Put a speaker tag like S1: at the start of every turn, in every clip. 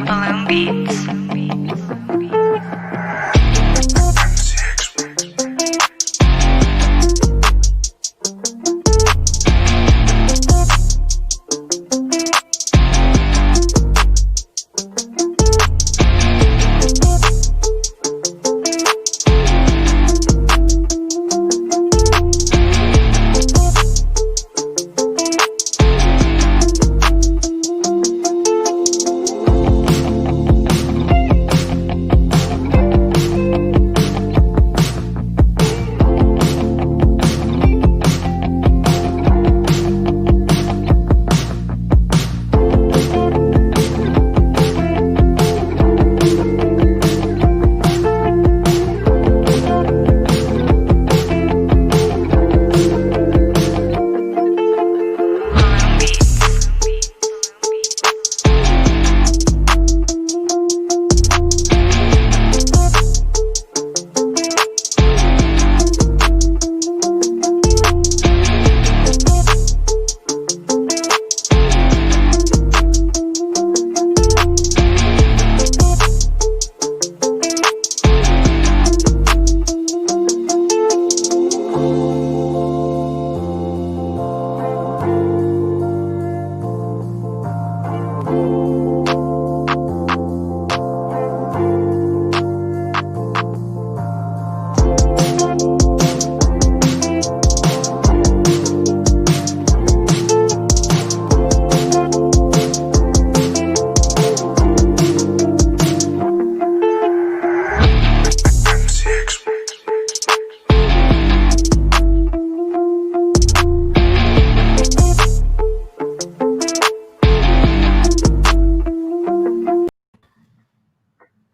S1: Balloon Beats.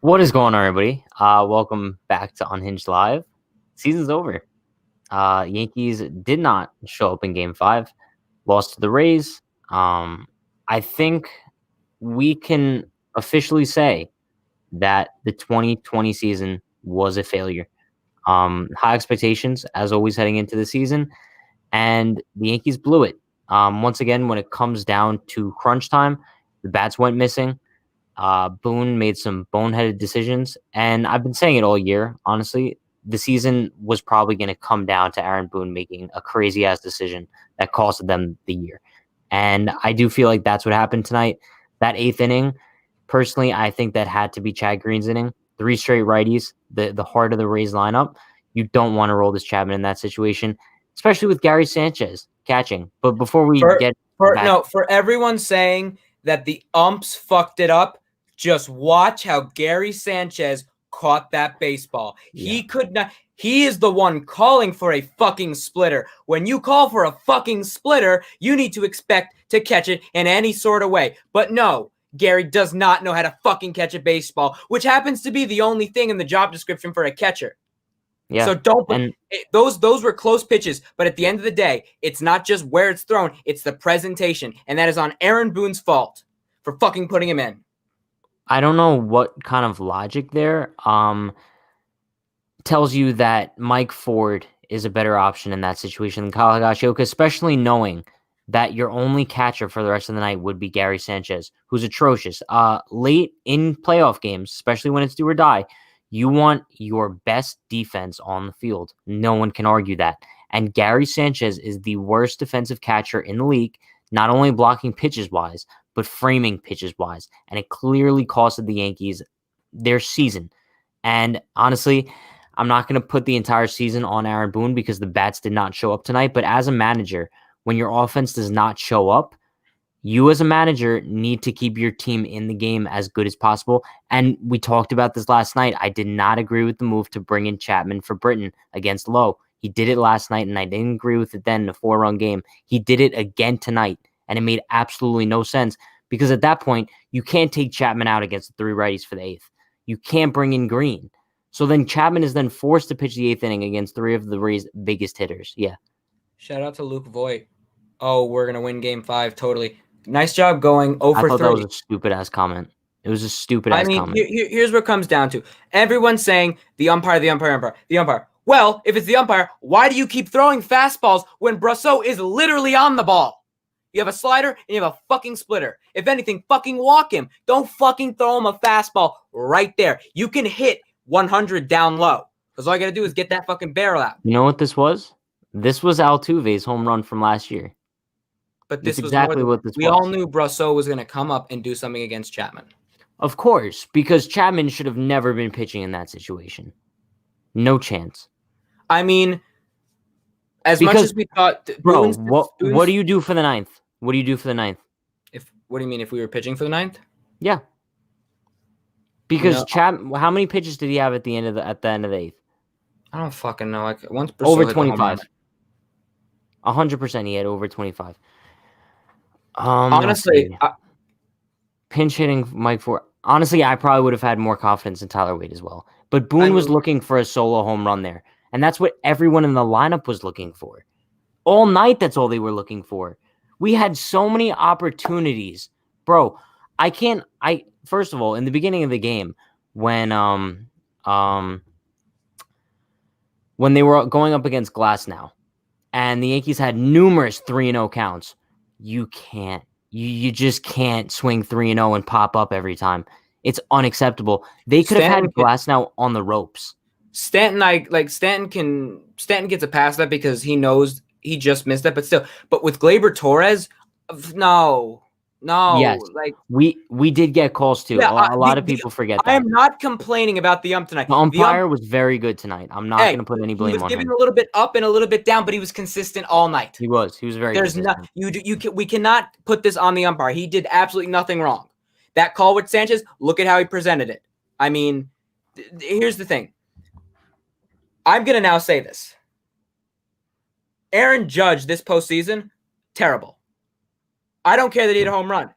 S2: What is going on, everybody? Welcome back to Unhinged Live. Season's over. Yankees did not show up in Game 5. Lost to the Rays. I think we can officially say that the 2020 season was a failure. High expectations, as always, heading into the season. And the Yankees blew it. Once again, when it comes down to crunch time, the bats went missing. Boone made some boneheaded decisions, and I've been saying it all year. Honestly, the season was probably going to come down to Aaron Boone making a crazy-ass decision that costed them the year. And I do feel like that's what happened tonight. That 8th inning, personally, I think that had to be Chad Green's inning. 3 straight righties, the heart of the Rays lineup. You don't want to roll this Chapman in that situation, especially with Gary Sanchez catching. But before we
S3: for everyone saying that the umps fucked it up, just watch how Gary Sanchez caught that baseball.
S2: Yeah.
S3: He could not. He is the one calling for a fucking splitter. When you call for a fucking splitter, you need to expect to catch it in any sort of way. But no, Gary does not know how to fucking catch a baseball, which happens to be the only thing in the job description for a catcher.
S2: Yeah.
S3: So those were close pitches, but at the end of the day, it's not just where it's thrown, it's the presentation, and that is on Aaron Boone's fault for fucking putting him in.
S2: I don't know what kind of logic there tells you that Mike Ford is a better option in that situation than Kyle Higashioka, especially knowing that your only catcher for the rest of the night would be Gary Sanchez, who's atrocious. Late in playoff games, especially when it's do or die, you want your best defense on the field. No one can argue that. And Gary Sanchez is the worst defensive catcher in the league, not only blocking pitches-wise, but framing pitches-wise. And it clearly costed the Yankees their season. And honestly, I'm not going to put the entire season on Aaron Boone because the bats did not show up tonight. But as a manager, when your offense does not show up, you as a manager need to keep your team in the game as good as possible. And we talked about this last night. I did not agree with the move to bring in Chapman for Britton against Lowe. He did it last night, and I didn't agree with it then in a 4-run game. He did it again tonight, and it made absolutely no sense because at that point, you can't take Chapman out against the 3 righties for the 8th. You can't bring in Green. So then Chapman is then forced to pitch the 8th inning against 3 of the Rays' biggest hitters. Yeah.
S3: Shout out to Luke Voigt. Oh, we're going to win Game 5. Totally. Nice job going 0 for 3.
S2: I thought that was a stupid-ass comment. It was a stupid-ass comment.
S3: Here's what it comes down to. Everyone's saying the umpire, the umpire, the umpire. Well, if it's the umpire, why do you keep throwing fastballs when Brosseau is literally on the ball? You have a slider and you have a fucking splitter. If anything, fucking walk him. Don't fucking throw him a fastball right there. You can hit 100 down low because all you got to do is get that fucking barrel out.
S2: You know what this was? This was Altuve's home run from last year.
S3: But
S2: That's
S3: this was
S2: exactly
S3: more
S2: what this
S3: we
S2: was.
S3: all knew Brasso was going to come up and do something against Chapman.
S2: Of course, because Chapman should have never been pitching in that situation. No chance.
S3: I mean, as much as we thought,
S2: bro, what do you do for the ninth? What do you do for the ninth?
S3: What do you mean if we were pitching for the ninth?
S2: Yeah. Because how many pitches did he have at the end of the eighth?
S3: I don't fucking know. Like once
S2: over 25. 100% he had over 25.
S3: Honestly,
S2: pinch hitting Mike Ford. Honestly, I probably would have had more confidence in Tyler Wade as well. But Boone was looking for a solo home run there. And that's what everyone in the lineup was looking for. All night, that's all they were looking for. We had so many opportunities. Bro, first of all, in the beginning of the game, when they were going up against Glasnow, and the Yankees had numerous 3-0 counts, you just can't swing 3-0 and pop up every time. It's unacceptable. They could have had Glasnow on the ropes. Stanton
S3: gets a pass that because he knows he just missed that, but with Gleyber Torres, no.
S2: Yes, like we did get calls too. Yeah, a lot of people forget that.
S3: I am not complaining about the ump tonight.
S2: The umpire was very good tonight. I'm not going to put any blame on him.
S3: He was giving a little bit up and a little bit down, but he was consistent all night.
S2: He was very consistent.
S3: We cannot put this on the umpire. He did absolutely nothing wrong. That call with Sanchez, look at how he presented it. I mean, here's the thing. I'm going to now say this. Aaron Judge this postseason, terrible. I don't care that he hit a home run.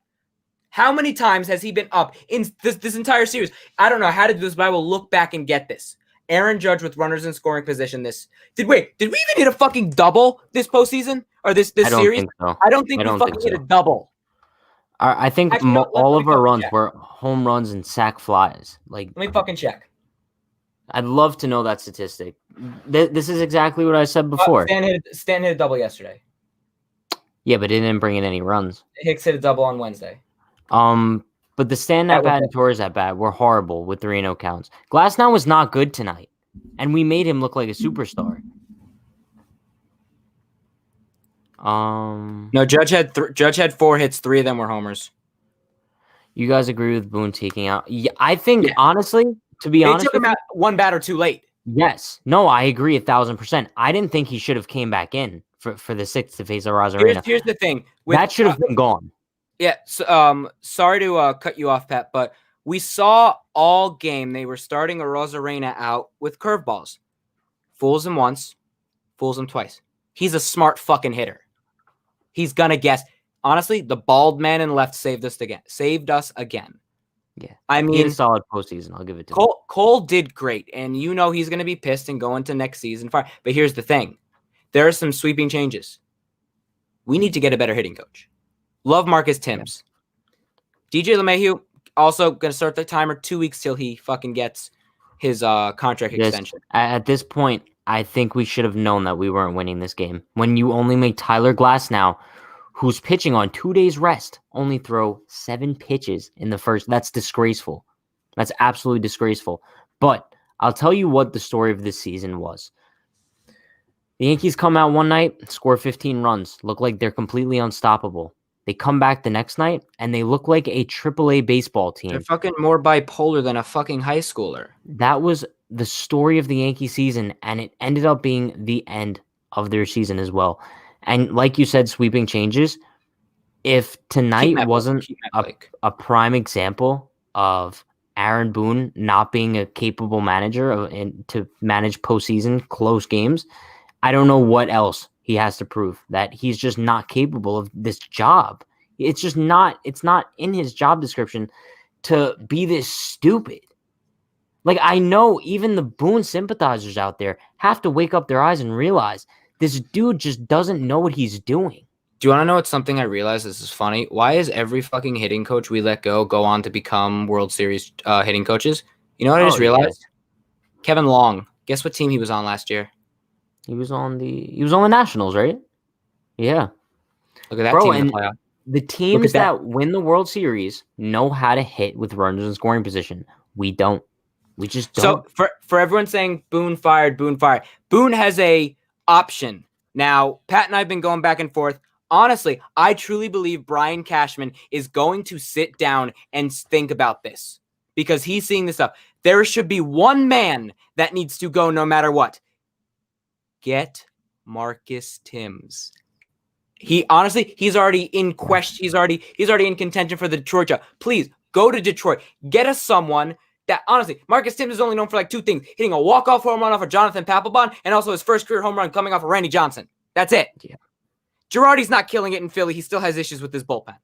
S3: How many times has he been up in this entire series? I don't know how to do this, but I will look back and get this. Aaron Judge with runners in scoring position. Did we even hit a fucking double this postseason or this series?
S2: Think so.
S3: I don't think we fucking hit a double.
S2: I think all of our runs were home runs and sac flies. Let
S3: me fucking check.
S2: I'd love to know that statistic. This is exactly what I said before.
S3: Stanton hit a double yesterday.
S2: Yeah, but it didn't bring in any runs.
S3: Hicks hit a double on Wednesday.
S2: But the Stanton at bat and Torres at bat were horrible with 3-0 counts. Glasnow was not good tonight, and we made him look like a superstar.
S3: No, Judge had 4 hits. 3 of them were homers.
S2: You guys agree with Boone taking out? Yeah, I think honestly, to be honest,
S3: they took him out one batter too late.
S2: Yes, no, I agree 1,000%. I didn't think he should have came back in for the 6th to face Arozarena.
S3: Here's the thing.
S2: That should have been gone.
S3: Yeah, so, sorry to cut you off, Pat, but we saw all game they were starting Arozarena out with curveballs. Fools him once, fools him twice. He's a smart fucking hitter. He's gonna guess. Honestly, the bald man in left saved us again.
S2: Yeah,
S3: I mean,
S2: he had a solid postseason. I'll give it to him.
S3: Cole did great, and he's gonna be pissed and go into next season. But here's the thing. There are some sweeping changes. We need to get a better hitting coach. Love Marcus Timms. Yeah. DJ LeMahieu also going to start the timer 2 weeks till he fucking gets his contract extension.
S2: At this point, I think we should have known that we weren't winning this game. When you only make Tyler Glasnow, who's pitching on 2 days rest, only throw 7 pitches in the first. That's disgraceful. That's absolutely disgraceful. But I'll tell you what the story of this season was. The Yankees come out one night, score 15 runs, look like they're completely unstoppable. They come back the next night, and they look like a AAA baseball team.
S3: They're fucking more bipolar than a fucking high schooler.
S2: That was the story of the Yankee season, and it ended up being the end of their season as well. And like you said, sweeping changes. If tonight wasn't a prime example of Aaron Boone not being a capable manager to manage postseason close games, I don't know what else he has to prove, that he's just not capable of this job. It's not in his job description to be this stupid. Like, I know even the Boone sympathizers out there have to wake up their eyes and realize this dude just doesn't know what he's doing.
S3: Do you want to know what's something I realized? This is funny. Why is every fucking hitting coach we let go on to become World Series hitting coaches? You know what I just realized? Yeah. Kevin Long. Guess what team he was on last year?
S2: He was on the Nationals, right? Yeah.
S3: Look at that
S2: Bro,
S3: team in the
S2: and
S3: playoff.
S2: the teams that win the World Series know how to hit with runners in scoring position. We don't. We just don't.
S3: So for everyone saying Boone fired, Boone has a option. Now, Pat and I have been going back and forth. Honestly, I truly believe Brian Cashman is going to sit down and think about this because he's seeing this stuff. There should be one man that needs to go no matter what. Get Marcus Timms. He's already in question. He's already in contention for the Detroit job. Please go to Detroit. Get us someone that, honestly, Marcus Timms is only known for like 2 things: hitting a walk-off home run off of Jonathan Papelbon, and also his first career home run coming off of Randy Johnson. That's it.
S2: Yeah.
S3: Girardi's not killing it in Philly. He still has issues with his bullpen.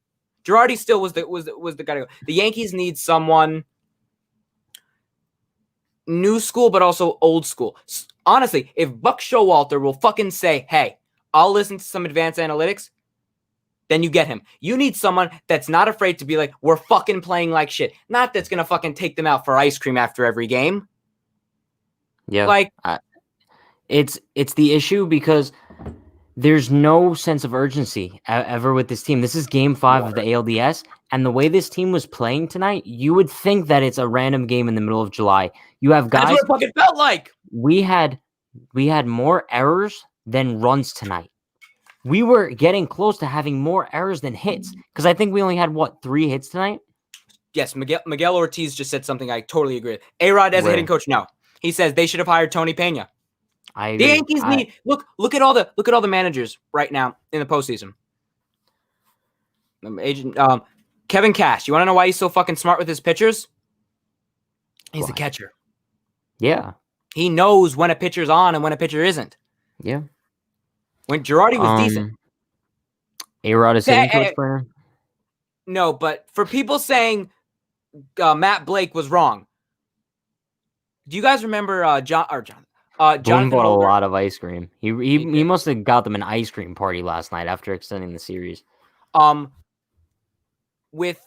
S3: Girardi still was the guy to go. The Yankees need someone new school, but also old school. Honestly, if Buck Showalter will fucking say, hey, I'll listen to some advanced analytics, then you get him. You need someone that's not afraid to be like, we're fucking playing like shit. Not that's going to fucking take them out for ice cream after every game.
S2: Yeah.
S3: Like,
S2: it's the issue because there's no sense of urgency ever with this team. This is game 5 of the ALDS, and the way this team was playing tonight, you would think that it's a random game in the middle of July. You have guys.
S3: That's what it fucking felt like.
S2: We had more errors than runs tonight. We were getting close to having more errors than hits because I think we only had 3 hits tonight.
S3: Yes, Miguel Ortiz just said something I totally agree with. A-Rod as a hitting coach, no. He says they should have hired Tony Pena.
S2: I agree.
S3: The Yankees need look at all the managers right now in the postseason. Kevin Cash. You want to know why he's so fucking smart with his pitchers? He's a catcher.
S2: Yeah.
S3: He knows when a pitcher's on and when a pitcher isn't.
S2: Yeah.
S3: When Girardi was decent.
S2: A-Rod is hitting coach for him?
S3: No, but for people saying Matt Blake was wrong, do you guys remember Jonathan
S2: Boone bought
S3: Holder?
S2: A lot of ice cream. He must have got them an ice cream party last night after extending the series.
S3: With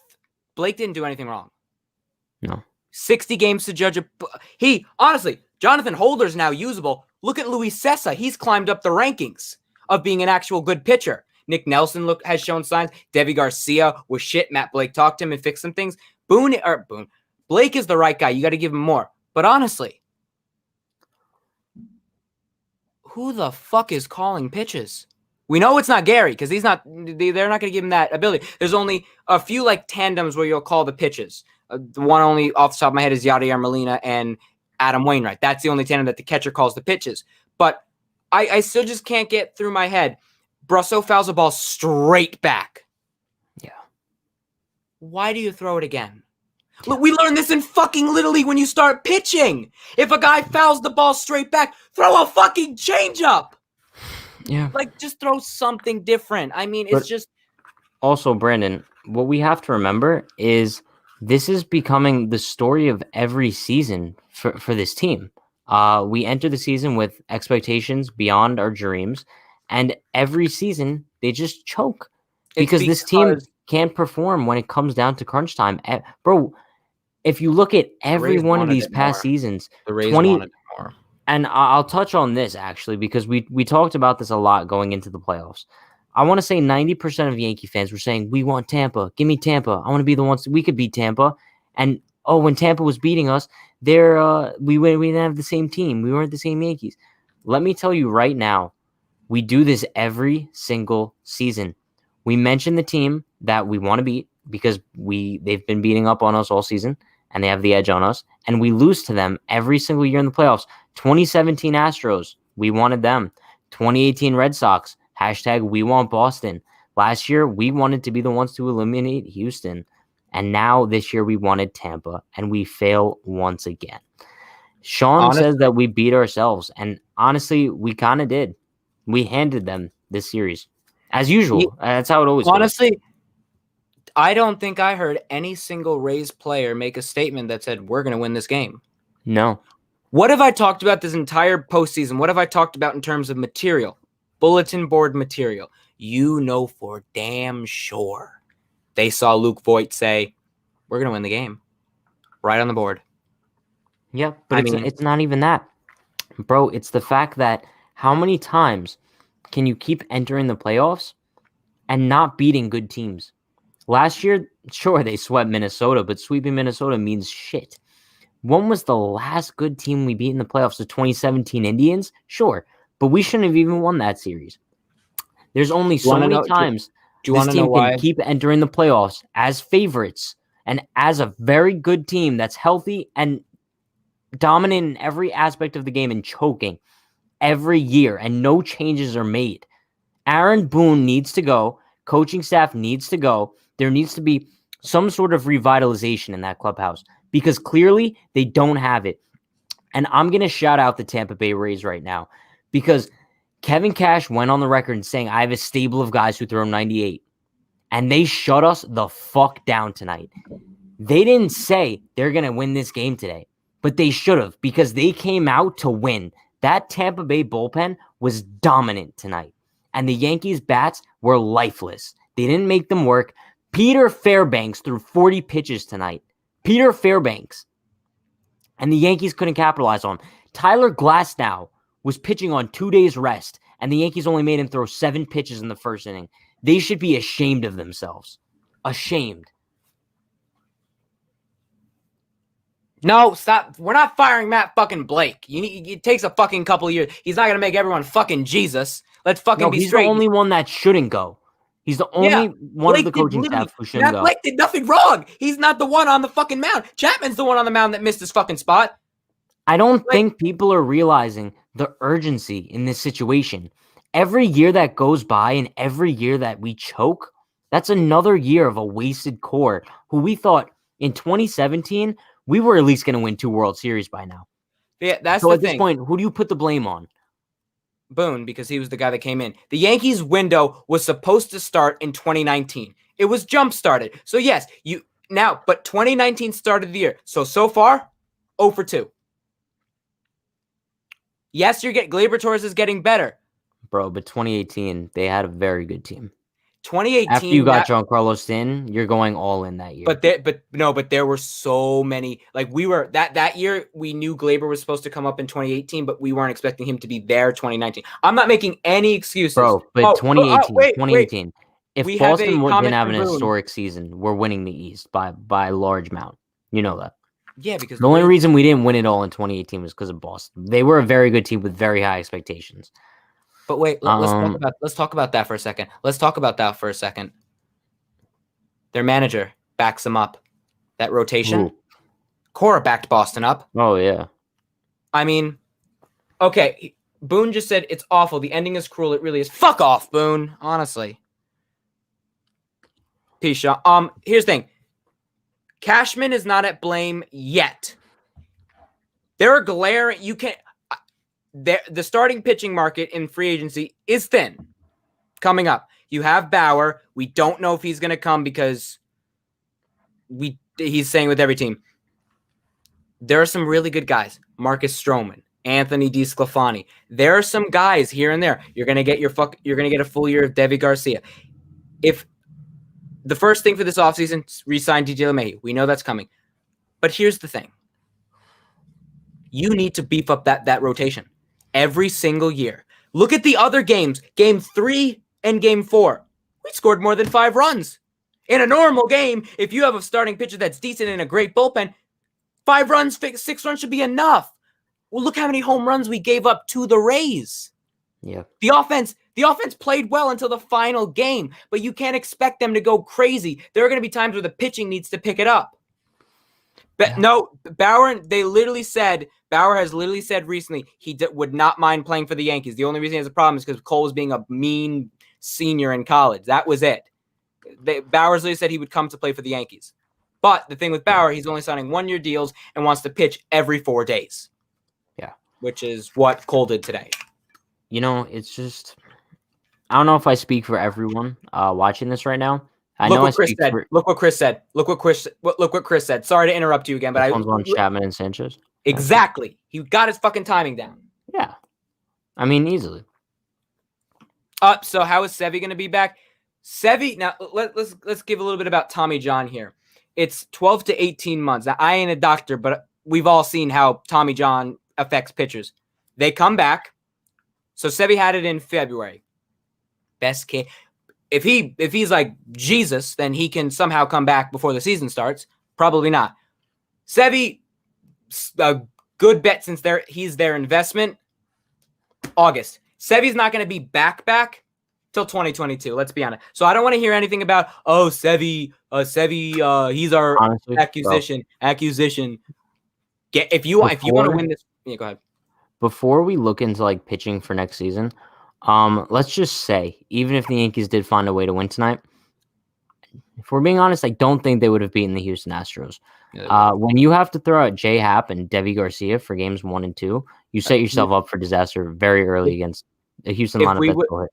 S3: Blake didn't do anything wrong.
S2: No.
S3: 60 games to judge honestly, Jonathan Holder's now usable. Look at Luis Sessa. He's climbed up the rankings of being an actual good pitcher. Nick Nelson has shown signs. Devi Garcia was shit. Matt Blake talked to him and fixed some things. Blake is the right guy. You got to give him more. But honestly, who the fuck is calling pitches? We know it's not Gary because they're not going to give him that ability. There's only a few like tandems where you'll call the pitches. The one only off the top of my head is Yadier Molina and Adam Wainwright. That's the only tandem that the catcher calls the pitches. But I still just can't get through my head. Brasso fouls a ball straight back.
S2: Yeah.
S3: Why do you throw it again? Look, we learned this in fucking Little League when you start pitching. If a guy fouls the ball straight back, throw a fucking changeup.
S2: Yeah.
S3: Like, just throw something different. I mean, it's just...
S2: Also, Brandon, what we have to remember is this is becoming the story of every season for this team. We enter the season with expectations beyond our dreams, and every season they just choke because this team can't perform when it comes down to crunch time. Bro, if you look at every one of these past seasons,
S3: the Rays wanted more.
S2: And I'll touch on this actually because we talked about this a lot going into the playoffs. I want to say 90% of Yankee fans were saying, we want Tampa. Give me Tampa. I want to be the ones we could beat Tampa. And when Tampa was beating us, we didn't have the same team. We weren't the same Yankees. Let me tell you right now, we do this every single season. We mention the team that we want to beat because they've been beating up on us all season and they have the edge on us. And we lose to them every single year in the playoffs. 2017 Astros, we wanted them. 2018 Red Sox, # we want Boston. Last year, we wanted to be the ones to eliminate Houston. And now this year we wanted Tampa, and we fail once again. Sean says that we beat ourselves, and honestly, we kind of did. We handed them this series. As usual, that's how it always goes.
S3: Honestly, I don't think I heard any single Rays player make a statement that said, we're going to win this game.
S2: No.
S3: What have I talked about this entire postseason? What have I talked about in terms of material? Bulletin board material. You know for damn sure they saw Luke Voigt say, we're going to win the game. Right on the board.
S2: Yeah, but it's not even that. Bro, it's the fact that how many times can you keep entering the playoffs and not beating good teams. Last year, sure, they swept Minnesota, but sweeping Minnesota means shit. When was the last good team we beat in the playoffs? The 2017 Indians? Sure, but we shouldn't have even won that series. There's only so many times
S3: do you
S2: this
S3: want to know
S2: team
S3: why?
S2: can keep entering the playoffs as favorites and as a very good team that's healthy and dominant in every aspect of the game and choking every year, and no changes are made. Aaron Boone needs to go. Coaching staff needs to go. There needs to be some sort of revitalization in that clubhouse because clearly they don't have it. And I'm going to shout out the Tampa Bay Rays right now because Kevin Cash went on the record saying, I have a stable of guys who throw 98. And they shut us the fuck down tonight. They didn't say they're going to win this game today, but they should have because they came out to win. That Tampa Bay bullpen was dominant tonight. And the Yankees bats were lifeless. They didn't make them work. Peter Fairbanks threw 40 pitches tonight. Peter Fairbanks. And the Yankees couldn't capitalize on him. Tyler Glasnow was pitching on 2 days rest, and the Yankees only made him throw 7 pitches in the first inning. They should be ashamed of themselves. Ashamed.
S3: No, stop. We're not firing Matt fucking Blake. It takes a fucking couple of years. He's not going to make everyone fucking Jesus. Let's fucking be straight.
S2: He's the only one that shouldn't go. He's the only one of the coaching staff who shouldn't go.
S3: Blake did nothing wrong. He's not the one on the fucking mound. Chapman's the one on the mound that missed his fucking spot.
S2: I don't think people are realizing the urgency in this situation. Every year that goes by and every year that we choke, that's another year of a wasted core who we thought in 2017, we were at least going to win 2 World Series by now.
S3: Yeah, that's
S2: so
S3: the
S2: at
S3: thing.
S2: This point, who do you put the blame on?
S3: Boone, because he was the guy that came in. The Yankees window was supposed to start in 2019. It was jump started. So yes, but 2019 started the year. So far, 0 for 2. Yes, Gleyber Torres is getting better.
S2: Bro, but 2018, they had a very good team.
S3: 2018.
S2: After you got Giancarlo Stanton, you're going all in that year.
S3: But there were so many. Like we were that year, we knew Gleyber was supposed to come up in 2018, but we weren't expecting him to be there 2019. I'm not making any excuses,
S2: bro. But 2018. If Boston didn't have an historic season, we're winning the East by a large amount. You know that.
S3: Yeah, because
S2: the only reason we didn't win it all in 2018 was because of Boston. They were a very good team with very high expectations.
S3: But wait, let's talk about that for a second. Their manager backs them up. That rotation. Cora backed Boston up.
S2: Oh, yeah.
S3: I mean, okay, Boone just said it's awful. The ending is cruel. It really is. Fuck off, Boone. Honestly. Peace, Sean. Here's the thing. Cashman is not at blame yet. There are glaring. You can't. The starting pitching market in free agency is thin coming up. You have Bauer. We don't know if he's going to come because he's saying with every team. There are some really good guys. Marcus Stroman, Anthony DeSclafani. There are some guys here and there. You're going to get a full year of Devi Garcia. If the first thing for this offseason is re-sign DJ LeMahieu. We know that's coming. But here's the thing. You need to beef up that rotation. Every single year. Look at the other games. Game 3 and Game 4. We scored more than 5 runs. In a normal game, if you have a starting pitcher that's decent and a great bullpen, 5 runs, 6 runs should be enough. Well, look how many home runs we gave up to the Rays.
S2: Yeah.
S3: The offense played well until the final game, but you can't expect them to go crazy. There are going to be times where the pitching needs to pick it up. But no, Bauer has literally said recently he would not mind playing for the Yankees. The only reason he has a problem is because Cole was being a mean senior in college. That was it. Bauer's literally said he would come to play for the Yankees. But the thing with Bauer, he's only signing 1-year deals and wants to pitch every 4 days.
S2: Yeah.
S3: Which is what Cole did today.
S2: It's just, I don't know if I speak for everyone watching this right now.
S3: Look what Chris said. Sorry to interrupt you again, but
S2: this one's on Chapman and Sanchez.
S3: Exactly. He got his fucking timing down.
S2: Yeah. I mean, easily.
S3: So how is Sevy going to be back? Sevy, now let's give a little bit about Tommy John here. It's 12 to 18 months. Now, I ain't a doctor, but we've all seen how Tommy John affects pitchers. They come back. So Sevy had it in February. Best case. if he's like Jesus, then he can somehow come back before the season starts. Probably not. Sevy, a good bet since he's their investment. August. Sevy's not going to be back till 2022. Let's be honest. So I don't want to hear anything about Sevy, he's our
S2: Honestly,
S3: acquisition. If you want to win this, yeah, go ahead.
S2: Before we look into like pitching for next season, let's just say even if the Yankees did find a way to win tonight, if we're being honest, I don't think they would have beaten the Houston Astros. Yeah, when you have to throw out J Happ and Devi Garcia for games 1 and 2, you set yourself up for disaster very early against the Houston lineup.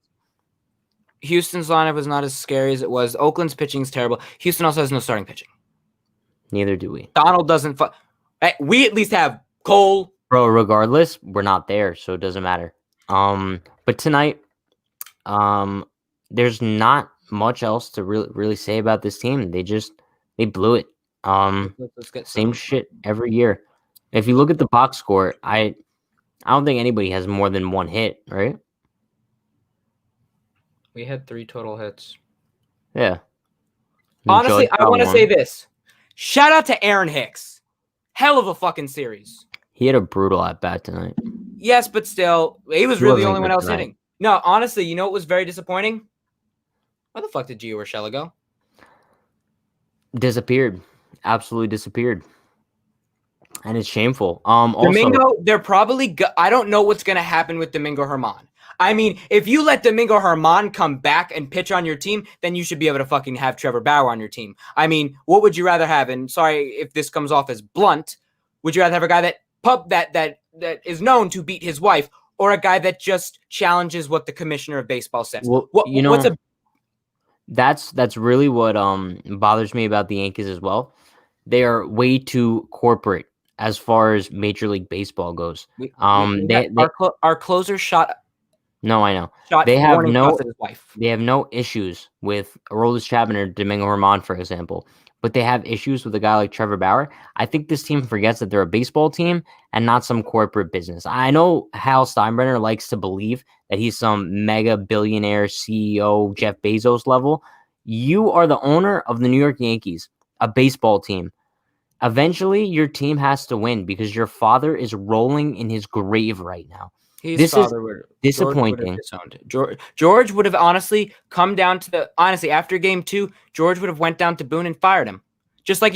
S3: Houston's lineup was not as scary as it was. Oakland's pitching is terrible. Houston also has no starting pitching.
S2: Neither do we.
S3: Donald doesn't. We at least have Cole.
S2: Bro, regardless, we're not there, so it doesn't matter. But tonight, there's not much else to really say about this team. They blew it. Same shit every year. If you look at the box score, I don't think anybody has more than 1 hit, right?
S3: We had 3 total hits.
S2: Yeah.
S3: Honestly, I want to say this. Shout out to Aaron Hicks. Hell of a fucking series.
S2: He had a brutal at-bat tonight.
S3: Yes, but still, he was really the only one else hitting. No, honestly, you know what was very disappointing? Where the fuck did Gio Urshela go?
S2: Disappeared. Absolutely disappeared. And it's shameful.
S3: Domingo, they're probably... I don't know what's going to happen with Domingo Germán. I mean, if you let Domingo Germán come back and pitch on your team, then you should be able to fucking have Trevor Bauer on your team. I mean, what would you rather have? And sorry if this comes off as blunt. Would you rather have a guy that is known to beat his wife, or a guy that just challenges what the commissioner of baseball says?
S2: Well, that's really what bothers me about the Yankees as well. They are way too corporate as far as Major League Baseball goes.
S3: Our closer shot.
S2: No, I know. They have no issues with Aroldis Chapman or Domingo Germán, for example, but they have issues with a guy like Trevor Bauer. I think this team forgets that they're a baseball team and not some corporate business. I know Hal Steinbrenner likes to believe that he's some mega billionaire CEO, Jeff Bezos level. You are the owner of the New York Yankees, a baseball team. Eventually, your team has to win because your father is rolling in his grave right now. This is disappointing.
S3: George would have honestly come down to after game 2, George would have went down to Boone and fired him. Just like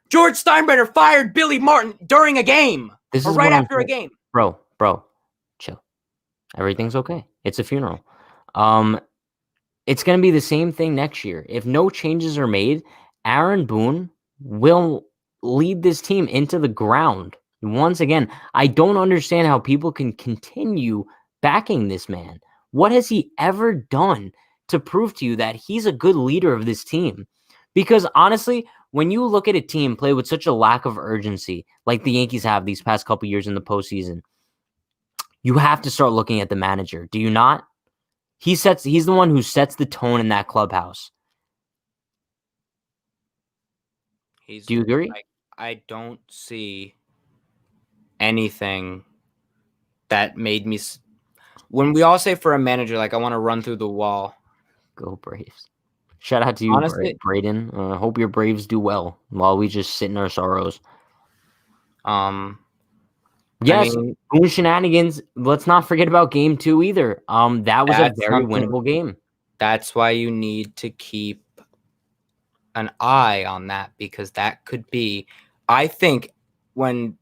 S3: George Steinbrenner fired Billy Martin during a game. Right after a game.
S2: Bro, chill. Everything's okay. It's a funeral. It's going to be the same thing next year. If no changes are made, Aaron Boone will lead this team into the ground. Once again, I don't understand how people can continue backing this man. What has he ever done to prove to you that he's a good leader of this team? Because honestly, when you look at a team play with such a lack of urgency, like the Yankees have these past couple years in the postseason, you have to start looking at the manager. Do you not? He's the one who sets the tone in that clubhouse. Do you agree?
S3: I don't see anything that made me... When we all say for a manager, like, I want to run through the wall.
S2: Go Braves. Shout out to you, honestly, Braden. Hope your Braves do well while we just sit in our sorrows. Yes, Boone shenanigans. Let's not forget about game 2 either. That was a very winnable game.
S3: That's why you need to keep an eye on that, because that could be... I think when...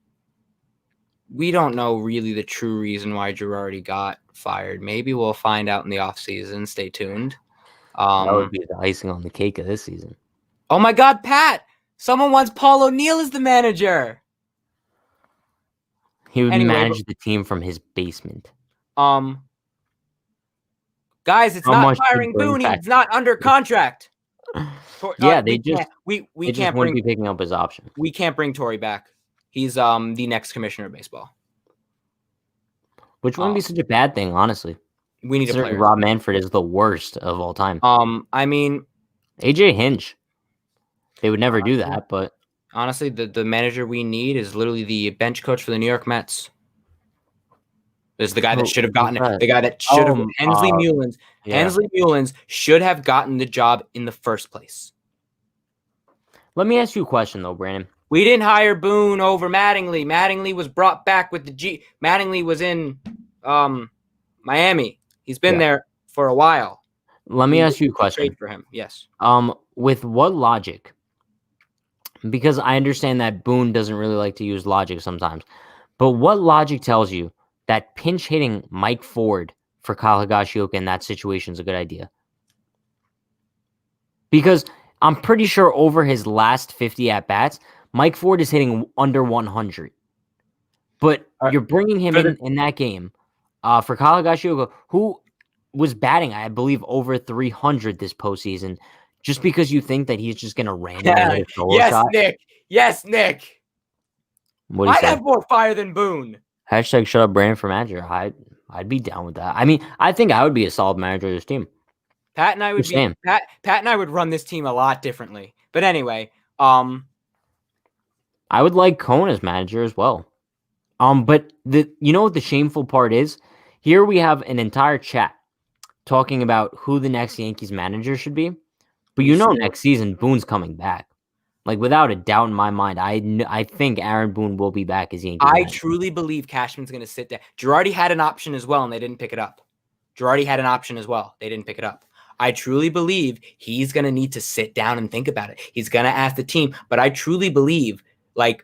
S3: We don't know really the true reason why Girardi got fired. Maybe we'll find out in the offseason. Stay tuned.
S2: That would be the icing on the cake of this season.
S3: Oh my God, Pat! Someone wants Paul O'Neill as the manager.
S2: He would manage the team from his basement.
S3: Guys, it's not firing Boone. He's not under contract.
S2: Yeah, they just
S3: can't
S2: be picking up his option.
S3: We can't bring Torrey back. He's the next commissioner of baseball.
S2: Which wouldn't be such a bad thing, honestly.
S3: We need a player.
S2: Rob Manfred is the worst of all time.
S3: I mean,
S2: AJ Hinch. They would never do that, but
S3: honestly, the manager we need is literally the bench coach for the New York Mets. This is the guy that should have gotten it.
S2: that?
S3: The guy that should have Hensley Mullins.
S2: Yeah.
S3: Hensley Mullins should have gotten the job in the first place.
S2: Let me ask you a question though, Brandon.
S3: We didn't hire Boone over Mattingly. Mattingly was brought back with the G. Mattingly was in Miami. He's been there for a while.
S2: Let me ask you a question.
S3: Trade for him. Yes.
S2: With what logic? Because I understand that Boone doesn't really like to use logic sometimes. But what logic tells you that pinch hitting Mike Ford for Kyle Higashioka in that situation is a good idea? Because I'm pretty sure over his last 50 at-bats, Mike Ford is hitting under 100. But you're bringing him in that game for Kyle Higashioka, who was batting, I believe, over 300 this postseason, just because you think that he's just going to randomly hit a solo shot?
S3: Nick. Yes, Nick. I'd have more fire than Boone.
S2: Hashtag shut up Brandon for manager. I'd be down with that. I mean, I think I would be a solid manager of this team.
S3: Pat and I would be Pat and I would run this team a lot differently. But anyway, I
S2: would like Cone as manager as well. But you know what the shameful part is? Here we have an entire chat talking about who the next Yankees manager should be. But next season Boone's coming back. Like, without a doubt in my mind, I think Aaron Boone will be back as Yankees manager.
S3: Truly believe Cashman's going to sit there. Girardi had an option as well, and they didn't pick it up. Girardi had an option as well. They didn't pick it up. I truly believe he's going to need to sit down and think about it. He's going to ask the team. But I truly believe, like,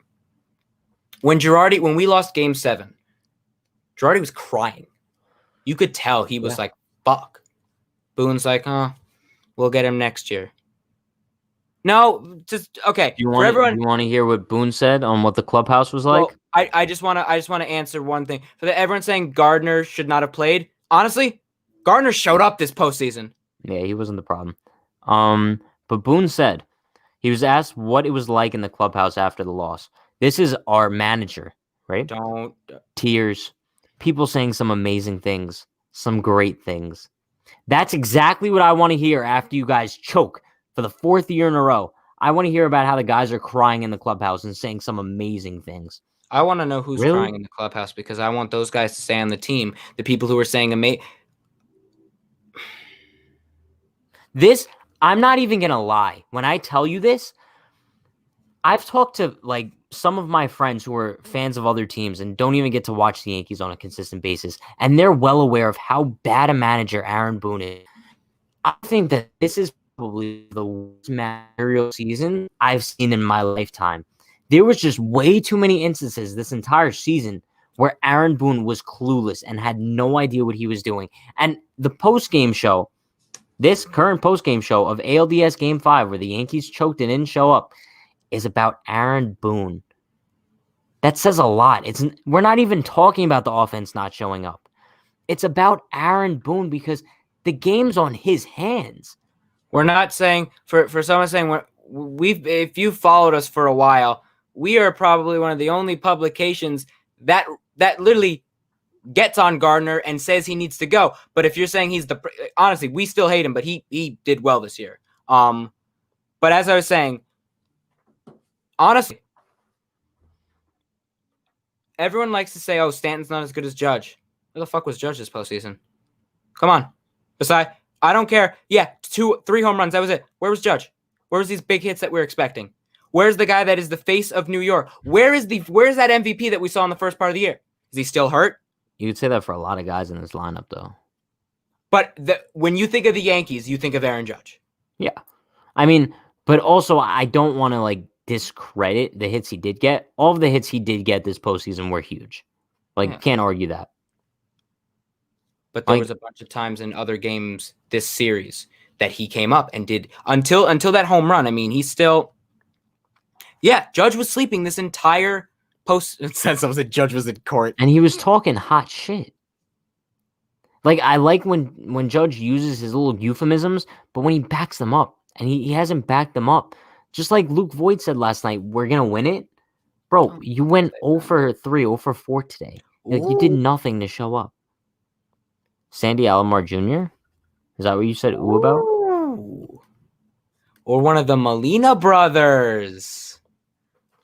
S3: when we lost Game 7, Girardi was crying. You could tell he was like, fuck. Boone's like, we'll get him next year. No, just okay.
S2: You want to hear what Boone said on what the clubhouse was like?
S3: Well, I just want to answer one thing. For everyone saying Gardner should not have played. Honestly, Gardner showed up this postseason.
S2: Yeah, he wasn't the problem. But Boone said he was asked what it was like in the clubhouse after the loss. This is our manager, right? Tears, people saying some amazing things, some great things. That's exactly what I want to hear after you guys choke for the 4th year in a row. I want to hear about how the guys are crying in the clubhouse and saying some amazing things.
S3: I want to know who's crying in the clubhouse because I want those guys to stay on the team. The people who are saying amazing.
S2: This, I'm not even going to lie. When I tell you this, I've talked to like some of my friends who are fans of other teams and don't even get to watch the Yankees on a consistent basis. And they're well aware of how bad a manager Aaron Boone is. I think that this is probably the worst managerial season I've seen in my lifetime. There was just way too many instances this entire season where Aaron Boone was clueless and had no idea what he was doing. And the postgame show, this current postgame show of ALDS Game 5, where the Yankees choked and didn't show up, is about Aaron Boone. That says a lot. We're not even talking about the offense not showing up. It's about Aaron Boone because the game's on his hands.
S3: We're not saying for someone saying if you followed us for a while, we are probably one of the only publications that literally gets on Gardner and says he needs to go. But if you're saying honestly, we still hate him, but he did well this year. But as I was saying, honestly, everyone likes to say, "Oh, Stanton's not as good as Judge." Where the fuck was Judge this postseason? Come on. Besides, I don't care. Yeah, 2-3 home runs. That was it. Where was Judge? Where was these big hits that we're expecting? Where's the guy that is the face of New York? Where's that MVP that we saw in the first part of the year? Is he still hurt?
S2: You could say that for a lot of guys in this lineup, though.
S3: But when you think of the Yankees, you think of Aaron Judge.
S2: Yeah. I mean, but also I don't want to discredit the hits he did get. All of the hits he did get this postseason were huge. Can't argue that.
S3: But there was a bunch of times in other games this series that he came up and did until that home run. I mean, he's still, Judge was sleeping this entire post. Since I was Judge was in court,
S2: and he was talking hot shit. I like when Judge uses his little euphemisms, but when he backs them up, and he hasn't backed them up. Just like Luke Voigt said last night, we're gonna win it, bro. You went 0 for 3, 0 for 4 today. You did nothing to show up. Sandy Alomar Jr.? Is that what you said ooh about?
S3: Or one of the Molina brothers.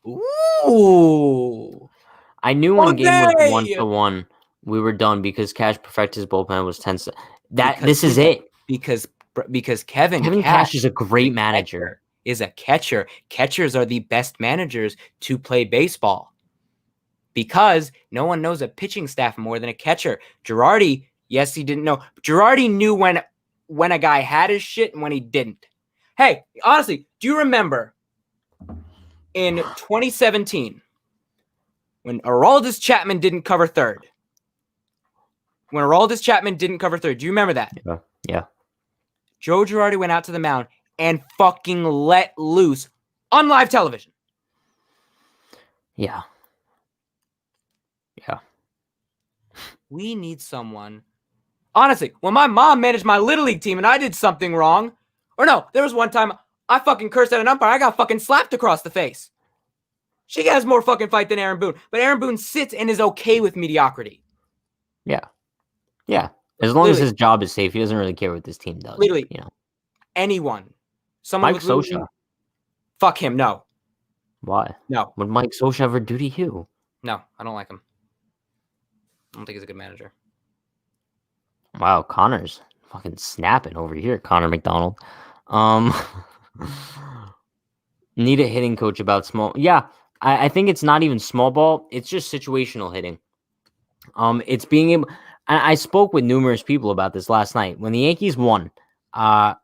S3: Ooh.
S2: I knew when game was 1-1 We were done because Cash perfected his bullpen was 10.
S3: Because
S2: This is it.
S3: Because Kevin
S2: Cash is a great manager.
S3: Is a catcher. Catchers are the best managers to play baseball because no one knows a pitching staff more than a catcher. Girardi, yes, he didn't know. Girardi knew when a guy had his shit and when he didn't. Hey, honestly, do you remember in 2017 when Aroldis Chapman didn't cover third? Do you remember that?
S2: Yeah. Joe
S3: Girardi went out to the mound and fucking let loose on live television.
S2: Yeah.
S3: We need someone. Honestly, when my mom managed my Little League team and I did something wrong, or no, there was one time I fucking cursed at an umpire. I got fucking slapped across the face. She has more fucking fight than Aaron Boone. But Aaron Boone sits and is okay with mediocrity.
S2: Yeah. As long as his job is safe, he doesn't really care what this team does.
S3: Literally. Anyone. Someone
S2: Mike Scioscia.
S3: Fuck him, no.
S2: Why?
S3: No.
S2: Would Mike Scioscia ever do to you?
S3: No, I don't like him. I don't think he's a good manager.
S2: Wow, Connor's fucking snapping over here, Connor McDonald. Need a hitting coach about small. Yeah, I think it's not even small ball. It's just situational hitting. It's being able. I spoke with numerous people about this last night when the Yankees won. I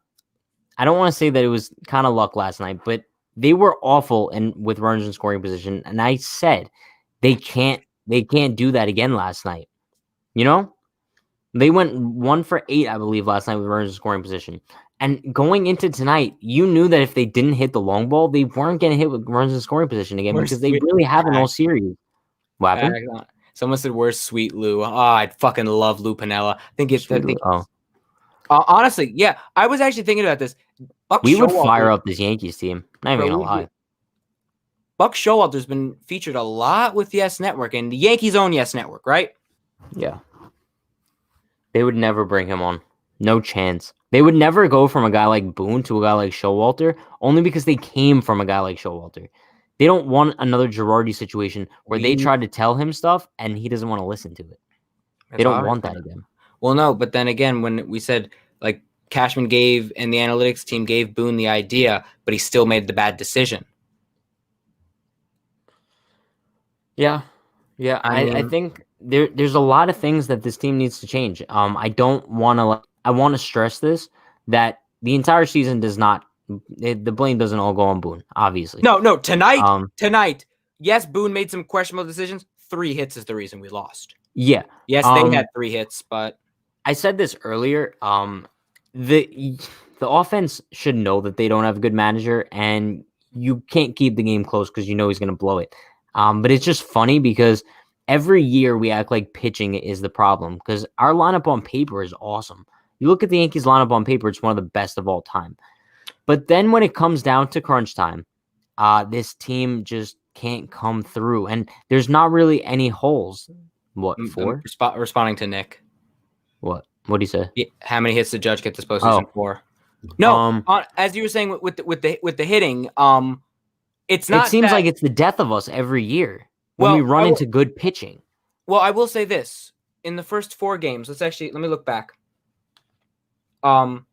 S2: don't want to say that it was kind of luck last night, but they were awful and with runners in scoring position. And I said they can't do that again last night. They went 1 for 8, I believe, last night with runners in scoring position. And going into tonight, you knew that if they didn't hit the long ball, they weren't going to hit with runners in scoring position again because they really haven't all series. What happened?
S3: Someone said, "Where's Sweet Lou?" Oh, I'd fucking love Lou Piniella. I think it's honestly, yeah. I was actually thinking about this.
S2: We would fire up this Yankees team. Not even gonna lie.
S3: Buck Showalter's been featured a lot with Yes Network and the Yankees own Yes Network, right?
S2: Yeah. They would never bring him on. No chance. They would never go from a guy like Boone to a guy like Showalter, only because they came from a guy like Showalter. They don't want another Girardi situation where they try to tell him stuff and he doesn't want to listen to it. They don't want that again.
S3: Well, no, but then again, when we said like Cashman gave and the analytics team gave Boone the idea, but he still made the bad decision.
S2: Yeah. I think there's a lot of things that this team needs to change. I want to stress this, that the entire season does not, the blame doesn't all go on Boone, obviously.
S3: No, tonight, yes, Boone made some questionable decisions. 3 hits is the reason we lost.
S2: Yeah.
S3: Yes, they had 3 hits, but
S2: I said this earlier. The offense should know that they don't have a good manager, and you can't keep the game close because you know he's going to blow it. But it's just funny because every year we act like pitching is the problem because our lineup on paper is awesome. You look at the Yankees lineup on paper, it's one of the best of all time. But then when it comes down to crunch time, this team just can't come through. And there's not really any holes. What, 4?
S3: Responding to Nick.
S2: What did he say?
S3: Yeah, how many hits did Judge get this postseason for? No, as you were saying with the hitting, it's not.
S2: It seems like it's the death of us every year when we run into good pitching.
S3: Well, I will say this: in the first 4 games, let me look back. 5,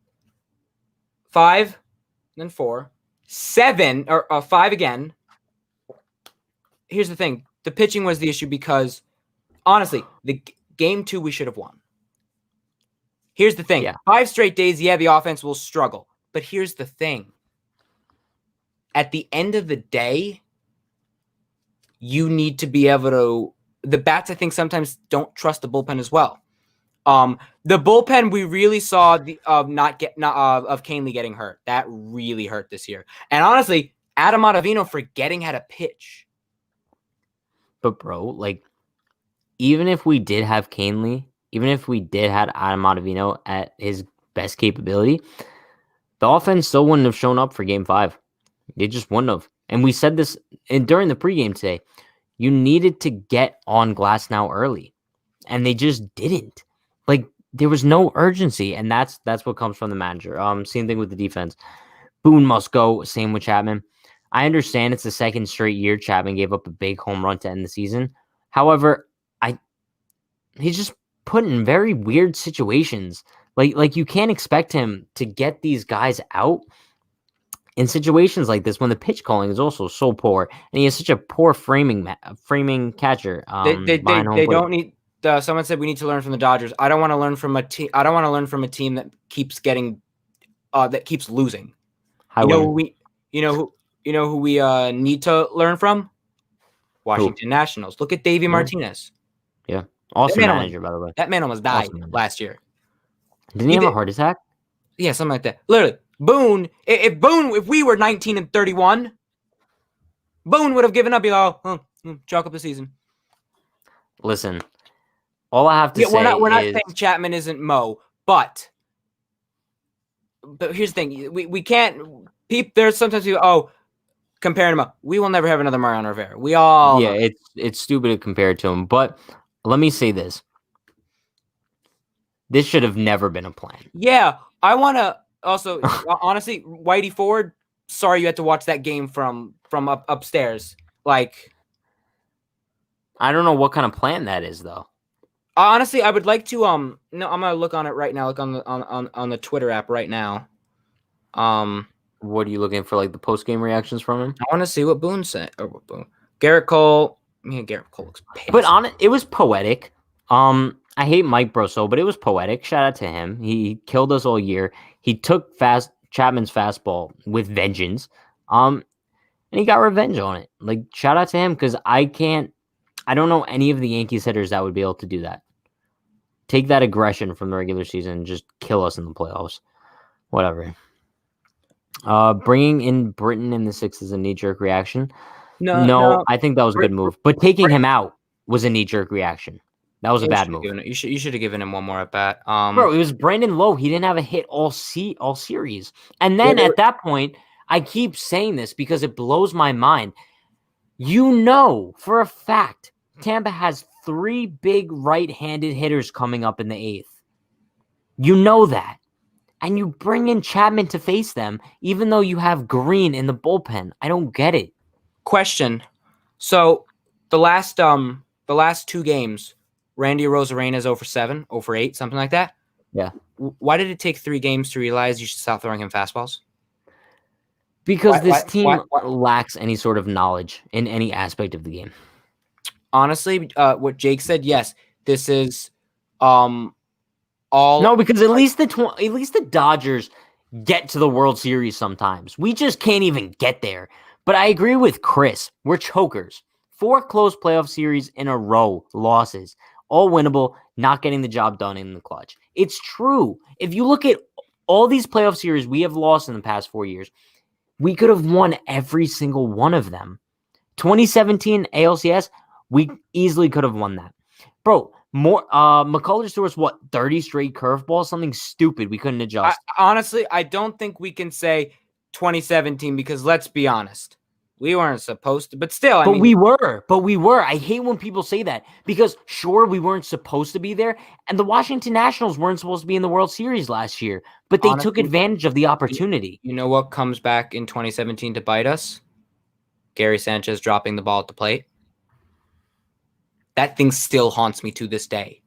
S3: then 4, 7, or 5 again. Here's the thing: the pitching was the issue because, honestly, the game 2 we should have won. Here's the thing: 5 straight days, the offense will struggle. But here's the thing: at the end of the day, you need to be able to. The bats, I think, sometimes don't trust the bullpen as well. The bullpen we really saw of Canely getting hurt. That really hurt this year. And honestly, Adam Ottavino forgetting how to pitch.
S2: But bro, like, even if we did have Canely, even if we did have Adam Ottavino at his best capability, the offense still wouldn't have shown up for Game 5. They just wouldn't have. And we said this during the pregame today. You needed to get on Glasnow early, and they just didn't. Like, there was no urgency, and that's what comes from the manager. Same thing with the defense. Boone must go. Same with Chapman. I understand it's the second straight year Chapman gave up a big home run to end the season. However, he's just put in very weird situations. Like you can't expect him to get these guys out in situations like this when the pitch calling is also so poor, and he has such a poor framing catcher. Behind home
S3: They
S2: plate.
S3: don't need. Someone said we need to learn from the Dodgers. I don't want to learn from a team. I don't want to learn from a team that keeps getting, that keeps losing. You know who we need to learn from? Washington Nationals. Look at Davey Martinez.
S2: Yeah, awesome manager, by the way.
S3: That man almost died last year.
S2: Didn't he have a heart attack?
S3: Yeah, something like that. Literally, Boone. If we were 19-31, Boone would have given up. Chalk up the season.
S2: Listen, all I have to say
S3: we're not
S2: is
S3: saying Chapman isn't Mo, but here's the thing: we can't. There's sometimes people comparing him. We will never have another Mariano Rivera. We all know.
S2: It's stupid to compare it to him, but let me say this: this should have never been a plan.
S3: Yeah, I want to also honestly, Whitey Ford. Sorry, you had to watch that game from upstairs. Like,
S2: I don't know what kind of plan that is, though.
S3: Honestly, I would like to no, I'm gonna look on it right now. Look on the Twitter app right now.
S2: What are you looking for? Like the post game reactions from him?
S3: I want to see what Boone said. Or what Boone. Garrett Cole. Garrett Cole looks pissed.
S2: But it was poetic. I hate Mike Brosso, but it was poetic. Shout out to him. He killed us all year. He took Chapman's fastball with vengeance. And he got revenge on it. Like, shout out to him, because I don't know any of the Yankees hitters that would be able to do that. Take that aggression from the regular season and just kill us in the playoffs. Whatever. Bringing in Britton in the sixth is a knee-jerk reaction. No, I think that was a good move. But taking him out was a knee-jerk reaction. That was a bad move.
S3: You should have given him one more at bat.
S2: Bro, it was Brandon Lowe. He didn't have a hit all series. And then at that point, I keep saying this because it blows my mind. You know for a fact Tampa has 3 big right-handed hitters coming up in the 8th. You know that. And you bring in Chapman to face them, even though you have Green in the bullpen. I don't get it.
S3: Question. So the last 2 games, Randy Arozarena is 0 for 7, 0 for 8, something like that.
S2: Yeah.
S3: Why did it take 3 games to realize you should stop throwing him fastballs?
S2: Because this team lacks any sort of knowledge in any aspect of the game.
S3: Honestly, what Jake said, yes, this is
S2: No, because at least the Dodgers get to the World Series sometimes. We just can't even get there. But I agree with Chris. We're chokers. 4 close playoff series in a row, losses, all winnable, not getting the job done in the clutch. It's true. If you look at all these playoff series we have lost in the past 4 years, we could have won every single one of them. 2017 ALCS, we easily could have won that. Bro, McCullers threw us, 30 straight curveballs? Something stupid we couldn't adjust.
S3: Honestly, I don't think we can say 2017 because let's be honest. We weren't supposed to, but still.
S2: We were. I hate when people say that because sure, we weren't supposed to be there. And the Washington Nationals weren't supposed to be in the World Series last year, but they took advantage of the opportunity.
S3: You know what comes back in 2017 to bite us? Gary Sanchez dropping the ball at the plate. That thing still haunts me to this day.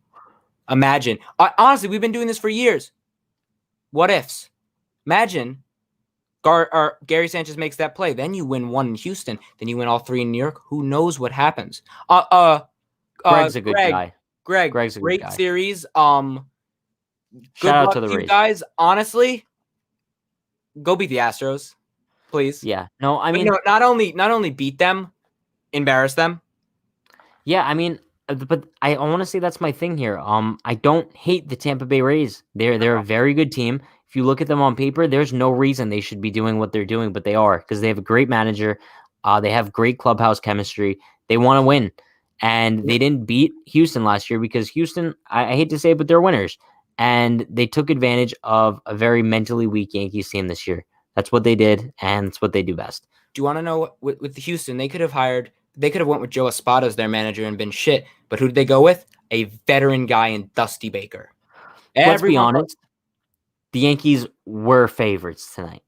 S3: Imagine. Honestly, we've been doing this for years. What ifs? Imagine Gary Sanchez makes that play. Then you win 1 in Houston. Then you win all 3 in New York. Who knows what happens?
S2: Greg's a good guy.
S3: Greg's a great series.
S2: Shout out to the Rays,
S3: guys. Honestly, go beat the Astros, please.
S2: Yeah. No, I mean,
S3: not only beat them, embarrass them.
S2: Yeah, I mean, but I want to say that's my thing here. I don't hate the Tampa Bay Rays. They're a very good team. If you look at them on paper, there's no reason they should be doing what they're doing, but they are because they have a great manager. They have great clubhouse chemistry. They want to win, and they didn't beat Houston last year because Houston, I hate to say it, but they're winners, and they took advantage of a very mentally weak Yankees team this year. That's what they did, and it's what they do best.
S3: Do you want to know with the Houston, they could have went with Joe Espada as their manager and been shit. But who did they go with? A veteran guy in Dusty Baker.
S2: Let's be honest. The Yankees were favorites tonight.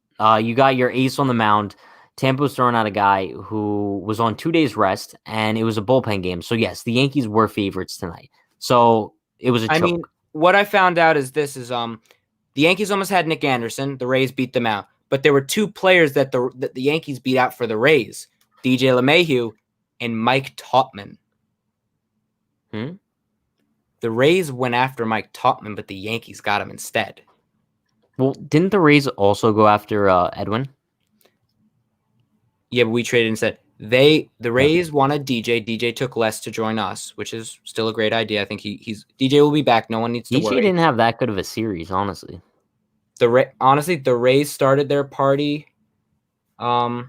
S2: You got your ace on the mound. Tampa was throwing out a guy who was on 2 days rest, and it was a bullpen game. So, yes, the Yankees were favorites tonight. So it was a choke.
S3: I mean, what I found out is this is the Yankees almost had Nick Anderson. The Rays beat them out. But there were two players that the Yankees beat out for the Rays, DJ LeMahieu and Mike Topman. The Rays went after Mike Topman, but the Yankees got him instead.
S2: Well, didn't the Rays also go after Edwin?
S3: Yeah, but we traded instead. The Rays wanted DJ. DJ took less to join us, which is still a great idea. I think he's DJ will be back. No one needs to worry.
S2: DJ didn't have that good of a series, honestly.
S3: Honestly, the Rays started their party.
S2: I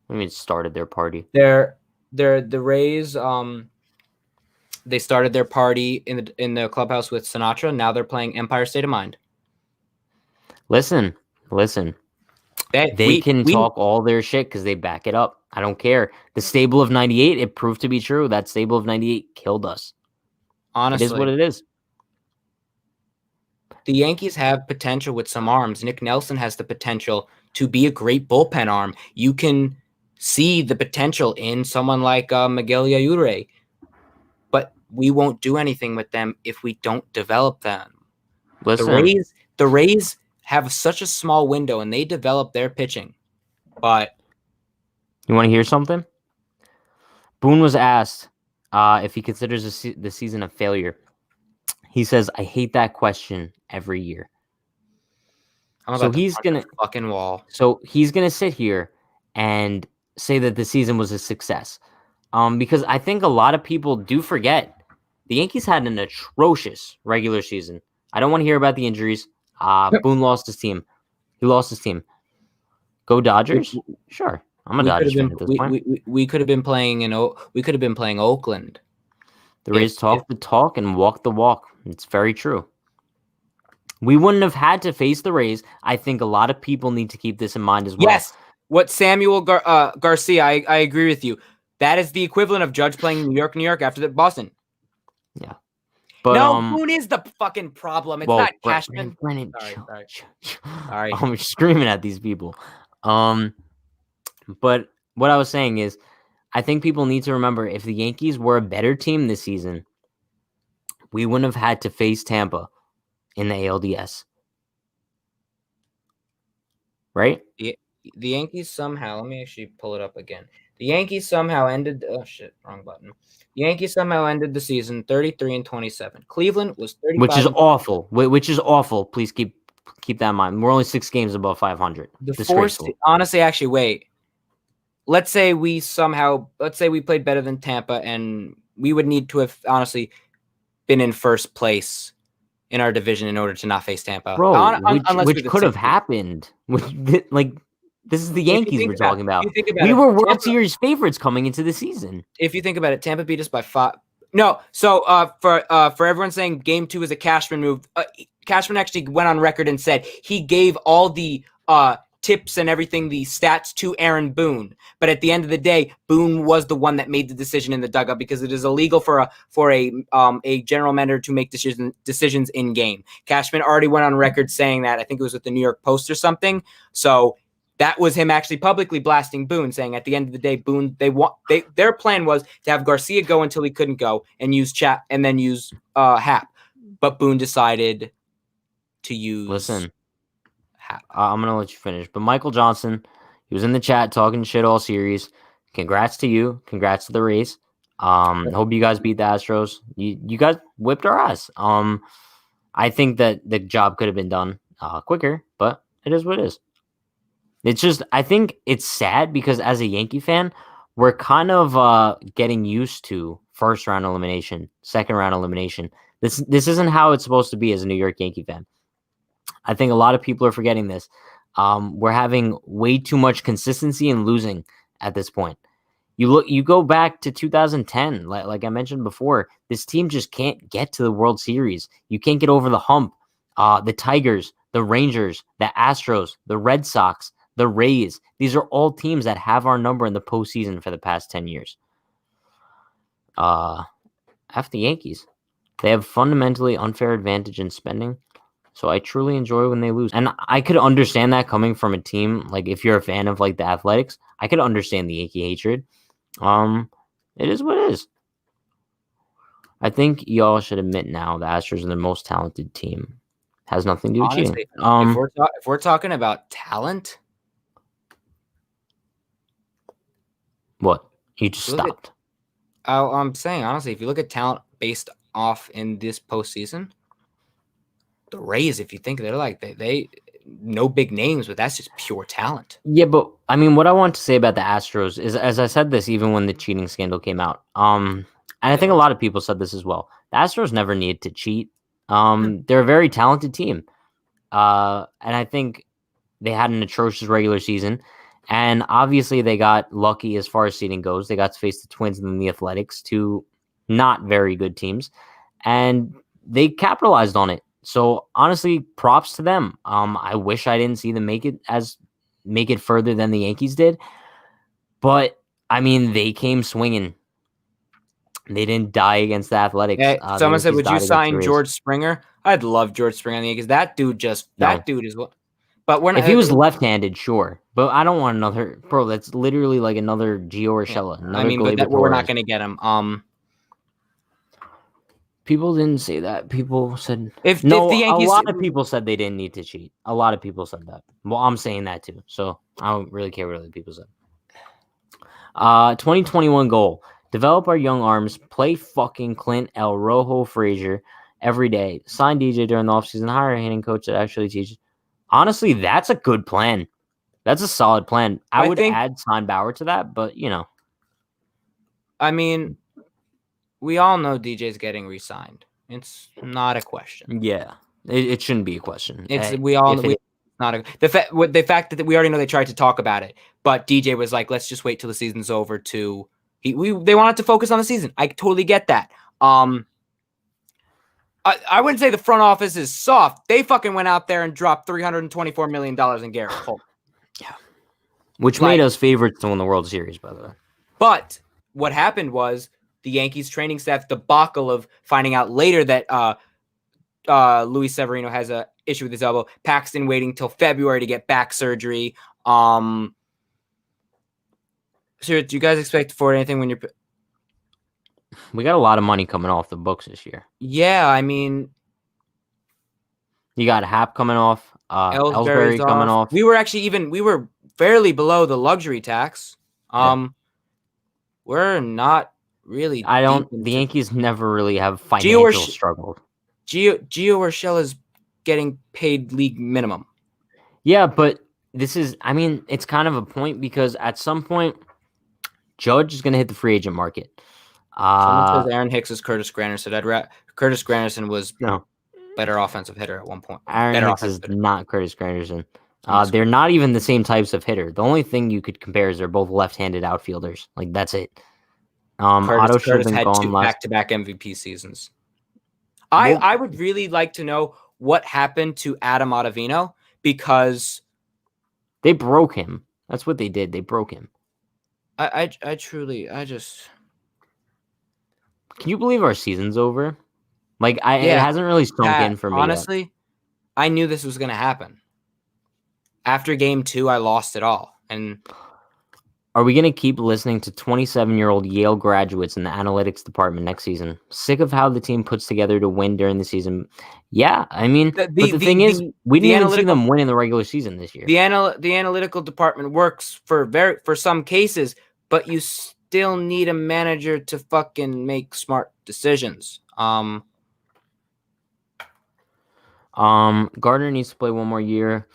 S2: mean, started their party.
S3: The Rays. They started their party in the clubhouse with Sinatra. Now they're playing Empire State of Mind.
S2: Listen. They can talk all their shit because they back it up. I don't care. The stable of 98, it proved to be true. That stable of 98 killed us.
S3: Honestly.
S2: It is what it is.
S3: The Yankees have potential with some arms. Nick Nelson has the potential to be a great bullpen arm. You can see the potential in someone like Miguel Yayure. But we won't do anything with them if we don't develop them.
S2: Listen.
S3: The Rays have such a small window, and they develop their pitching. But
S2: you want to hear something? Boone was asked if he considers the season a failure. He says, "I hate that question every year."
S3: He's gonna fucking wall.
S2: So he's gonna sit here and say that the season was a success. Because I think a lot of people do forget the Yankees had an atrocious regular season. I don't want to hear about the injuries. Boone lost his team. He lost his team. Go Dodgers? Sure. I'm a Dodgers fan at this point.
S3: We could have been playing Oakland.
S2: The Rays talk the talk and walk the walk. It's very true. We wouldn't have had to face the Rays. I think a lot of people need to keep this in mind as well.
S3: Yes. What Samuel Garcia, I agree with you. That is the equivalent of Judge playing New York after Boston.
S2: Yeah.
S3: But, Boone is the fucking problem. It's not Cashman. Sorry.
S2: I'm screaming at these people. But what I was saying is, I think people need to remember if the Yankees were a better team this season, we wouldn't have had to face Tampa in the ALDS. Right?
S3: The Yankees somehow, let me actually pull it up again. The Yankees somehow ended. Oh shit, wrong button. The Yankees somehow ended the season 33-27. Cleveland was 35.
S2: Which is awful. Which is awful. Please keep that in mind. We're only 6 games above 500.
S3: Honestly, actually, wait. Let's say we played better than Tampa, and we would need to have honestly been in first place in our division in order to not face Tampa.
S2: Bro, which could have happened. This is the Yankees we're talking about. We were World Series favorites coming into the season.
S3: If you think about it, Tampa beat us by 5. No, so for everyone saying Game 2 is a Cashman move, Cashman actually went on record and said he gave all the tips and everything, the stats to Aaron Boone. But at the end of the day, Boone was the one that made the decision in the dugout because it is illegal for a general manager to make decisions in game. Cashman already went on record saying that. I think it was with the New York Post or something. So that was him actually publicly blasting Boone, saying at the end of the day, Boone, their plan was to have Garcia go until he couldn't go and use Hap. But Boone decided to use.
S2: Listen, I'm gonna let you finish. But Michael Johnson, he was in the chat talking shit all series. Congrats to you. Congrats to the Rays. Hope you guys beat the Astros. You guys whipped our ass. I think that the job could have been done quicker, but it is what it is. It's just, I think it's sad because as a Yankee fan, we're kind of getting used to first round elimination, second round elimination. This isn't how it's supposed to be as a New York Yankee fan. I think a lot of people are forgetting this. We're having way too much consistency and losing at this point. You go back to 2010, like I mentioned before, this team just can't get to the World Series. You can't get over the hump. The Tigers, the Rangers, the Astros, the Red Sox, the Rays. These are all teams that have our number in the postseason for the past 10 years. After the Yankees, they have fundamentally unfair advantage in spending. So I truly enjoy when they lose. And I could understand that coming from a team, like if you're a fan of like the Athletics, I could understand the Yankee hatred. It is what it is. I think y'all should admit now the Astros are the most talented team. Has nothing to do with
S3: Honestly,
S2: cheating.
S3: if we're talking about talent,
S2: What? You just
S3: look at.
S2: stopped.
S3: I'm saying honestly, if you look at talent based off in this postseason, the Rays, if you think they're like they no big names, but that's just pure talent.
S2: Yeah, but I mean, what I want to say about the Astros is, as I said this, even when the cheating scandal came out, and I think a lot of people said this as well. The Astros never needed to cheat. They're a very talented team, and I think they had an atrocious regular season, and obviously they got lucky as far as seeding goes. They got to face the Twins and then the Athletics, two not very good teams, and they capitalized on it. So honestly, props to them. I wish I didn't see them make it further than the Yankees did, but I mean they came swinging. They didn't die against the Athletics.
S3: Someone said,
S2: Yankees
S3: "Would you
S2: died against the
S3: sign
S2: Rays.
S3: George Springer?" I'd love George Springer on the Yankees. That dude is what. But we're not.
S2: If he was left-handed, sure, but I don't want another bro. That's literally like another Gio Urshela, another
S3: I mean, but
S2: Gleyber
S3: we're not
S2: Torres.
S3: going to get him.
S2: People didn't say that. People said
S3: if
S2: no.
S3: the Yankees,
S2: A lot of people said they didn't need to cheat. A lot of people said that. Well, I'm saying that too. So I don't really care what other people said. 2021 goal: develop our young arms. Play fucking Clint El Rojo Frazier every day. Sign DJ during the offseason. Hire a hitting coach that actually teaches. Honestly, that's a good plan. That's a solid plan. I would add Steinbauer to that, but
S3: I mean, we all know DJ's getting re-signed. It's not a question.
S2: Yeah, it shouldn't be a question.
S3: We all know not the fact that we already know they tried to talk about it, but DJ was like, "Let's just wait till the season's over." They wanted to focus on the season. I totally get that. I wouldn't say the front office is soft. They fucking went out there and dropped $324 million in Garrett Cole.
S2: Yeah. Which made us favorites to win the World Series, by the way.
S3: But what happened was the Yankees training staff debacle of finding out later that Luis Severino has a issue with his elbow. Paxton waiting till February to get back surgery. So do you guys expect to afford anything when you're...
S2: We got a lot of money coming off the books this year.
S3: Yeah, I mean...
S2: You got Hap coming off. Ellsbury coming off.
S3: We were fairly below the luxury tax. We're not really...
S2: The Yankees never really have financial struggle.
S3: Gio Urshela is getting paid league minimum.
S2: Yeah, but this is, I mean, it's kind of a point because at some point, Judge is going to hit the free agent market.
S3: Someone says Aaron Hicks is Curtis Granderson. Curtis Granderson was better offensive hitter at one point.
S2: Aaron Hicks is not Curtis Granderson. They're not even the same types of hitter. The only thing you could compare is they're both left-handed outfielders. Like, that's it.
S3: Curtis had two back-to-back MVP seasons. I would really like to know what happened to Adam Ottavino because
S2: they broke him. That's what they did. They broke him.
S3: I just
S2: can you believe our season's over? Like it hasn't really sunk in for me.
S3: Honestly, yet. I knew this was gonna happen. After game 2, I lost it all. And
S2: are we going to keep listening to 27-year-old Yale graduates in the analytics department next season? Sick of how the team puts together to win during the season. Yeah, I mean, but the thing is, we didn't even see them win in the regular season this year.
S3: The analytical department works for some cases, but you still need a manager to fucking make smart decisions.
S2: Gardner needs to play one more year.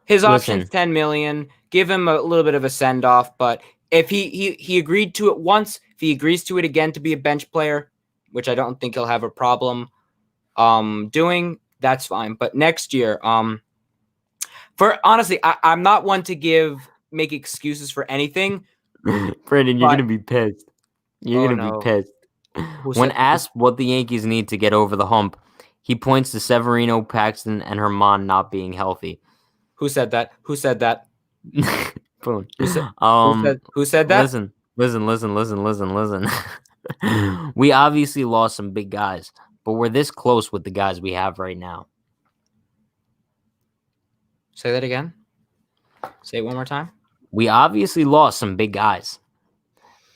S3: His option's $10 million. Give him a little bit of a send off, but if he agreed to it once, if he agrees to it again to be a bench player, which I don't think he'll have a problem doing, that's fine. But next year, honestly, I'm not one to make excuses for anything.
S2: Brandon, you're gonna be pissed. You're gonna be pissed. When asked what the Yankees need to get over the hump, he points to Severino, Paxton, and Herman not being healthy.
S3: Who said that?
S2: Who said that?
S3: Who said that?
S2: Listen. We obviously lost some big guys, but we're this close with the guys we have right now.
S3: Say that again. Say it one more time.
S2: We obviously lost some big guys,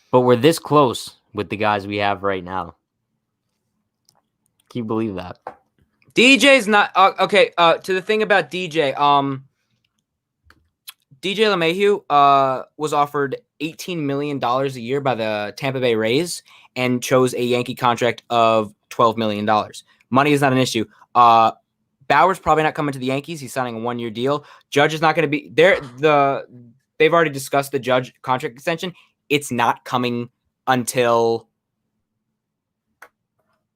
S2: but we're this close with the guys we have right now. Can you believe that?
S3: DJ's not okay. To the thing about DJ, DJ LeMahieu was offered $18 million a year by the Tampa Bay Rays and chose a Yankee contract of $12 million. Money is not an issue. Bauer's probably not coming to the Yankees. He's signing a 1-year deal. Judge is not going to be there. They've already discussed the Judge contract extension. It's not coming until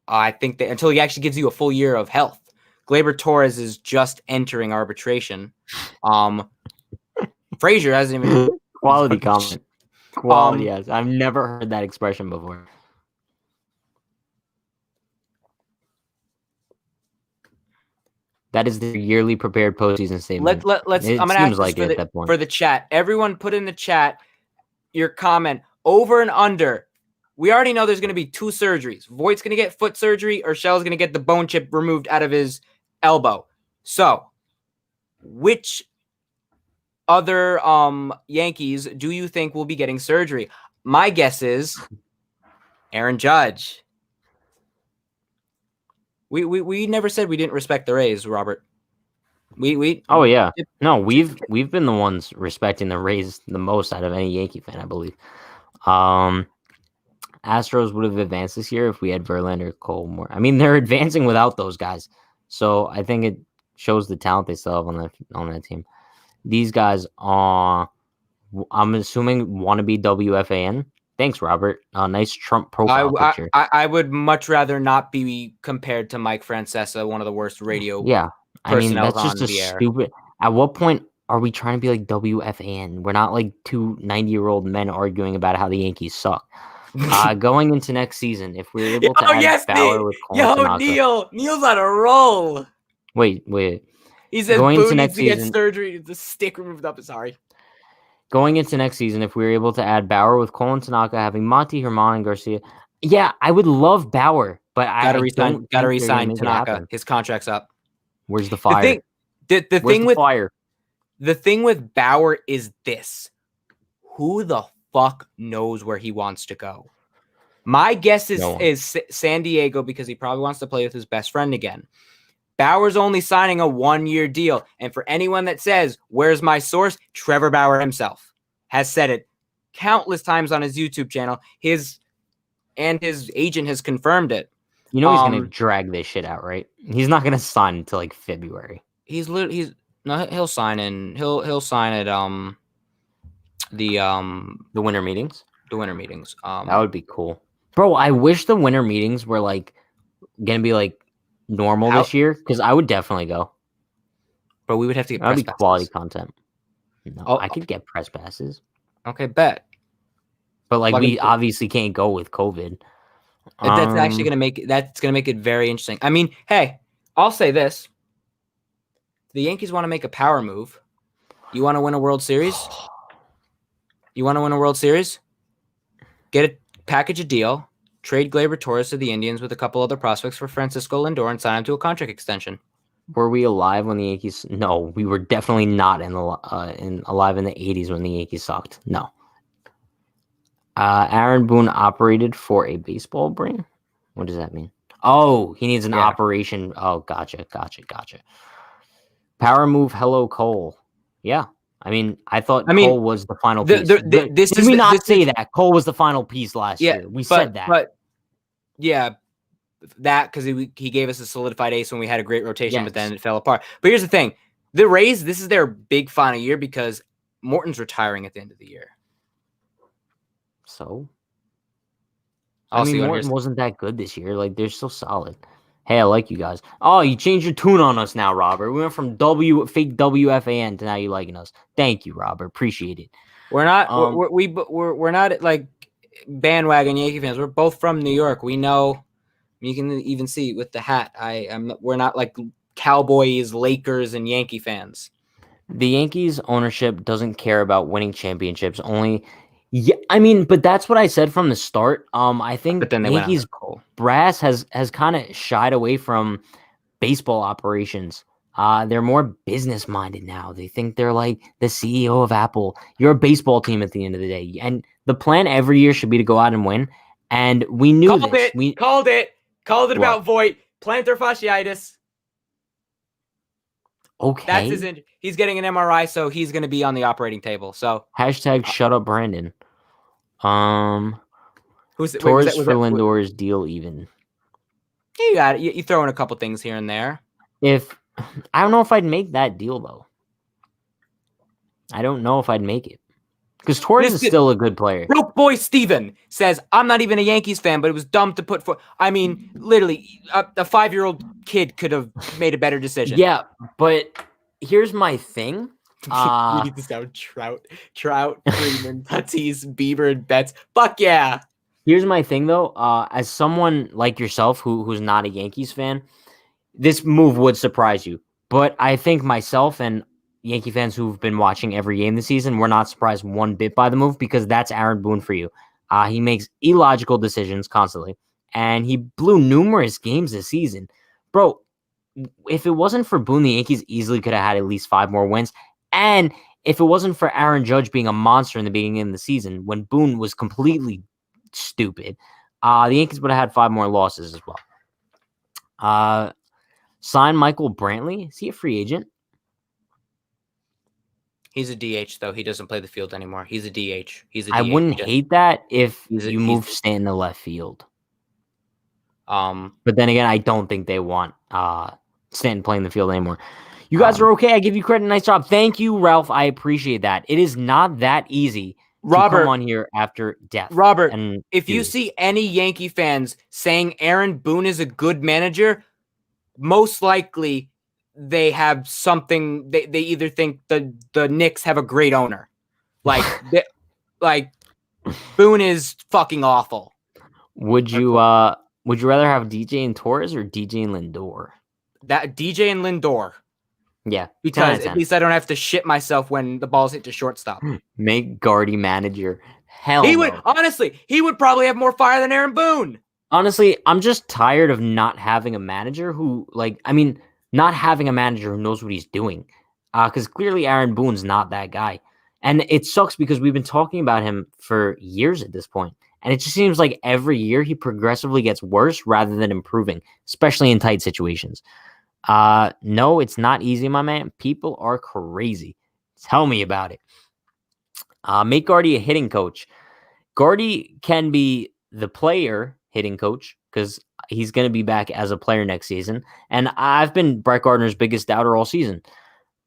S3: I think until he actually gives you a full year of health. Gleyber Torres is just entering arbitration. Frazier hasn't even
S2: quality comment. Quality, yes. I've never heard that expression before. That is the yearly prepared postseason statement.
S3: Let's. I'm gonna ask like at that point for the chat. Everyone, put in the chat your comment over and under. We already know there's going to be 2 surgeries. Voigt's going to get foot surgery, or Shell's going to get the bone chip removed out of his elbow. So, which other Yankees do you think will be getting surgery? My guess is Aaron Judge. We never said we didn't respect the Rays, Robert.
S2: Oh yeah. No, we've been the ones respecting the Rays the most out of any Yankee fan, I believe. Astros would have advanced this year if we had Verlander, Cole, more. I mean, they're advancing without those guys, so I think it shows the talent they still have on that team. These guys, I'm assuming, want to be WFAN. Thanks, Robert. Nice Trump profile picture.
S3: I would much rather not be compared to Mike Francesa, one of the worst radio.
S2: Yeah, I mean that's just a stupid. At what point are we trying to be like WFAN? We're not like 2 90-year-old men arguing about how the Yankees suck. Going into next season, if we're able to add Bauer with Tanaka.
S3: Neil's on a roll.
S2: Wait.
S3: He says going into next season, get surgery, the stick removed up. Sorry.
S2: Going into next season, if we're able to add Bauer with Cole and Tanaka, having Monty, Herman, and Garcia, yeah, I would love Bauer, but
S3: gotta resign Tanaka. His contract's up.
S2: Where's the fire?
S3: The thing with Bauer is this: who the fuck knows where he wants to go? My guess is San Diego, because he probably wants to play with his best friend again. Bauer's only signing a 1-year deal. And for anyone that says, where's my source? Trevor Bauer himself has said it countless times on his YouTube channel. His agent has confirmed it.
S2: You know he's going to drag this shit out, right? He's not going to sign until like February.
S3: He'll sign at the
S2: winter meetings.
S3: The winter meetings.
S2: That would be cool. Bro, I wish the winter meetings were like going to be like normal this year, because I would definitely go.
S3: But we would have to get
S2: press passes. Quality content. No, I could get press passes.
S3: Okay, bet.
S2: But like we obviously can't go with COVID.
S3: That's actually gonna make it very interesting. I mean, hey, I'll say this: the Yankees want to make a power move. You want to win a World Series? Package a deal. Trade Gleyber Torres to the Indians with a couple other prospects for Francisco Lindor and sign him to a contract extension.
S2: Were we alive when the Yankees? No, we were definitely not alive in the 80s when the Yankees sucked. No. Aaron Boone operated for a baseball brain? What does that mean? Oh, he needs an operation. Oh, gotcha. Power move, hello, Cole. Yeah. I mean, Cole was the final piece. Did we not say that? Cole was the final piece last year. We said that.
S3: But yeah, that because he gave us a solidified ace when we had a great rotation, but then it fell apart. But here's the thing. The Rays, this is their big final year because Morton's retiring at the end of the year.
S2: So? Morton wasn't that good this year. Like, they're so solid. Hey, I like you guys. Oh, you changed your tune on us now, Robert. We went from fake WFAN to now you liking us. Thank you, Robert. Appreciate it.
S3: We're not we're not like bandwagon Yankee fans. We're both from New York. We know. You can even see with the hat. We're not like Cowboys, Lakers, and Yankee fans.
S2: The Yankees ownership doesn't care about winning championships. But that's what I said from the start. I think
S3: but then
S2: the Yankees brass has kind of shied away from baseball operations. They're more business minded now. They think they're like the CEO of Apple. You're a baseball team at the end of the day, and the plan every year should be to go out and win. And we knew
S3: Called it about Voit. Plantar fasciitis.
S2: Okay.
S3: That's his injury. He's getting an MRI, so he's going to be on the operating table. So
S2: Hashtag shut up, Brandon.
S3: who's
S2: Torres for Lindor's deal even.
S3: You got it. You throw in a couple things here and there.
S2: I don't know if I'd make that deal though. I don't know if I'd make it because Torres is still a good player.
S3: Broke boy Steven says, I'm not even a Yankees fan, but it was dumb to put I mean, literally, a 5-year-old kid could have made a better decision.
S2: Yeah, but here's my thing.
S3: We need to sound Trout, Freeman, Tatis, Bieber, and Betts. Fuck yeah.
S2: Here's my thing, though. As someone like yourself who's not a Yankees fan, this move would surprise you. But I think myself and Yankee fans who've been watching every game this season, we're not surprised one bit by the move because that's Aaron Boone for you. He makes illogical decisions constantly, and he blew numerous games this season. Bro, if it wasn't for Boone, the Yankees easily could have had at least 5 more wins. And if it wasn't for Aaron Judge being a monster in the beginning of the season, when Boone was completely stupid, the Yankees would have had 5 more losses as well. Sign Michael Brantley. Is he a free agent?
S3: He's a DH, though. He doesn't play the field anymore. He's a DH.
S2: I wouldn't hate that if you move Stanton to left field. But then again, I don't think they want Stanton playing the field anymore. You guys are okay. I give you credit. Nice job. Thank you, Ralph. I appreciate that. It is not that easy to come on here after death.
S3: Robert, if you see any Yankee fans saying Aaron Boone is a good manager, most likely they have something. They either think the Knicks have a great owner, like Boone is fucking awful.
S2: Would you rather have DJ and Torres or DJ and Lindor?
S3: That DJ and Lindor.
S2: Yeah,
S3: because at least I don't have to shit myself when the balls hit to shortstop.
S2: Make Gardy manager. Hell,
S3: he would honestly. He would probably have more fire than Aaron Boone.
S2: Honestly, I'm just tired of not having a manager who, not having a manager who knows what he's doing. Because clearly Aaron Boone's not that guy, and it sucks because we've been talking about him for years at this point, and it just seems like every year he progressively gets worse rather than improving, especially in tight situations. No, it's not easy, my man. People are crazy. Tell me about it. Make Gardy a hitting coach. Gardy can be the player hitting coach because he's going to be back as a player next season. And I've been Brett Gardner's biggest doubter all season.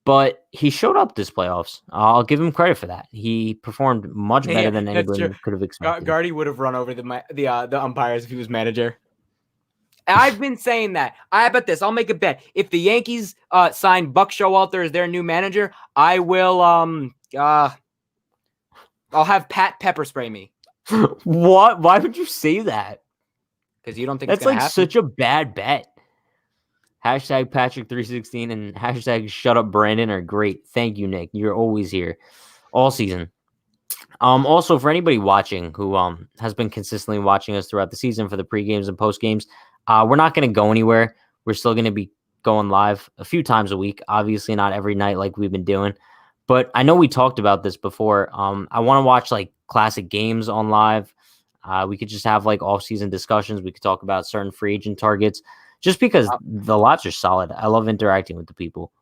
S2: But he showed up this playoffs. I'll give him credit for that. He performed much better than anybody could have expected.
S3: Gardy would have run over the umpires if he was manager. I've been saying that. I bet this. I'll make a bet. If the Yankees sign Buck Showalter as their new manager, I will I'll have Pat pepper spray me.
S2: What? Why would you say that?
S3: Because you don't think
S2: that's
S3: it's gonna happen?
S2: Such a bad bet. Hashtag Patrick316 and hashtag shut up Brandon are great. Thank you, Nick. You're always here all season. Also, for anybody watching who has been consistently watching us throughout the season for the pre-games and post-games, we're not going to go anywhere. We're still going to be going live a few times a week. Obviously, not every night like we've been doing. But I know we talked about this before. I want to watch classic games on live. We could just have off-season discussions. We could talk about certain free agent targets just because the lives are solid. I love interacting with the people.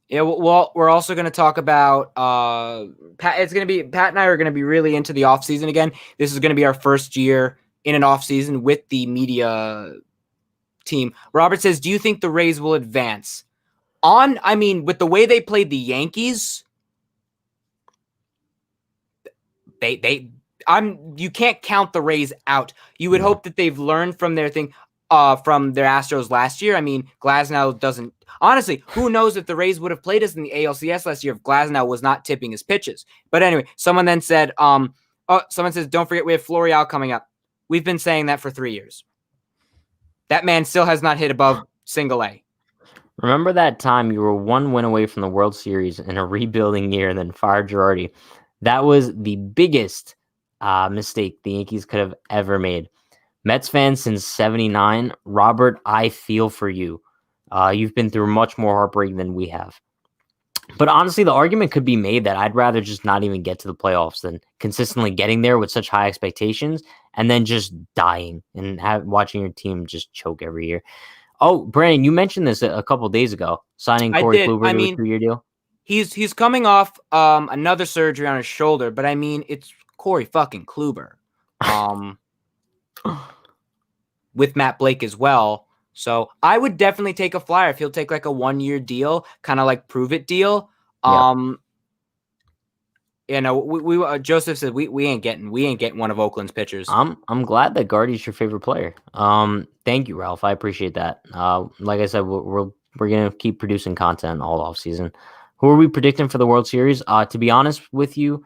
S3: Yeah, well, we're also going to talk about Pat. Pat and I are going to be really into the offseason again. This is going to be our first year in an offseason with the media team. Robert says, do you think the Rays will advance? With the way they played the Yankees, you can't count the Rays out. You would hope that they've learned from their thing, from their Astros last year. Glasnow doesn't. Honestly, who knows if the Rays would have played us in the ALCS last year if Glasnow was not tipping his pitches. But anyway, someone then said, someone says, don't forget we have Florial coming up. We've been saying that for 3 years. That man still has not hit above single A.
S2: Remember that time you were 1 win away from the World Series in a rebuilding year and then fired Girardi? That was the biggest mistake the Yankees could have ever made. Mets fans since 79, Robert, I feel for you. You've been through much more heartbreak than we have. But honestly, the argument could be made that I'd rather just not even get to the playoffs than consistently getting there with such high expectations and then just dying and watching your team just choke every year. Oh, Brandon, you mentioned this a couple days ago, signing
S3: I
S2: Corey
S3: did.
S2: Kluber
S3: I
S2: to a
S3: mean,
S2: 2-year deal.
S3: he's coming off another surgery on his shoulder, but I mean, it's Corey fucking Kluber. With Matt Blake as well. So I would definitely take a flyer if he'll take like a 1-year deal, kind of like prove it deal.
S2: Yeah.
S3: We Joseph said we ain't getting one of Oakland's pitchers.
S2: I'm glad that Guardy's your favorite player. Thank you, Ralph. I appreciate that. Like I said, we're gonna keep producing content all off season. Who are we predicting for the World Series? To be honest with you,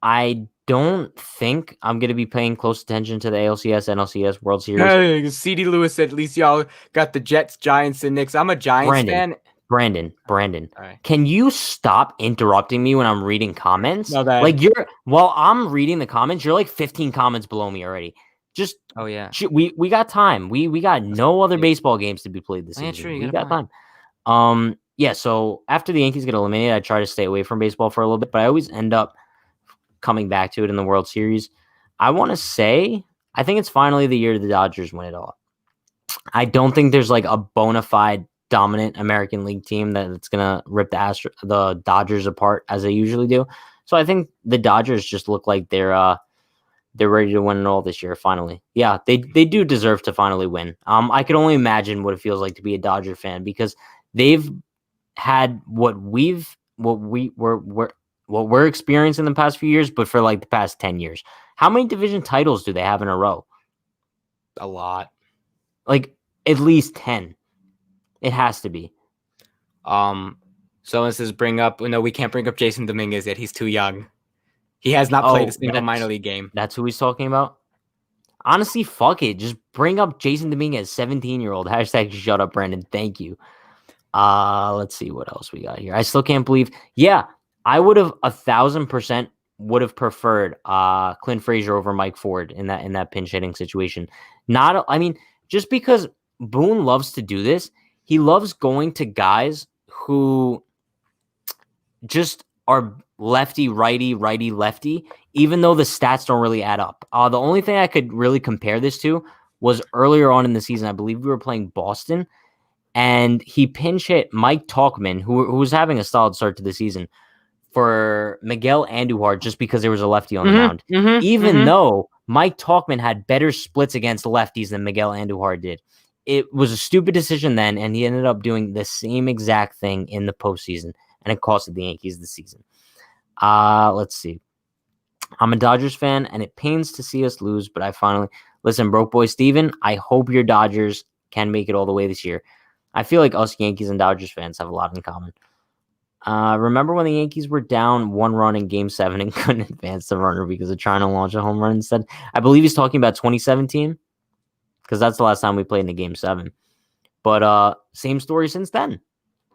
S2: I don't think I'm gonna be paying close attention to the ALCS, NLCS World Series.
S3: CD Lewis said at least y'all got the Jets, Giants, and Knicks. I'm a Giants fan.
S2: Brandon,
S3: All right.
S2: can you stop interrupting me when I'm reading comments?
S3: No, that.
S2: Like while I'm reading the comments, you're like 15 comments below me already. Just
S3: Oh yeah.
S2: we got time. We got no other baseball games to be played this season.
S3: True,
S2: We got time. Yeah, so after the Yankees get eliminated, I try to stay away from baseball for a little bit, but I always end up coming back to it in the World Series. I want to say I think it's finally the year the Dodgers win it all. I don't think there's like a bona fide dominant American League team that's gonna rip the Dodgers apart as they usually do. So I think the Dodgers just look like they're ready to win it all this year. Finally, yeah, they do deserve to finally win. I could only imagine what it feels like to be a Dodger fan because they've had what we're experiencing in the past few years, but for like the past 10 years. How many division titles do they have in a row?
S3: A lot.
S2: Like at least 10. It has to be.
S3: Someone says we can't bring up Jason Dominguez yet. He's too young. He has not played a single minor league game.
S2: That's who he's talking about? Honestly, fuck it. Just bring up Jason Dominguez, 17-year-old. Hashtag shut up, Brandon. Thank you. Let's see what else we got here. I still can't believe. Yeah, I would have 1,000% would have preferred Clint Frazier over Mike Ford in that pinch hitting situation. Just because Boone loves to do this, he loves going to guys who just are lefty, righty, righty, lefty, even though the stats don't really add up. The only thing I could really compare this to was earlier on in the season. I believe we were playing Boston, and he pinch hit Mike Tauchman, who was having a solid start to the season, for Miguel Andujar just because there was a lefty on the mound. Even though Mike Tauchman had better splits against lefties than Miguel Andujar did. It was a stupid decision then, and he ended up doing the same exact thing in the postseason, and it costed the Yankees the season. Let's see. I'm a Dodgers fan, and it pains to see us lose, but I finally... Listen, broke boy Steven, I hope your Dodgers can make it all the way this year. I feel like us Yankees and Dodgers fans have a lot in common. Remember when the Yankees were down 1 run in Game 7 and couldn't advance the runner because of trying to launch a home run instead? I believe he's talking about 2017, because that's the last time we played in a Game 7. But same story since then.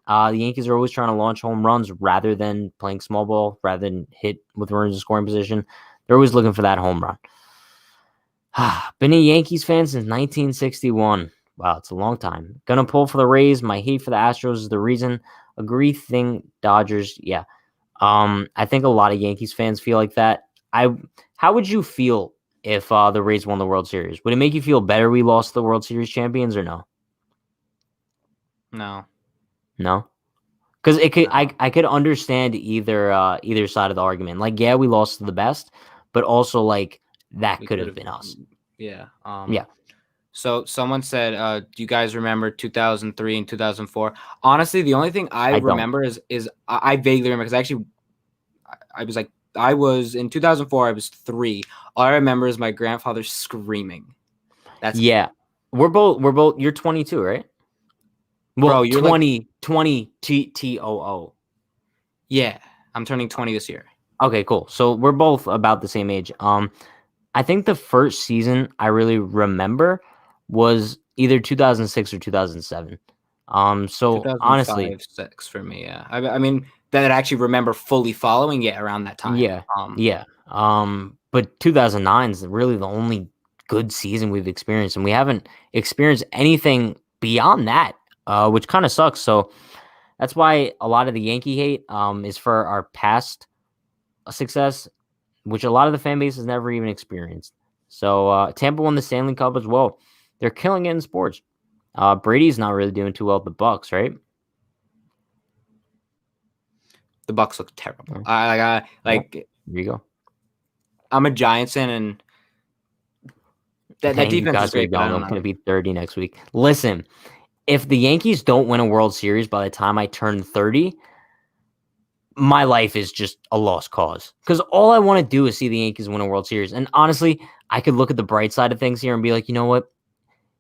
S2: The Yankees are always trying to launch home runs rather than playing small ball, rather than hit with runners in scoring position. They're always looking for that home run. Been a Yankees fan since 1961. Wow, it's a long time. Gonna pull for the Rays. My hate for the Astros is the reason. Agree thing, Dodgers. Yeah. I think a lot of Yankees fans feel like that. How would you feel if the Rays won the World Series? Would it make you feel better we lost the World Series champions or no? No? Because it could I could understand either side of the argument. Like, yeah, we lost to the best, but also like that could have been us.
S3: Yeah.
S2: Yeah.
S3: So someone said, do you guys remember 2003 and 2004? Honestly, the only thing I remember is I vaguely remember, because actually I was in 2004, I was 3. All I remember is my grandfather screaming.
S2: Yeah. We're both you're 22, right? Well, bro, you're 20 TOO.
S3: Yeah, I'm turning 20 this year.
S2: Okay, cool. So we're both about the same age. I think the first season I really remember was either 2006 or 2007. So honestly,
S3: 6 for me. Yeah, I mean that I actually remember fully following it around that time.
S2: Yeah. But 2009 is really the only good season we've experienced, and we haven't experienced anything beyond that, which kind of sucks. So that's why a lot of the Yankee hate is for our past success, which a lot of the fan base has never even experienced. So Tampa won the Stanley Cup as well. They're killing it in sports. Brady's not really doing too well with the Bucks, right?
S3: The Bucks look terrible.
S2: There you go.
S3: I'm a Giants fan, and that
S2: Dang, you
S3: defense
S2: guys
S3: is great, but I
S2: are
S3: don't
S2: going to
S3: know.
S2: be 30 next week. Listen, if the Yankees don't win a World Series by the time I turn 30, my life is just a lost cause. Because all I want to do is see the Yankees win a World Series. And honestly, I could look at the bright side of things here and be like, you know what?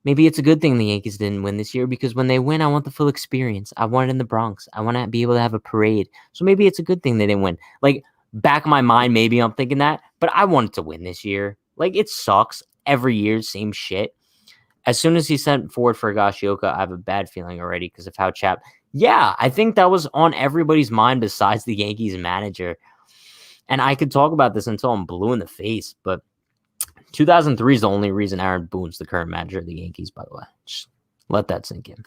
S2: Maybe it's a good thing the Yankees didn't win this year, because when they win, I want the full experience. I want it in the Bronx. I want to be able to have a parade. So maybe it's a good thing they didn't win. Like, back of my mind, maybe I'm thinking that, but I wanted to win this year. Like, it sucks. Every year, same shit. As soon as he sent forward for Higashioka, I have a bad feeling already because of how Chap. Yeah, I think that was on everybody's mind besides the Yankees manager. And I could talk about this until I'm blue in the face, but 2003 is the only reason Aaron Boone's the current manager of the Yankees, by the way. Just let that sink in.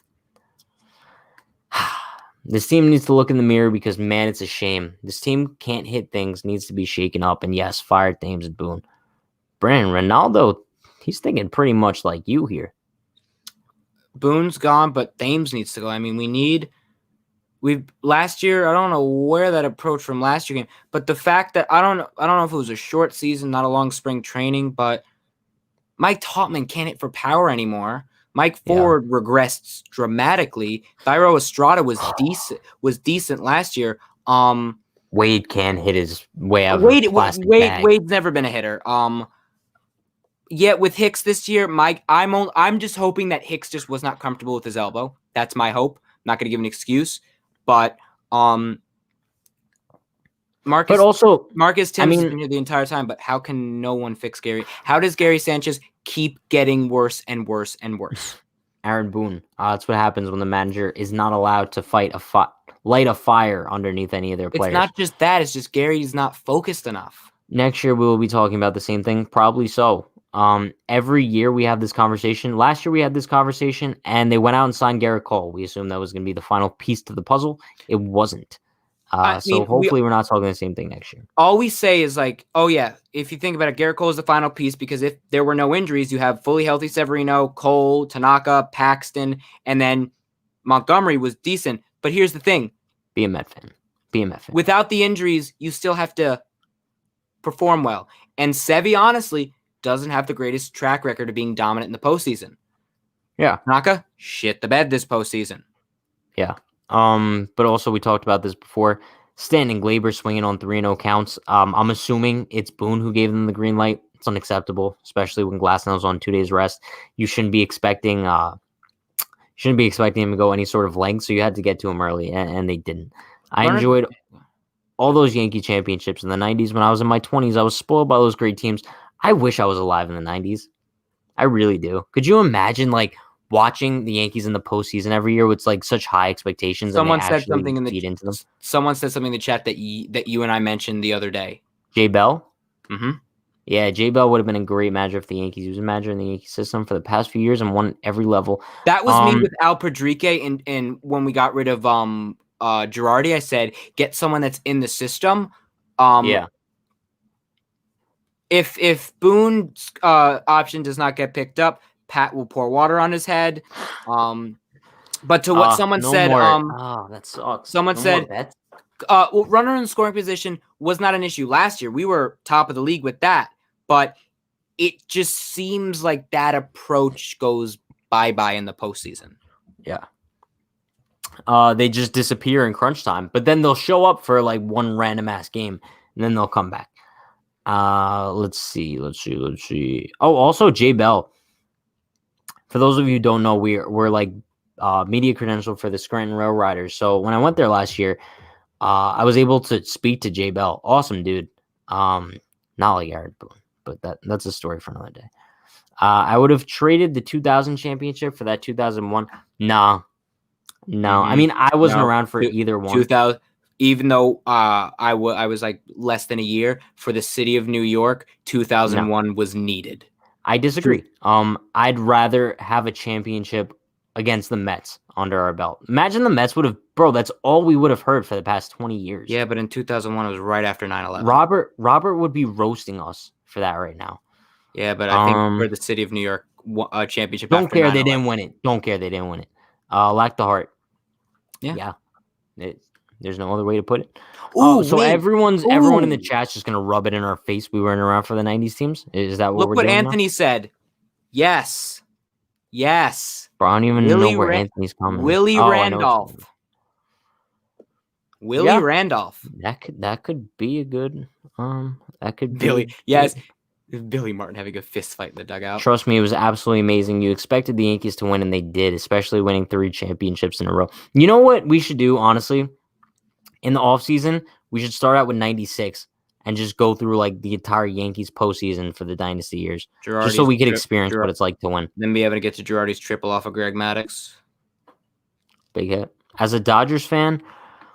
S2: This team needs to look in the mirror because, man, it's a shame. This team can't hit things, needs to be shaken up. And yes, fired Thames and Boone. Brandon Ronaldo, he's thinking pretty much like you here.
S3: Boone's gone, but Thames needs to go. I mean, last year, I don't know where that approach from last year came, but the fact that I don't know if it was a short season, not a long spring training, but Mike Topman can't hit for power anymore. Mike Ford regressed dramatically. Thairo Estrada was decent last year.
S2: Wade can hit his way out of
S3: Wade,
S2: a plastic
S3: Wade,
S2: bag.
S3: Wade's never been a hitter. Yet with Hicks this year, I'm just hoping that Hicks just was not comfortable with his elbow. That's my hope. I'm not going to give an excuse, but Marcus Thames has been here the entire time, but how can no one fix Gary? How does Gary Sanchez keep getting worse and worse and worse?
S2: Aaron Boone. That's what happens when the manager is not allowed to light a fire underneath any of their players.
S3: It's not just that. It's just Gary's not focused enough.
S2: Next year, we will be talking about the same thing. Probably so. Every year we have this conversation. Last year we had this conversation, and they went out and signed Garrett Cole. We assumed that was going to be the final piece to the puzzle. It wasn't. So hopefully we're not talking the same thing next year.
S3: All we say is like, oh yeah, if you think about it, Garrett Cole is the final piece, because if there were no injuries, you have fully healthy Severino, Cole, Tanaka, Paxton, and then Montgomery was decent. But here's the thing.
S2: Be a Met fan.
S3: Without the injuries, you still have to perform well. And Sevy, honestly, doesn't have the greatest track record of being dominant in the postseason.
S2: Yeah.
S3: Tanaka shit the bed this postseason.
S2: Yeah. But also we talked about this before. Standing Glaber swinging on 3-0 counts. I'm assuming it's Boone who gave them the green light. It's unacceptable, especially when Glasnow's on 2 days rest. You shouldn't be expecting him to go any sort of length, so you had to get to him early, and they didn't. I enjoyed all those Yankee championships in the 90s. When I was in my 20s, I was spoiled by those great teams. I wish I was alive in the 90s. I really do. Could you imagine, like, watching the Yankees in the postseason every year with like such high expectations?
S3: Someone said something in the chat that you and I mentioned the other day.
S2: Jay Bell?
S3: Mm-hmm.
S2: Yeah, Jay Bell would have been a great manager for the Yankees. He was a manager in the Yankee system for the past few years and won every level.
S3: That was me with Al Padrique, and when we got rid of Girardi, I said, get someone that's in the system.
S2: Yeah.
S3: If Boone's option does not get picked up, Pat will pour water on his head. But to what someone said,
S2: that sucks.
S3: Someone said, runner in the scoring position was not an issue last year. We were top of the league with that, but it just seems like that approach goes bye-bye in the postseason.
S2: Yeah. They just disappear in crunch time, but then they'll show up for like one random ass game and then they'll come back. Let's see. Oh, also Jay Bell. For those of you who don't know, we're like media credential for the Scranton Rail Riders. So when I went there last year, I was able to speak to Jay Bell. Awesome dude. Not like Aaron Boone, but that's a story for another day. I would have traded the 2000 championship for that 2001. No. Mm-hmm. I mean, I wasn't around for either one.
S3: 2000. Even though I was like less than a year, for the city of New York, 2001 was needed.
S2: I disagree. I'd rather have a championship against the Mets under our belt. Imagine the Mets would have, that's all we would have heard for the past 20 years.
S3: Yeah, but in 2001, it was right after 9/11.
S2: Robert would be roasting us for that right now.
S3: Yeah, but I think for the city of New York, championship.
S2: Don't
S3: After
S2: care they
S3: 9/11.
S2: didn't win it. Don't care they didn't win it. Lack the heart.
S3: Yeah.
S2: There's no other way to put it.
S3: Ooh,
S2: So
S3: wait.
S2: everyone in the
S3: Ooh.
S2: chat's just gonna rub it in our face. We weren't around for the '90s teams. Is that what
S3: Look
S2: we're
S3: what
S2: doing
S3: Anthony said. Yes.
S2: Bro, I don't even know
S3: Willie
S2: where
S3: Ra-
S2: Anthony's comment is.
S3: Willie
S2: Oh, I know what you mean.
S3: Randolph. Willie
S2: Yeah.
S3: Randolph.
S2: That could be a good that could
S3: Billy.
S2: be
S3: Yes. Billy Martin having a fist fight in the dugout.
S2: Trust me, it was absolutely amazing. You expected the Yankees to win, and they did, especially winning 3 championships in a row. You know what we should do, honestly? In the offseason, we should start out with 96 and just go through like the entire Yankees postseason for the dynasty years. Just so we could experience what it's like to win.
S3: Then be able to get to Girardi's triple off of Greg Maddux.
S2: Big hit. As a Dodgers fan,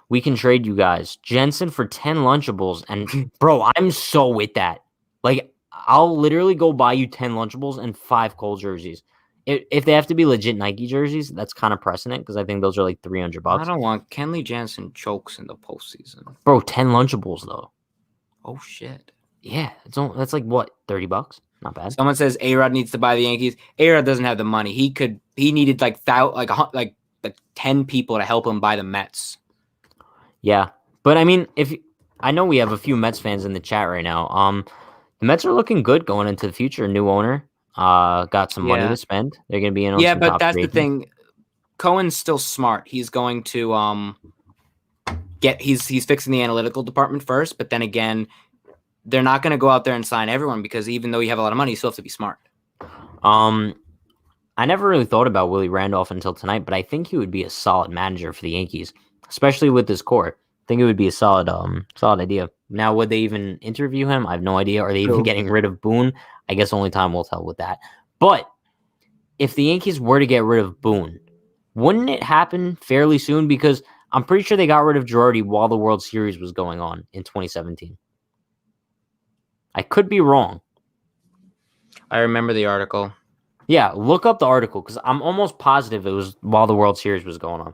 S2: we can trade you guys. Jensen for 10 Lunchables. And, bro, I'm so with that. Like, I'll literally go buy you 10 Lunchables and 5 Cole jerseys. If they have to be legit Nike jerseys, that's kind of precedent because I think those are like $300.
S3: I don't want Kenley Jansen chokes in the postseason.
S2: Bro, 10 Lunchables, though.
S3: Oh, shit.
S2: Yeah, that's like, what, $30? Not bad.
S3: Someone says A-Rod needs to buy the Yankees. A-Rod doesn't have the money. He needed like 10 people to help him buy the Mets.
S2: Yeah, but I mean, I know we have a few Mets fans in the chat right now. The Mets are looking good going into the future. New owner, got some money to spend. They're gonna be in on some
S3: but
S2: top
S3: that's the
S2: ratings.
S3: thing. Cohen's still smart. He's going to he's fixing the analytical department first, but then again, they're not going to go out there and sign everyone because even though you have a lot of money, you still have to be smart.
S2: I never really thought about Willie Randolph until tonight, but I think he would be a solid manager for the Yankees, especially with this core. I think it would be a solid idea. Now, would they even interview him? I have no idea. Are they even getting rid of Boone? I guess only time will tell with that. But if the Yankees were to get rid of Boone, wouldn't it happen fairly soon? Because I'm pretty sure they got rid of Girardi while the World Series was going on in 2017. I could be wrong.
S3: I remember the article.
S2: Yeah, look up the article because I'm almost positive it was while the World Series was going on.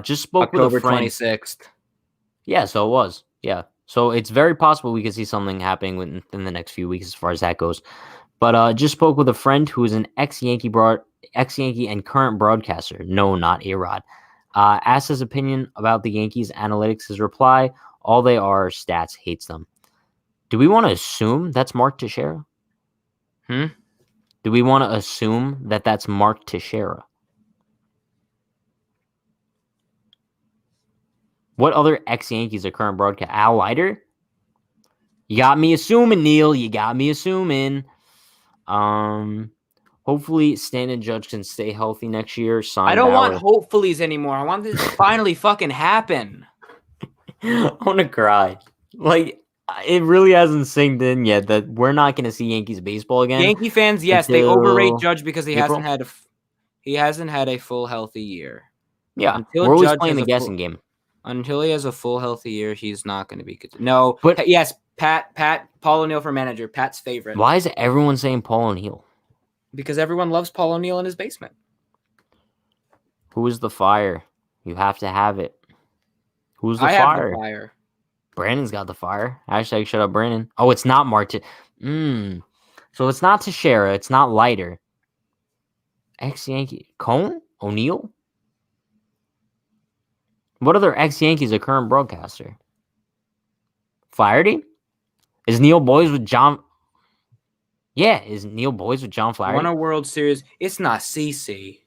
S2: Just spoke with a friend.
S3: October 26th.
S2: Yeah, so it was. Yeah. So it's very possible we could see something happening within the next few weeks as far as that goes. But just spoke with a friend who is an ex-Yankee and current broadcaster. No, not A-Rod. Asked his opinion about the Yankees analytics. His reply, all they are stats, hates them. Do we want to assume that's Mark Teixeira? Do we want to assume that that's Mark Teixeira? What other ex-Yankees are current broadcast? Al Leiter? You got me assuming, Neil. You got me assuming. Hopefully Stan and Judge can stay healthy next year.
S3: I don't want hopefullys anymore. I want this to finally fucking happen.
S2: I want to cry. Like, it really hasn't sinked in yet that we're not going to see Yankees baseball again.
S3: Yankee fans, yes, they overrate Judge because he hasn't had a full healthy year.
S2: Yeah, we're always playing the guessing game.
S3: Until he has a full healthy year, he's not going to be good. No, but yes, Pat, Paul O'Neill for manager, Pat's favorite.
S2: Why is everyone saying Paul O'Neill?
S3: Because everyone loves Paul O'Neill in his basement.
S2: Who is the fire? You have to have it. Who's the
S3: fire?
S2: Have
S3: the fire.
S2: Brandon's got the fire. Hashtag shut up, Brandon. Oh, it's not Martin. So it's not Teixeira. It's not Leiter. Ex-Yankee. Cone? O'Neill? What other ex-Yankees are current broadcaster? Flaherty? Is Neil Boys with John... Yeah, is Neil Boys with John Flaherty?
S3: Won a World Series. It's not CC.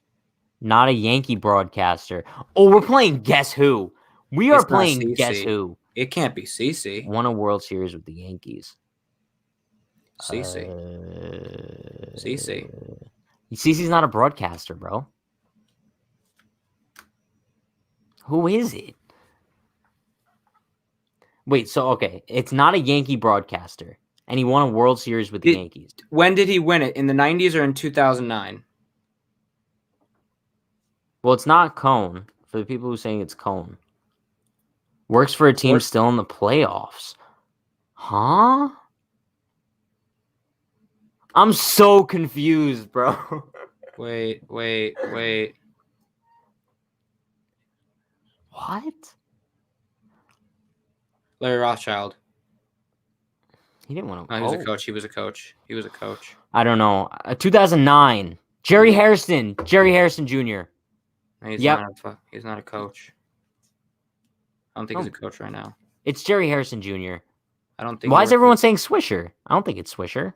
S2: Not a Yankee broadcaster. Oh, we're playing Guess Who. We are playing Guess Who.
S3: It can't be CC.
S2: Won a World Series with the Yankees.
S3: CC. CC.
S2: CC's not a broadcaster, bro. Who is it? Wait, so, okay. It's not a Yankee broadcaster. And he won a World Series with the Yankees.
S3: When did he win it? In the 90s or in 2009?
S2: Well, it's not Cone. For the people who are saying it's Cone. Works for a team still in the playoffs. Huh? I'm so confused, bro.
S3: Wait.
S2: What?
S3: Larry Rothschild.
S2: He didn't win.
S1: No, he was a coach. He was a coach. He was a coach.
S2: I don't know. 2009. Jerry Harrison. Jerry Harrison Jr.
S1: He's
S2: Yep.
S1: He's not a coach. I don't think he's a coach right now.
S2: It's Jerry Harrison Jr.
S1: I don't think.
S2: Why is everyone saying Swisher? I don't think it's Swisher.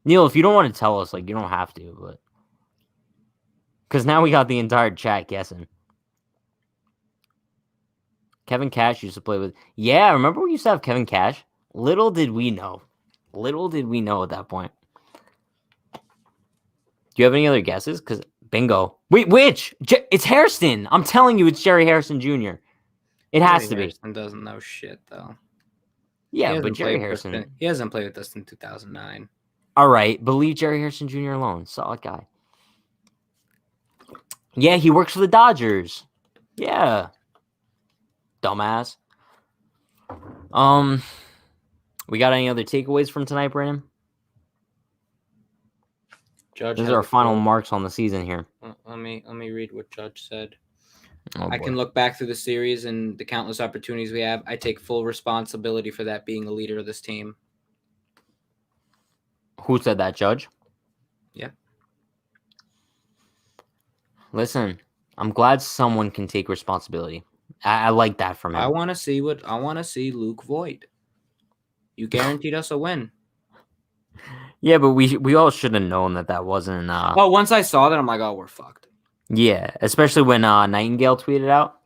S2: Neil, if you don't want to tell us, like, you don't have to, but because now we got the entire chat guessing. Kevin Cash used to play with. Yeah, remember we used to have Kevin Cash? Little did we know. Little did we know at that point. Do you have any other guesses? Because bingo. Wait, which? It's Hairston. I'm telling you, it's Jerry Harrison Jr. It has to be.
S1: Harrison doesn't know shit, though.
S2: Yeah, but Jerry Harrison.
S1: He hasn't played with us in 2009.
S2: All right, but leave Jerry Harrison Jr. alone. Solid guy. Yeah, he works for the Dodgers. Yeah. Dumbass. We got any other takeaways from tonight, Brandon?
S1: Judge,
S2: these are our final marks on the season here.
S1: Let me read what Judge said.
S2: Oh,
S1: I can look back through the series and the countless opportunities we have. I take full responsibility for that, being a leader of this team.
S2: Who said that, Judge?
S1: Yeah.
S2: Listen, I'm glad someone can take responsibility. I like that from him.
S1: I want to see Luke Voigt. You guaranteed us a win.
S2: Yeah, but we all should have known that wasn't.
S3: Well, once I saw that, I'm like, oh, we're fucked.
S2: Yeah, especially when Nightingale tweeted out.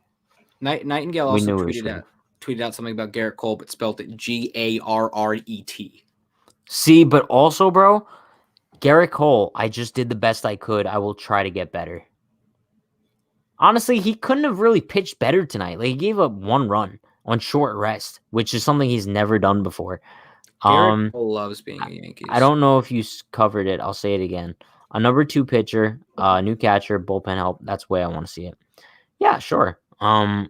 S1: Nightingale also tweeted out something about Garrett Cole, but spelled it Garret.
S2: See, but also, bro, Garrett Cole, I just did the best I could. I will try to get better. Honestly, he couldn't have really pitched better tonight. Like, he gave up 1 run on short rest, which is something he's never done before.
S1: Garrett Cole loves being a Yankee.
S2: I don't know if you covered it. I'll say it again. A number 2 pitcher, new catcher, bullpen help. That's the way I want to see it. Yeah, sure. I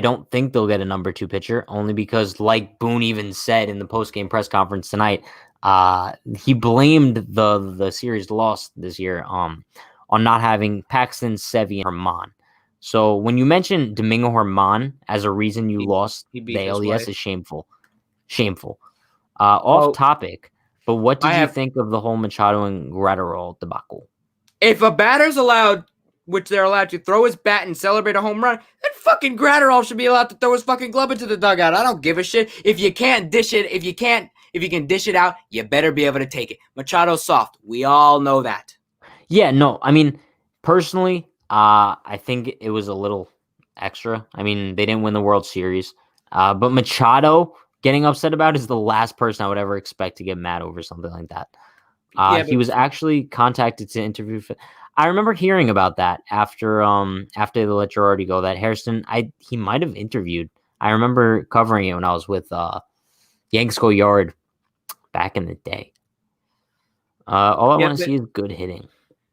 S2: don't think they'll get a number 2 pitcher, only because, like Boone even said in the postgame press conference tonight, he blamed the series loss this year on not having Paxton, Sevy, and Herman. So when you mention Domingo Herman as a reason you lost the ALDS is shameful. Shameful. Off topic, but what did you think of the whole Machado and Gratterall debacle?
S3: If a batter's allowed, which they're allowed to, throw his bat and celebrate a home run, then fucking Gratterall should be allowed to throw his fucking glove into the dugout. I don't give a shit. If you can't dish it, if you can dish it out, you better be able to take it. Machado's soft. We all know that.
S2: Yeah, no, I mean, personally, I think it was a little extra. I mean, they didn't win the World Series. But Machado getting upset about is the last person I would ever expect to get mad over something like that. He was actually contacted to interview. I remember hearing about that after they let Girardi go. That Hairston, he might have interviewed. I remember covering it when I was with Yanks Go Yard back in the day. All I want to see is good hitting.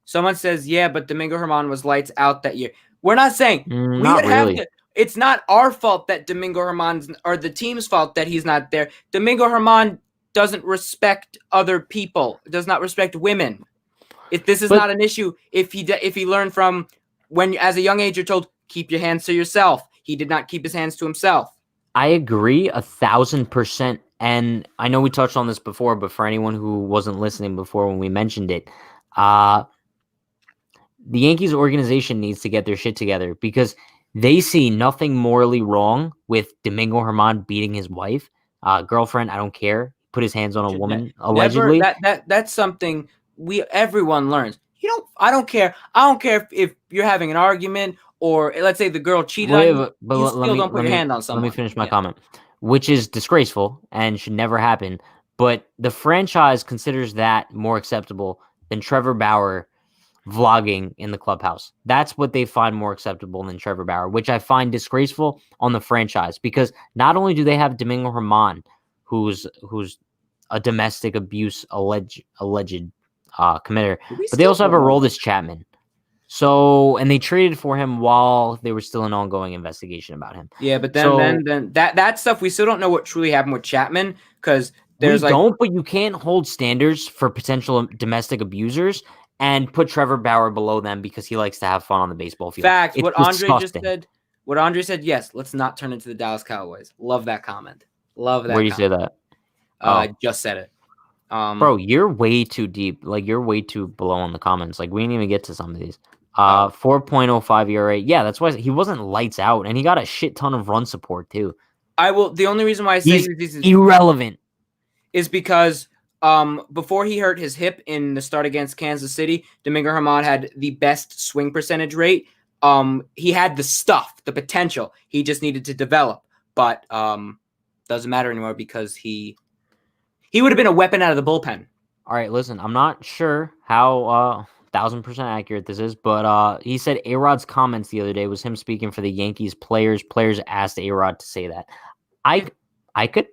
S3: Someone says, yeah, but Domingo Herman was lights out that year. We're not saying
S2: not really.
S3: It's not our fault that Domingo Herman's or the team's fault that he's not there. Domingo Herman doesn't respect other people, does not respect women. This is not an issue. If he learned from when as a young age you're told keep your hands to yourself. He did not keep his hands to himself.
S2: I agree 1,000%. And I know we touched on this before, but for anyone who wasn't listening before when we mentioned it, the Yankees organization needs to get their shit together because they see nothing morally wrong with Domingo Herman beating his wife, girlfriend. I don't care. Put his hands on a woman allegedly.
S3: That's something everyone learns. I don't care. I don't care if you're having an argument or let's say the girl cheated on you. But you still don't put your hand on someone.
S2: Let me finish my comment, which is disgraceful and should never happen. But the franchise considers that more acceptable than Trevor Bauer vlogging in the clubhouse. That's what they find more acceptable than Trevor Bauer, which I find disgraceful on the franchise because not only do they have Domingo Herman, who's a domestic abuse alleged committer, but they also have Aroldis Chapman. So, and they traded for him while there was still an ongoing investigation about him.
S3: Yeah, but then that stuff we still don't know what truly happened with Chapman because there's
S2: but you can't hold standards for potential domestic abusers and put Trevor Bauer below them because he likes to have fun on the baseball field.
S3: Fact, what Andre just said
S1: What Andre said, yes, let's not turn into the Dallas Cowboys. Love that comment. Love that.
S2: Where do you say that?
S1: I just said it.
S2: Bro, you're way too deep. Like, you're way too below in the comments. Like, we didn't even get to some of these. 4.05 ERA. Yeah, that's why he wasn't lights out, and he got a shit ton of run support too.
S1: The only reason why I say
S2: he's irrelevant
S1: is because before he hurt his hip in the start against Kansas City, Domingo Germán had the best swing percentage rate. He had the stuff, the potential. He just needed to develop, but doesn't matter anymore because he would have been a weapon out of the bullpen.
S2: All right, listen, I'm not sure how 1,000% accurate this is, but he said A-Rod's comments the other day was him speaking for the Yankees players. Players asked A-Rod to say that. I could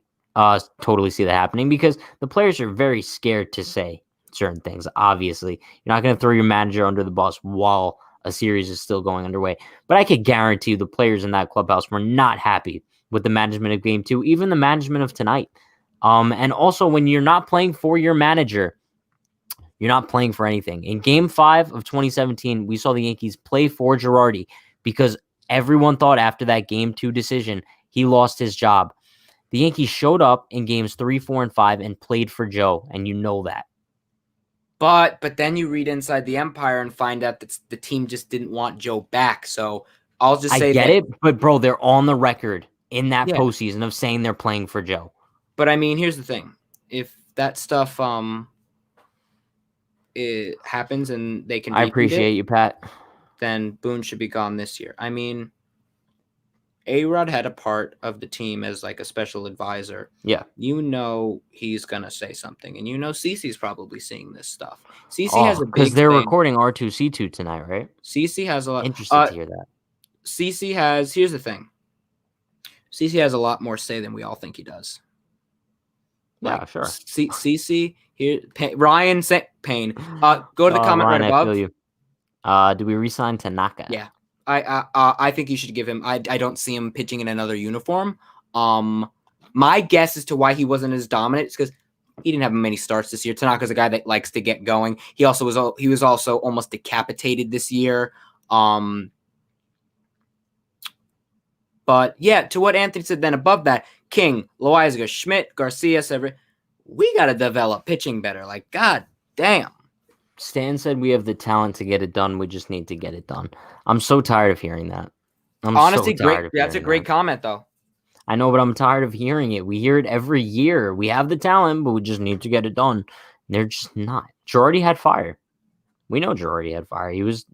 S2: totally see that happening because the players are very scared to say certain things. Obviously, you're not going to throw your manager under the bus while a series is still going underway. But I could guarantee you the players in that clubhouse were not happy with the management of Game 2, even the management of tonight. And also, when you're not playing for your manager, you're not playing for anything. In Game 5 of 2017, we saw the Yankees play for Girardi because everyone thought after that Game 2 decision, he lost his job. The Yankees showed up in Games 3, 4, and 5 and played for Joe, and you know that.
S1: But then you read Inside the Empire and find out that the team just didn't want Joe back. So I'll just say
S2: I get it, but bro, they're on the record in that postseason of saying they're playing for Joe.
S1: But I mean, here's the thing: if that stuff it happens and they can,
S2: I appreciate you, Pat.
S1: Then Boone should be gone this year. I mean, A-Rod had a part of the team as like a special advisor.
S2: Yeah.
S1: You know he's going to say something. And you know CeCe's probably seeing this stuff. CeCe has a big
S2: because they're
S1: thing.
S2: recording R2C2 tonight, right?
S1: CeCe has a lot.
S2: Interested to hear that.
S1: CeCe has, here's the thing. CeCe has a lot more say than we all think he does.
S2: Yeah, sure.
S1: CeCe, here, Ryan Payne. Go to the comment
S2: Ryan,
S1: right above.
S2: I feel you. Do we resign Tanaka?
S1: Yeah. I think you should give him. I don't see him pitching in another uniform. My guess as to why he wasn't as dominant is because he didn't have many starts this year. Tanaka's a guy that likes to get going. He was also almost decapitated this year. But yeah, to what Anthony said, then above that, King, Loaizaga, Schmidt, Garcia, we got to develop pitching better. Like, god damn.
S2: Stan said we have the talent to get it done. We just need to get it done. I'm so tired of hearing that.
S1: Honestly, great. That's a great comment, though.
S2: I know, but I'm tired of hearing it. We hear it every year. We have the talent, but we just need to get it done. They're just not. Girardi had fire. We know Girardi had fire. He was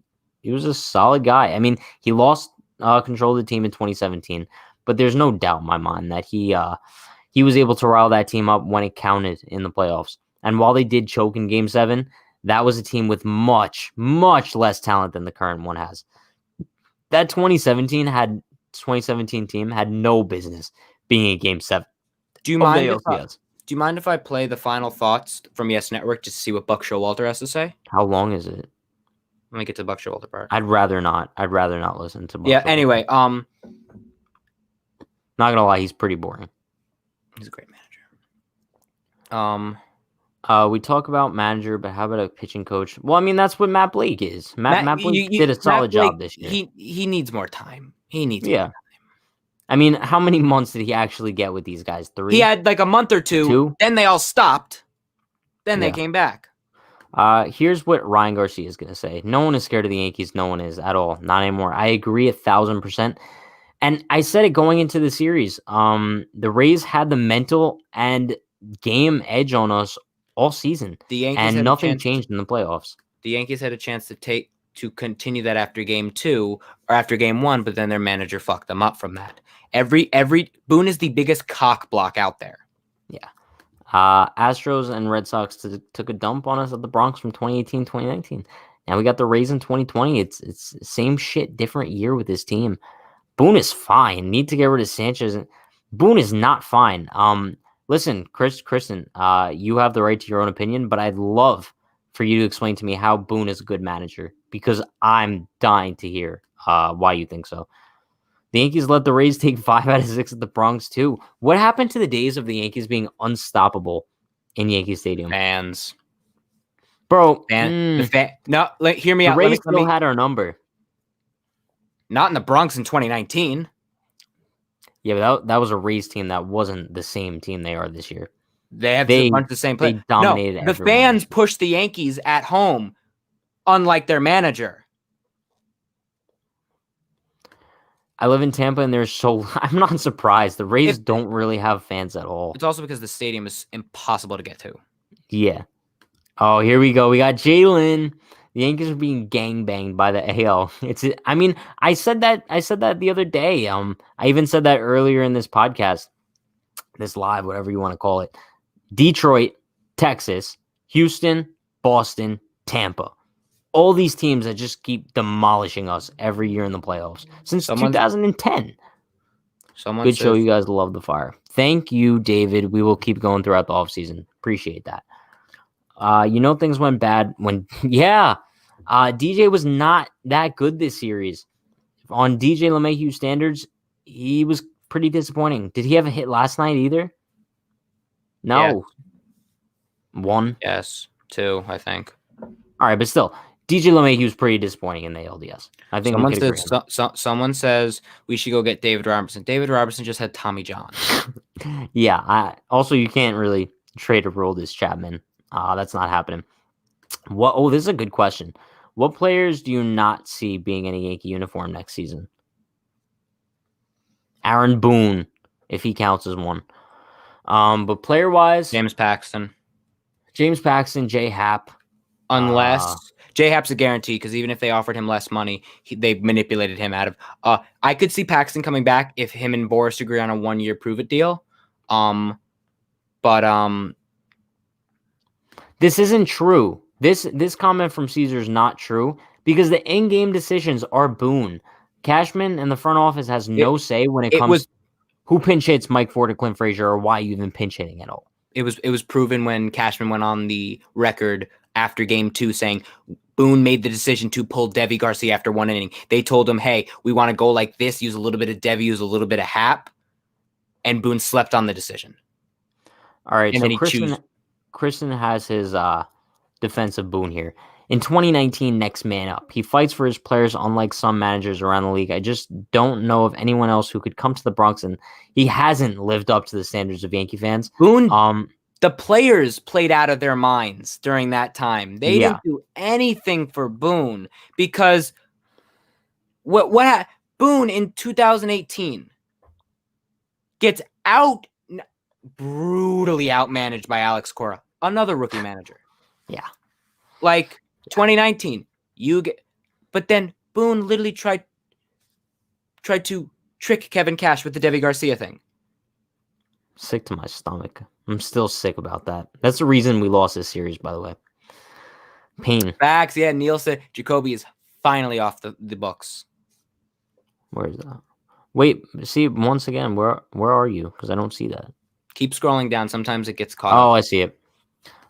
S2: a solid guy. I mean, he lost control of the team in 2017, but there's no doubt in my mind that he was able to rile that team up when it counted in the playoffs. And while they did choke in Game 7, that was a team with much, much less talent than the current one has. That 2017 team had no business being in Game 7.
S1: Do you mind if I play the final thoughts from Yes Network just to see what Buck Showalter has to say?
S2: How long is it?
S1: Let me get to the Buck Showalter part.
S2: I'd rather not listen to Buck
S1: Yeah,
S2: Showalter.
S1: anyway,
S2: not gonna lie, he's pretty boring.
S1: He's a great manager.
S2: We talk about manager, but how about a pitching coach? Well, I mean, that's what Matt Blake is. Matt Blake did a solid job this year.
S1: He needs more time. He needs
S2: more time. I mean, how many months did he actually get with these guys? 3?
S1: He had like a month or two. Then they all stopped. Then they came back.
S2: Here's what Ryan Garcia is going to say. No one is scared of the Yankees. No one is at all. Not anymore. I agree 1,000%. And I said it going into the series. The Rays had the mental and game edge on us all season. And nothing changed in the playoffs.
S1: The Yankees had a chance to continue that after Game 2 or after Game 1, but then their manager fucked them up from that. Boone is the biggest cock block out there.
S2: Yeah. Astros and Red Sox took a dump on us at the Bronx from 2018, 2019. Now we got the Rays in 2020. It's same shit, different year with this team. Boone is fine. Need to get rid of Sanchez. Boone is not fine. Listen, Kristen, you have the right to your own opinion, but I'd love for you to explain to me how Boone is a good manager because I'm dying to hear why you think so. The Yankees let the Rays take 5 out of 6 at the Bronx, too. What happened to the days of the Yankees being unstoppable in Yankee Stadium?
S1: Fans.
S2: Bro.
S1: No, hear me out.
S2: The Rays still had our number.
S1: Not in the Bronx in 2019.
S2: Yeah, but that was a Rays team that wasn't the same team they are this year.
S1: They have a bunch of the same
S2: They
S1: players.
S2: dominated
S1: No, the
S2: everyone.
S1: fans pushed the Yankees at home, unlike their manager.
S2: I live in Tampa, and I'm not surprised. The Rays don't really have fans at all.
S1: It's also because the stadium is impossible to get to.
S2: Yeah. Oh, here we go. We got Jalen. The Yankees are being gangbanged by the AL. I said that the other day. I even said that earlier in this podcast, this live, whatever you want to call it. Detroit, Texas, Houston, Boston, Tampa. All these teams that just keep demolishing us every year in the playoffs since 2010. Good show. You guys love the fire. Thank you, David. We will keep going throughout the offseason. Appreciate that. Things went bad when, DJ was not that good this series. On DJ LeMahieu standards, he was pretty disappointing. Did he have a hit last night either? No.
S1: Yeah.
S2: 1?
S1: Yes. 2, I think.
S2: All right, but still, DJ LeMahieu was pretty disappointing in the LDS. I think
S1: someone says we should go get David Robertson. David Robertson just had Tommy John.
S2: Yeah. Also, you can't really trade a Aroldis Chapman. That's not happening. This is a good question. What players do you not see being in a Yankee uniform next season? Aaron Boone, if he counts as one. But player-wise,
S1: James Paxton,
S2: Jay Happ.
S1: Unless Jay Happ's a guarantee, because even if they offered him less money, they manipulated him out of. I could see Paxton coming back if him and Boris agree on a 1-year prove-it deal.
S2: This isn't true. This comment from Caesar is not true because the in-game decisions are Boone. Cashman and the front office has no say when it comes who pinch hits Mike Ford or Clint Frazier or why you even pinch hitting at all.
S1: It was proven when Cashman went on the record after Game 2 saying Boone made the decision to pull Devi Garcia after 1 inning. They told him, hey, we want to go like this, use a little bit of Devi, use a little bit of Happ, and Boone slept on the decision.
S2: All right, and so Kristen has his defensive Boone here. In 2019, next man up. He fights for his players unlike some managers around the league. I just don't know of anyone else who could come to the Bronx, and he hasn't lived up to the standards of Yankee fans.
S1: Boone, the players played out of their minds during that time. They didn't do anything for Boone because Boone in 2018 gets brutally outmanaged by Alex Cora, another rookie manager.
S2: Yeah.
S1: 2019, but then Boone literally tried to trick Kevin Cash with the Devi Garcia thing.
S2: Sick to my stomach. I'm still sick about that. That's the reason we lost this series, by the way. Pain.
S1: Facts, yeah. Neil said Jacoby is finally off the books.
S2: Where is that? Wait, see, once again, where are you? Because I don't see that.
S1: Keep scrolling down. Sometimes it gets caught
S2: up. I see it.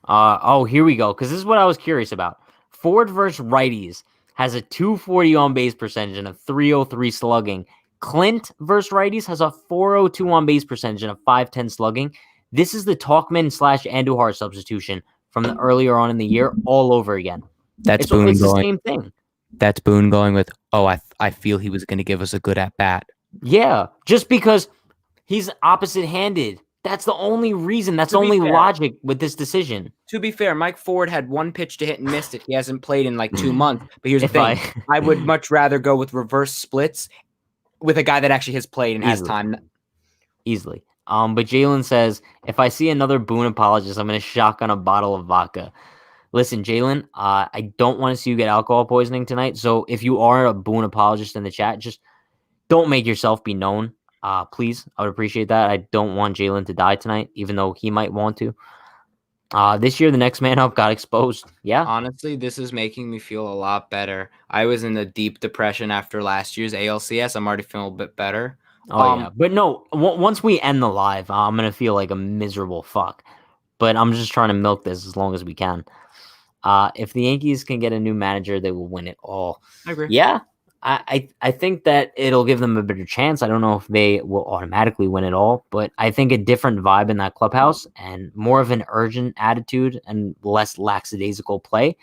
S2: Here we go. Because this is what I was curious about. Ford versus righties has a 240 on base percentage and a 303 slugging. Clint versus righties has a 402 on base percentage and a 510 slugging. This is the Talkman/Andujar substitution from the earlier on in the year all over again.
S1: It's the
S2: same thing.
S1: That's Boone going with, I feel he was going to give us a good at bat.
S2: Yeah, just because he's opposite-handed. That's the only reason. That's the only logic with this decision.
S1: To be fair, Mike Ford had 1 pitch to hit and missed it. He hasn't played in 2 months. But here's the thing. I would much rather go with reverse splits with a guy that actually has played and has time.
S2: Easily. But Jalen says, if I see another Boone apologist, I'm going to shotgun a bottle of vodka. Listen, Jalen, I don't want to see you get alcohol poisoning tonight. So if you are a Boone apologist in the chat, just don't make yourself be known. Please, I would appreciate that. I don't want Jalen to die tonight, even though he might want to. This year, the next man up got exposed. Yeah.
S1: Honestly, this is making me feel a lot better. I was in a deep depression after last year's ALCS. I'm already feeling a bit better.
S2: Yeah. But no, once we end the live, I'm going to feel like a miserable fuck. But I'm just trying to milk this as long as we can. If the Yankees can get a new manager, they will win it all.
S1: I agree.
S2: Yeah. I think that it'll give them a better chance. I don't know if they will automatically win it all, but I think a different vibe in that clubhouse and more of an urgent attitude and less lackadaisical play,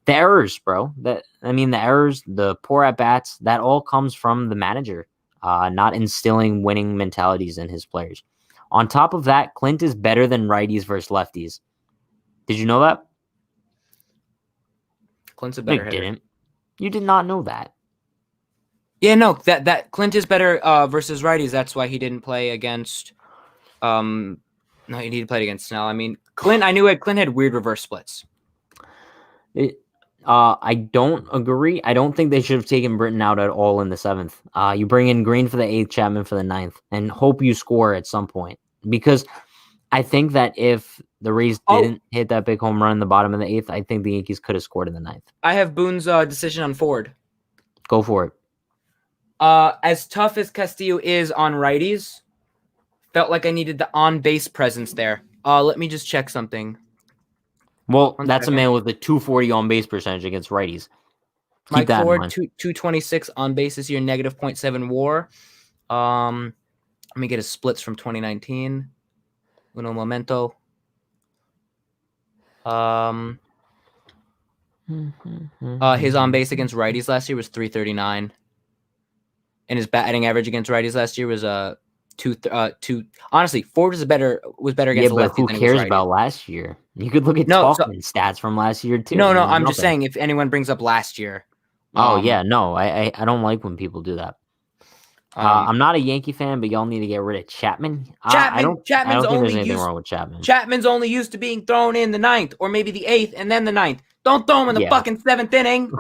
S2: The errors, bro. The errors, the poor at bats, that all comes from the manager, not instilling winning mentalities in his players. On top of that, Clint is better than righties versus lefties. Did you know that?
S1: Clint's a
S2: No,
S1: better
S2: you
S1: hitter.
S2: didn't. You did not know that.
S1: Yeah, no, that Clint is better versus righties. That's why he didn't play against. No, he didn't play against Snell. I mean, Clint. I knew Clint had weird reverse splits.
S2: I don't agree. I don't think they should have taken Britton out at all in the 7th. You bring in Green for the 8th, Chapman for the 9th, and hope you score at some point. Because I think that if the Rays didn't hit that big home run in the bottom of the 8th, I think the Yankees could have scored in the 9th.
S1: I have Boone's decision on Ford.
S2: Go for it.
S1: As tough as Castillo is on righties, felt like I needed the on-base presence there. Let me just check something.
S2: Well, that's a man with a 240 on-base percentage against righties. Keep
S1: Mike
S2: that
S1: Ford,
S2: in mind.
S1: 226 on base this year, negative 0.7 WAR. Let me get his splits from 2019. Uno momento. His on base against righties last year was 339, and his batting average against righties last year was two. Honestly, Ford was better against the lefties.
S2: Who cares about last year? You could look at Talkman stats from last year too.
S1: No, I'm just saying if anyone brings up last year.
S2: I don't like when people do that. I'm not a Yankee fan, but y'all need to get rid of Chapman. I don't think there's anything wrong with Chapman.
S1: Chapman's only used to being thrown in the 9th or maybe the 8th and then the 9th. Don't throw him in the fucking 7th inning.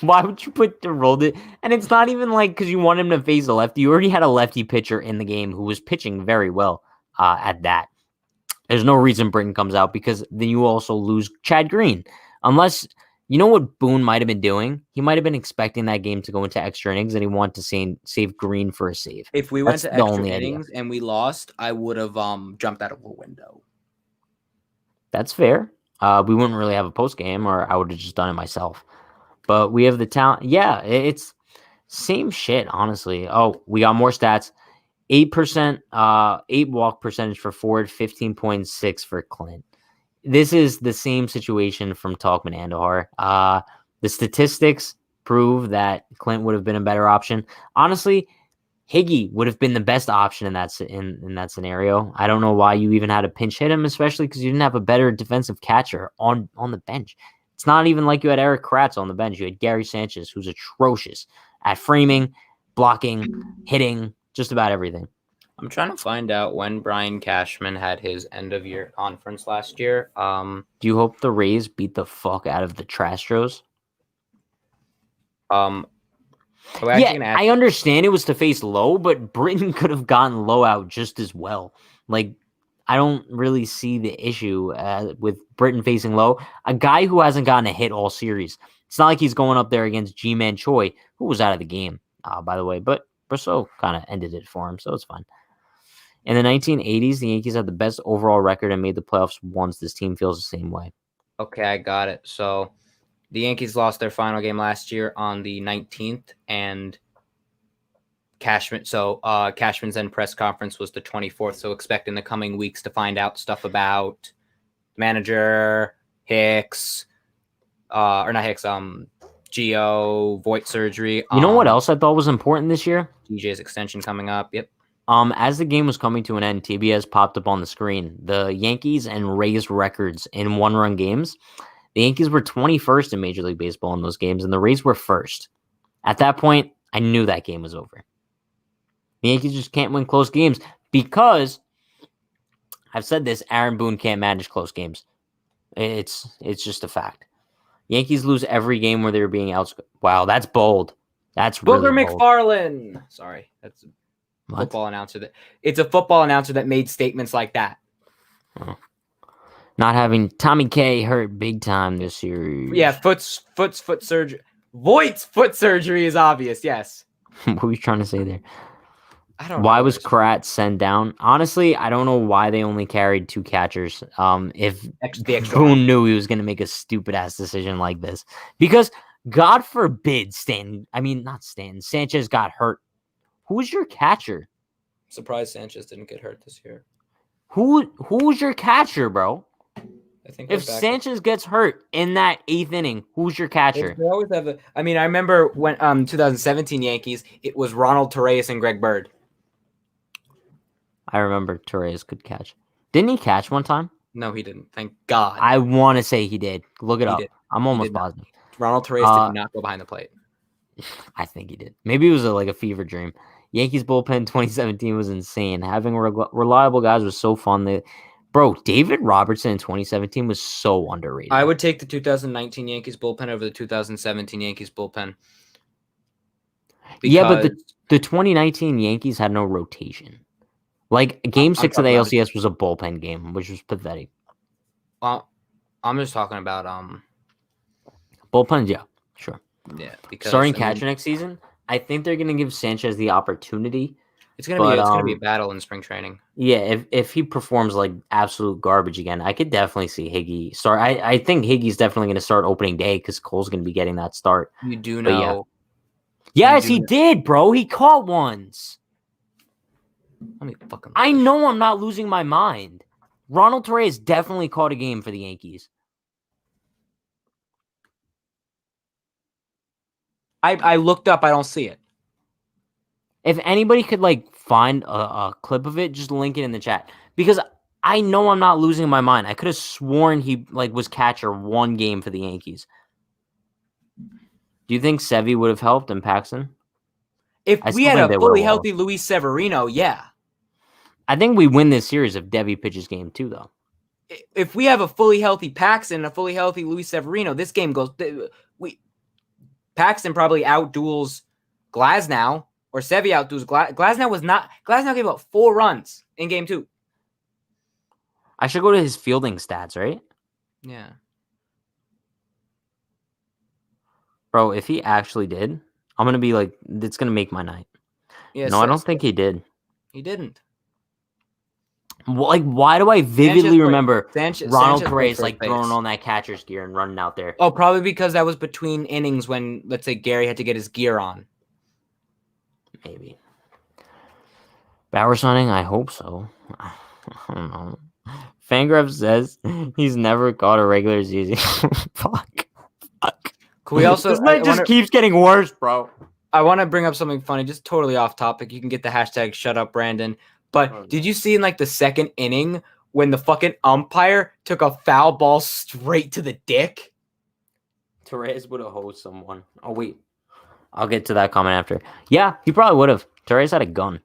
S2: Why would you put the rolled it? And it's not even like because you want him to face a lefty. You already had a lefty pitcher in the game who was pitching very well at that. There's no reason Britton comes out because then you also lose Chad Green. Unless, you know what Boone might have been doing? He might have been expecting that game to go into extra innings and he wanted to save Green for a save.
S1: If we went to extra innings and we lost, I would have jumped out of a window.
S2: That's fair. We wouldn't really have a post game, or I would have just done it myself. But we have the talent. Yeah, it's same shit, honestly. Oh, we got more stats. 8%, 8 walk percentage for Ford, 15.6 for Clint. This is the same situation from Talkman Andujar. The statistics prove that Clint would have been a better option. Honestly, Higgy would have been the best option in that scenario. I don't know why you even had to pinch hit him, especially because you didn't have a better defensive catcher on the bench. It's not even like you had Eric Kratz on the bench. You had Gary Sanchez, who's atrocious at framing, blocking, hitting, just about everything.
S1: I'm trying to find out when Brian Cashman had his end-of-year conference last year.
S2: Do you hope the Rays beat the fuck out of the Astros? I understand it was to face Lowe, but Britton could have gotten Lowe out just as well. Like, I don't really see the issue with Britton facing Lowe, a guy who hasn't gotten a hit all series. It's not like he's going up there against G-Man Choi, who was out of the game, by the way, but Brosseau kind of ended it for him, so it's fine. In the 1980s, the Yankees had the best overall record and made the playoffs once. This team feels the same way.
S1: Okay, I got it. So the Yankees lost their final game last year on the 19th, and Cashman's end press conference was the 24th. So expect in the coming weeks to find out stuff about manager, Hicks, Gio, Voigt surgery.
S2: You know what else I thought was important this year?
S1: DJ's extension coming up. Yep.
S2: As the game was coming to an end, TBS popped up on the screen. The Yankees and Rays records in one-run games. The Yankees were 21st in Major League Baseball in those games, and the Rays were first. At that point, I knew that game was over. The Yankees just can't win close games because, I've said this, Aaron Boone can't manage close games. It's just a fact. Yankees lose every game where they're being outscored. Wow, that's bold. That's
S1: Booker
S2: really bold.
S1: McFarlane. Sorry, that's a football announcer. It's a football announcer that made statements like that.
S2: Oh. Not having Tommy K hurt big time this year.
S1: Yeah, foot surgery. Voigt's foot surgery is obvious. Yes.
S2: What were you trying to say there?
S1: I don't know.
S2: Why was Kratz sent down? Honestly, I don't know why they only carried 2 catchers. If Boone knew he was going to make a stupid ass decision like this, because God forbid Sanchez got hurt. Who's your catcher?
S1: Surprised Sanchez didn't get hurt this year.
S2: Who's your catcher, bro?
S3: I think
S2: If Sanchez gets hurt in that 8th inning, who's your catcher?
S3: They always have I remember when 2017 Yankees, it was Ronald Torreyes and Greg Bird.
S2: I remember Torres could catch. Didn't he catch one time?
S3: No, he didn't. Thank God.
S2: I want to say he did. Look it
S3: He
S2: up.
S3: did.
S2: I'm almost positive.
S3: Ronald Torreyes did not go behind the plate.
S2: I think he did. Maybe it was like a fever dream. Yankees bullpen 2017 was insane. Having reliable guys was so fun. Bro, David Robertson in 2017 was so underrated.
S3: I would take the 2019 Yankees bullpen over the 2017 Yankees bullpen.
S2: Yeah, but the 2019 Yankees had no rotation. Like, Game 6 of the ALCS was a bullpen game, which was pathetic.
S3: Well, I'm just talking about
S2: bullpens, yeah, sure.
S3: Yeah, because
S2: starting catcher next season, I think they're gonna give Sanchez the opportunity.
S3: It's gonna be a battle in spring training.
S2: Yeah, if he performs like absolute garbage again, I could definitely see Higgy start. I think Higgy's definitely gonna start opening day because Cole's gonna be getting that start.
S3: You do know.
S2: Yes, he did, bro. He caught ones. I know I'm not losing my mind. Ronald Torreyes definitely caught a game for the Yankees.
S3: I looked up. I don't see it.
S2: If anybody could like find a clip of it, just link it in the chat. Because I know I'm not losing my mind. I could have sworn he like was catcher one game for the Yankees. Do you think Sevy would have helped and Paxton?
S3: If we had a fully healthy Luis Severino, yeah.
S2: I think we win this series if Debbie pitches game 2, though.
S3: If we have a fully healthy Paxton and a fully healthy Luis Severino, this game goes. Paxton probably outduels Glasnow, or Sevy outduels Glasnow gave up 4 runs in game 2.
S2: I should go to his fielding stats, right?
S3: Yeah.
S2: Bro, if he actually did, I'm going to be like, it's going to make my night. Yeah, no, I don't think he did.
S3: He didn't.
S2: Like, why do I vividly remember Ronald Torreyes like throwing on that catcher's gear and running out there?
S3: Oh, probably because that was between innings when, let's say, Gary had to get his gear on.
S2: Maybe. Bauer signing? I hope so. I don't know. Fangraph says he's never caught a regular season. Fuck.
S3: Can we also?
S2: This night just keeps getting worse, bro.
S3: I want to bring up something funny, just totally off topic. You can get the hashtag shut up, Brandon. But did you see in like the second inning when the fucking umpire took a foul ball straight to the dick?
S2: Torres would have hosed someone. Oh, wait. I'll get to that comment after. Yeah, he probably would have. Torres had a gun.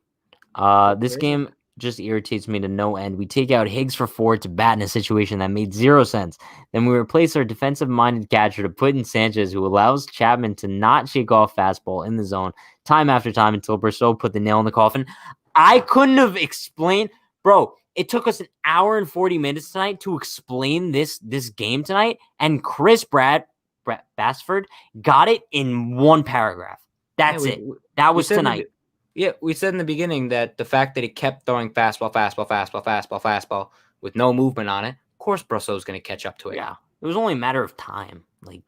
S2: This game just irritates me to no end. We take out Higgs for 4 to bat in a situation that made 0 sense. Then we replace our defensive-minded catcher to put in Sanchez, who allows Chapman to not shake off fastball in the zone time after time until Brosseau put the nail in the coffin. I couldn't have explained. Bro, it took us an hour and 40 minutes tonight to explain this game tonight, and Chris Bassford got it in 1 paragraph. That's it. That was tonight.
S3: We said in the beginning that the fact that he kept throwing fastball with no movement on it, of course Brosseau's going to catch up to it.
S2: Yeah, it was only a matter of time. Like,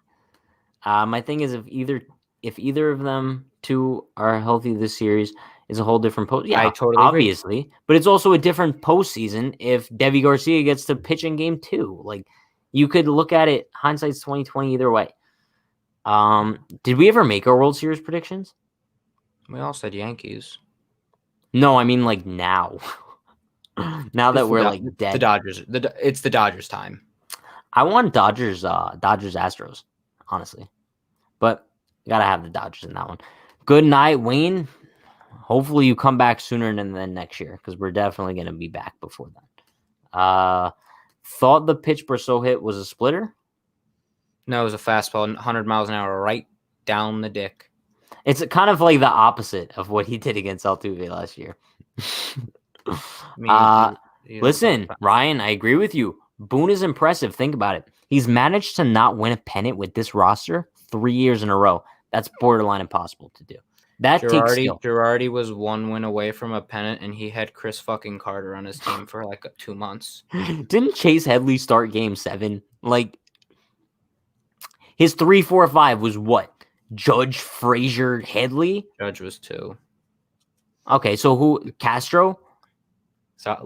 S2: my thing is, if either of them two are healthy this series, is a whole different post. Yeah,
S3: I totally
S2: obviously,
S3: agree.
S2: But it's also a different postseason if Debbie Garcia gets to pitch in game 2. Like, you could look at it, hindsight's 2020 either way. Did we ever make our World Series predictions?
S3: We all said Yankees.
S2: No, I mean like now. Now that we're like dead.
S3: The Dodgers. It's the Dodgers time.
S2: I want Dodgers Astros, honestly. But gotta have the Dodgers in that one. Good night, Wayne. Hopefully you come back sooner than next year, because we're definitely gonna be back before then. Thought the pitch Brosseau hit was a splitter?
S3: No, it was a fastball, 100 miles an hour, right down the dick.
S2: It's kind of like the opposite of what he did against Altuve last year. Listen, Ryan, I agree with you. Boone is impressive. Think about it. He's managed to not win a pennant with this roster 3 years in a row. That's borderline impossible to do. That takes skill.
S3: Girardi was 1 win away from a pennant, and he had Chris fucking Carter on his team for like 2 months.
S2: Didn't Chase Headley start game 7? Like, his 3, 4, 5 was what? Judge, Frazier, Headley?
S3: Judge was 2.
S2: Okay, so who? Castro?
S3: So I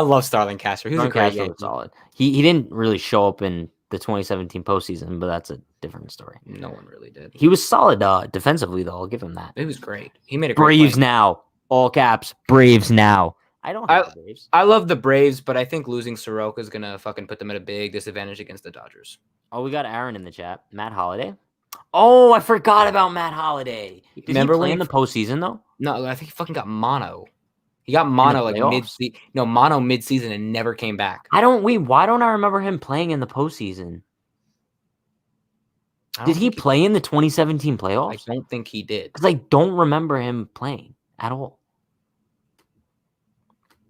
S3: love Starlin Castro. He was a
S2: Starlin
S3: great
S2: Castro was
S3: Yankee.
S2: solid. He didn't really show up in the 2017 postseason, but that's a different story.
S3: No one really did.
S2: He was solid defensively, though. I'll give him that.
S3: It was great. He made a great
S2: Braves
S3: play.
S2: now. All caps. Braves now. I don't hate the Braves.
S3: I love the Braves, but I think losing Soroka is gonna fucking put them at a big disadvantage against the Dodgers.
S2: Oh, we got Aaron in the chat. Matt Holliday. Oh, I forgot about Matt Holliday. Did
S3: Remember
S2: he play
S3: when
S2: in the postseason, though?
S3: No, I think he fucking got mono. He got mono like mono mid-season and never came back.
S2: Why don't I remember him playing in the postseason? Did he play in the 2017 playoffs?
S3: I don't think he did.
S2: Because I don't remember him playing at all.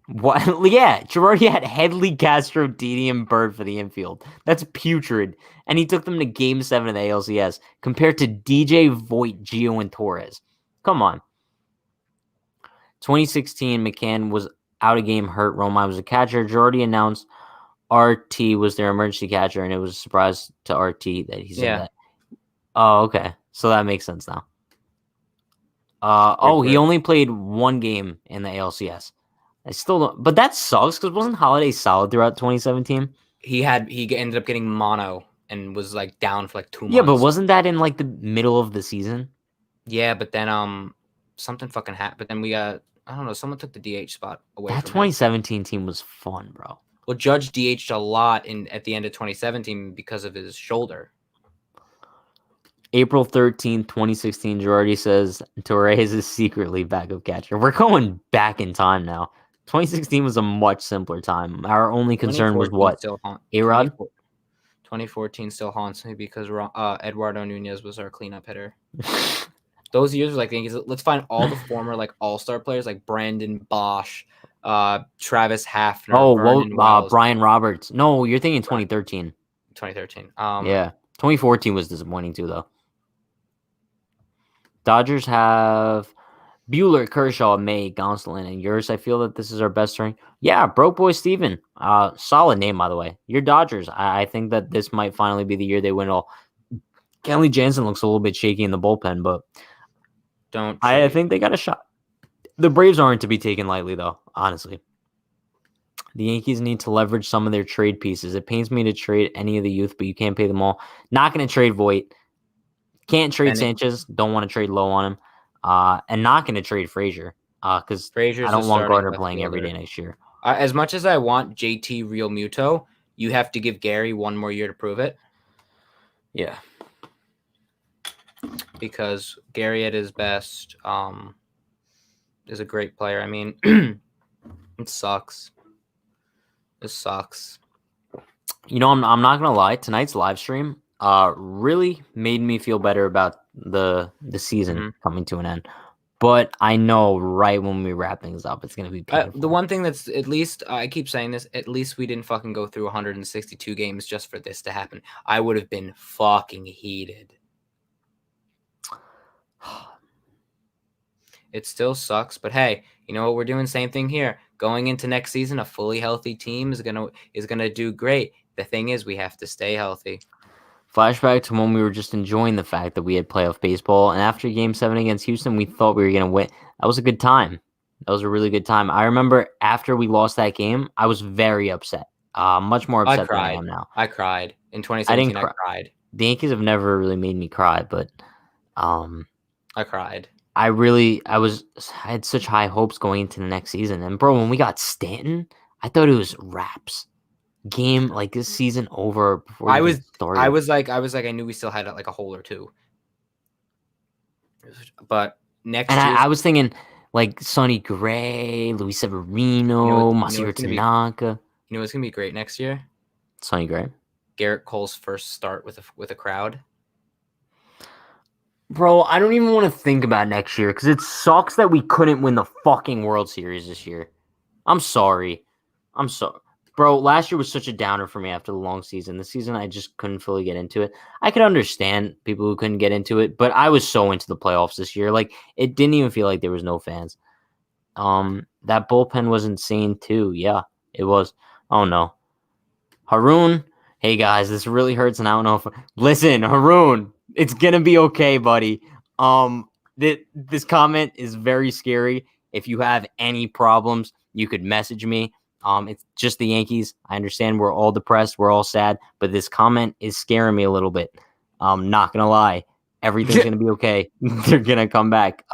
S2: What? Yeah, Girardi had Headley, Castro, Didi, and Bird for the infield. That's putrid. And he took them to Game 7 of the ALCS compared to DJ, Voit, Gio, and Torres. Come on. 2016, McCann was out of game hurt. Romine was a catcher. Girardi announced RT was their emergency catcher, and it was a surprise to RT that he said that. Oh, okay. So that makes sense now. He only played one game in the ALCS. I still don't, but that sucks because wasn't Holiday solid throughout 2017?
S3: He ended up getting mono and was like down for like 2 months.
S2: Yeah, but wasn't that in like the middle of the season?
S3: Yeah, but then something fucking happened. But then we got I don't know, someone took the DH spot away.
S2: That 2017 team was fun, bro.
S3: Well, Judge DH'd a lot at the end of 2017 because of his shoulder.
S2: April 13th, 2016, Girardi says Torres is secretly backup catcher. We're going back in time now. 2016 was a much simpler time. Our only concern was what? A-Rod?
S3: 2014 still haunts me because Eduardo Nunez was our cleanup hitter. Those years were like, let's find all the former like all-star players like Brandon Bosch, Travis Hafner,
S2: Brian Roberts. No, you're thinking 2013.
S3: 2013.
S2: Yeah. 2014 was disappointing too, though. Dodgers have Bueller, Kershaw, May, Gonsolin, and yours. I feel that this is our best string. Yeah, Broke Boy Steven. Solid name, by the way. Your Dodgers. I think that this might finally be the year they win it all. Kenley Jansen looks a little bit shaky in the bullpen, but I think they got a shot. The Braves aren't to be taken lightly, though, honestly. The Yankees need to leverage some of their trade pieces. It pains me to trade any of the youth, but you can't pay them all. Not going to trade Voit. Can't trade Sanchez. Don't want to trade low on him. And not going to trade Frazier because I don't want Gardner playing every day next year.
S3: As much as I want JT Real Muto, you have to give Gary one more year to prove it.
S2: Yeah.
S3: Because Gary at his best is a great player. I mean, it sucks. It sucks.
S2: You know, I'm not going to lie. Tonight's live stream really made me feel better about the season coming to an end. But I know right when we wrap things up, it's going to be painful.
S3: The one thing that's at least, I keep saying this, at least we didn't fucking go through 162 games just for this to happen. I would have been fucking heated. It still sucks, but hey, you know what? We're doing the same thing here. Going into next season, a fully healthy team is gonna do great. The thing is, we have to stay healthy.
S2: Flashback to when we were just enjoying the fact that we had playoff baseball, and after Game 7 against Houston, we thought we were gonna win. That was a good time. That was a really good time. I remember after we lost that game, I was very upset. Much more upset than I am now.
S3: I cried in 2017. I cried.
S2: The Yankees have never really made me cry, but
S3: I cried.
S2: I had such high hopes going into the next season. And bro, when we got Stanton, I thought it was wraps. Game like this season over before
S3: I was like I knew we still had like a hole or two. But next year,
S2: I was thinking like Sonny Gray, Luis Severino, Masahiro Tanaka.
S3: You know what's gonna be great next year?
S2: Sonny Gray.
S3: Garrett Cole's first start with a crowd.
S2: Bro, I don't even want to think about next year because it sucks that we couldn't win the fucking World Series this year. I'm sorry. Bro, last year was such a downer for me after the long season. This season, I just couldn't fully get into it. I could understand people who couldn't get into it, but I was so into the playoffs this year. Like, it didn't even feel like there was no fans. That bullpen was insane too. Yeah, it was. Oh, no. Haroon, hey, guys, this really hurts, and I don't know if... Listen, Haroon, it's going to be okay, buddy. This comment is very scary. If you have any problems, You could message me. It's just the Yankees. I understand we're all depressed. We're all sad. But this comment is scaring me a little bit. Not going to lie. Everything's going to be okay. They're going to come back.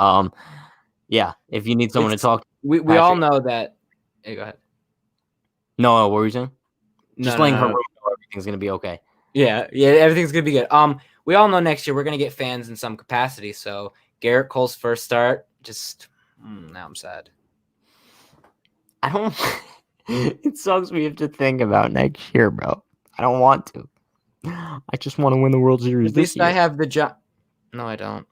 S2: Yeah, if you need someone to talk to.
S1: We all know that. Hey, go ahead.
S2: No, what were you saying? Just letting her
S1: no.
S2: know everything's going to be okay.
S1: Yeah, everything's going to be good. We all know next year we're going to get fans in some capacity. So Garrett Cole's first start, just now I'm sad.
S2: I don't. It sucks we have to think about next year, bro. I don't want to. I just want to win the World Series.
S1: At least
S2: this year.
S1: I have the job. No, I don't.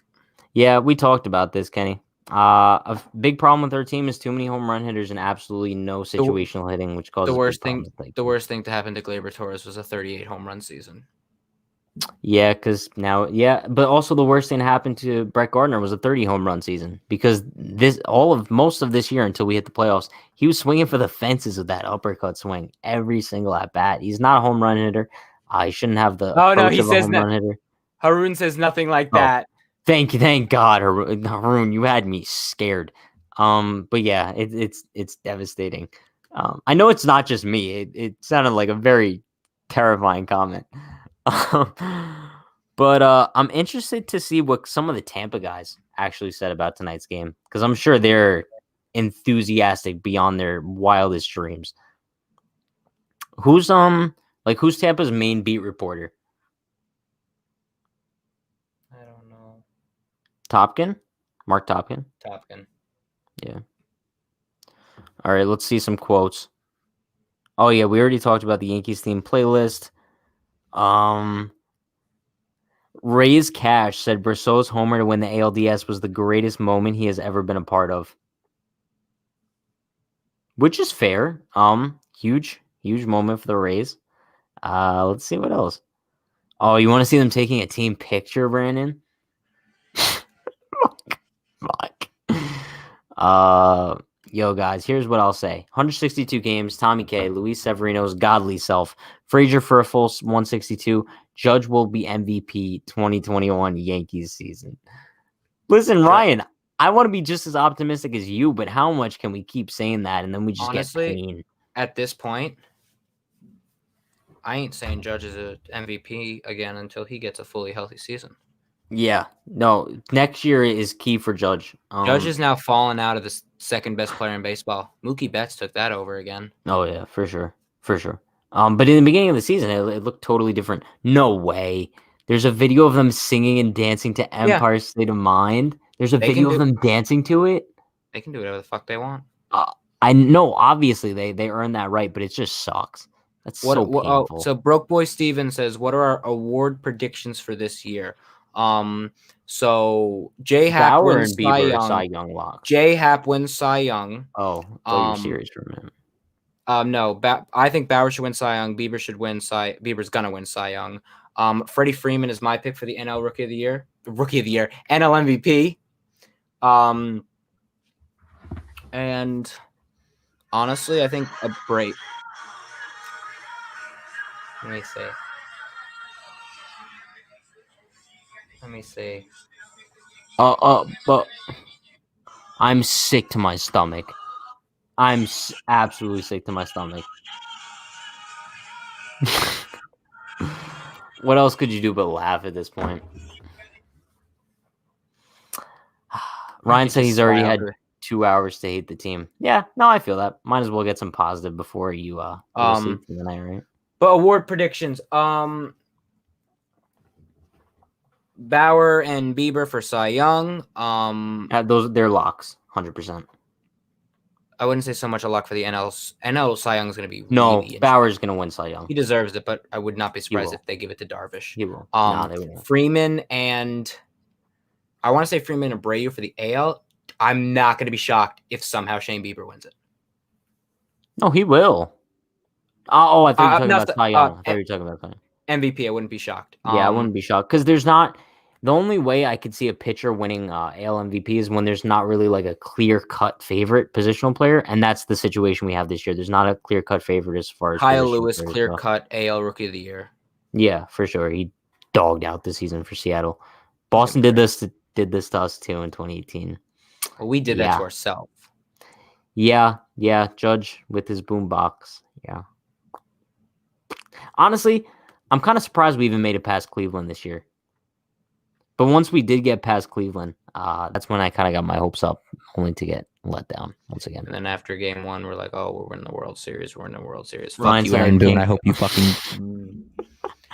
S2: Yeah, we talked about this, Kenny. A big problem with our team is too many home run hitters and absolutely no situational hitting, which causes
S1: the worst
S2: big
S1: thing.
S2: problems.
S1: The worst thing to happen to Gleyber Torres was a 38 home run season.
S2: Yeah, because now, but also the worst thing that happened to Brett Gardner was a 30 home run season because most of this year until we hit the playoffs, he was swinging for the fences with that uppercut swing every single at bat. He's not a home run hitter. He shouldn't have the approach of a home run hitter.
S1: Haroon says nothing like that.
S2: Thank God, Haroon, you had me scared. But yeah, it's devastating. I know it's not just me. It sounded like a very terrifying comment. But I'm interested to see what some of the Tampa guys actually said about tonight's game because I'm sure they're enthusiastic beyond their wildest dreams. Who's Tampa's main beat reporter?
S1: I don't know.
S2: Topkin? Mark Topkin?
S1: Topkin.
S2: Yeah. All right, let's see some quotes. Oh yeah, we already talked about the Yankees theme playlist. Rays Cash said Brosseau's homer to win the ALDS was the greatest moment he has ever been a part of. Which is fair. Huge moment for the Rays. Let's see what else. Oh, you want to see them taking a team picture, Brandon? Fuck. Yo, guys, here's what I'll say. 162 games, Tommy K, Luis Severino's godly self, Frazier for a full 162, Judge will be MVP 2021 Yankees season. Listen, Ryan, I want to be just as optimistic as you, but how much can we keep saying that and then we just get pain?
S1: At this point, I ain't saying Judge is an MVP again until he gets a fully healthy season.
S2: Yeah, no, next year is key for Judge.
S1: Judge is now fallen out of the second best player in baseball. Mookie Betts took that over again.
S2: Oh yeah, for sure. But in the beginning of the season, it looked totally different. No way. There's a video of them singing and dancing to Empire State of Mind. There's a video of them dancing to it.
S1: They can do whatever the fuck they want.
S2: I know, obviously they earned that right, but it just sucks. That's so painful.
S1: So Broke Boy Steven says, "What are our award predictions for this year?" So J Happ wins Cy
S2: Young locks.
S1: J Happ wins Cy Young.
S2: Oh, I thought you were serious for a minute.
S1: No, I think Bauer should win Cy Young. Bieber should win Bieber's gonna win Cy Young. Freddie Freeman is my pick for the NL Rookie of the Year, NL MVP. And honestly, I think a break. Let me see.
S2: But I'm sick to my stomach. I'm absolutely sick to my stomach. What else could you do but laugh at this point? Ryan said he's already had 2 hours to hate the team. Yeah, no, I feel that. Might as well get some positive before you sleep tonight, right?
S1: But award predictions. Bauer and Bieber for Cy Young.
S2: They're locks, 100%.
S1: I wouldn't say so much a lock for the NL Cy Young is going to be.
S2: No, Bauer's going to win Cy Young.
S1: He deserves it, but I would not be surprised if they give it to Darvish.
S2: He will. They won't.
S1: Freeman and I want to say Freeman and Abreu for the AL. I'm not going to be shocked if somehow Shane Bieber wins it.
S2: No, he will. Oh, I thought you were talking about Cy Young. I thought you were talking about Cy Young.
S1: MVP, I wouldn't be shocked.
S2: Yeah, I wouldn't be shocked because there's not. The only way I could see a pitcher winning AL MVP is when there's not really like a clear-cut favorite positional player, and that's the situation we have this year. There's not a clear-cut favorite as far as
S1: Kyle Lewis, clear-cut AL Rookie of the Year.
S2: Yeah, for sure. He dogged out this season for Seattle. Boston did this to us too in 2018.
S1: Well, we did that to ourselves.
S2: Yeah, Judge with his boombox. Yeah. Honestly, I'm kind of surprised we even made it past Cleveland this year. But once we did get past Cleveland, that's when I kind of got my hopes up, only to get let down once again.
S3: And then after game 1, we're like, oh, we're winning the World Series. We're in the World Series. Fuck
S2: Ryan
S3: you,
S2: said I
S3: Aaron Boone.
S2: can't-
S3: I hope you fucking...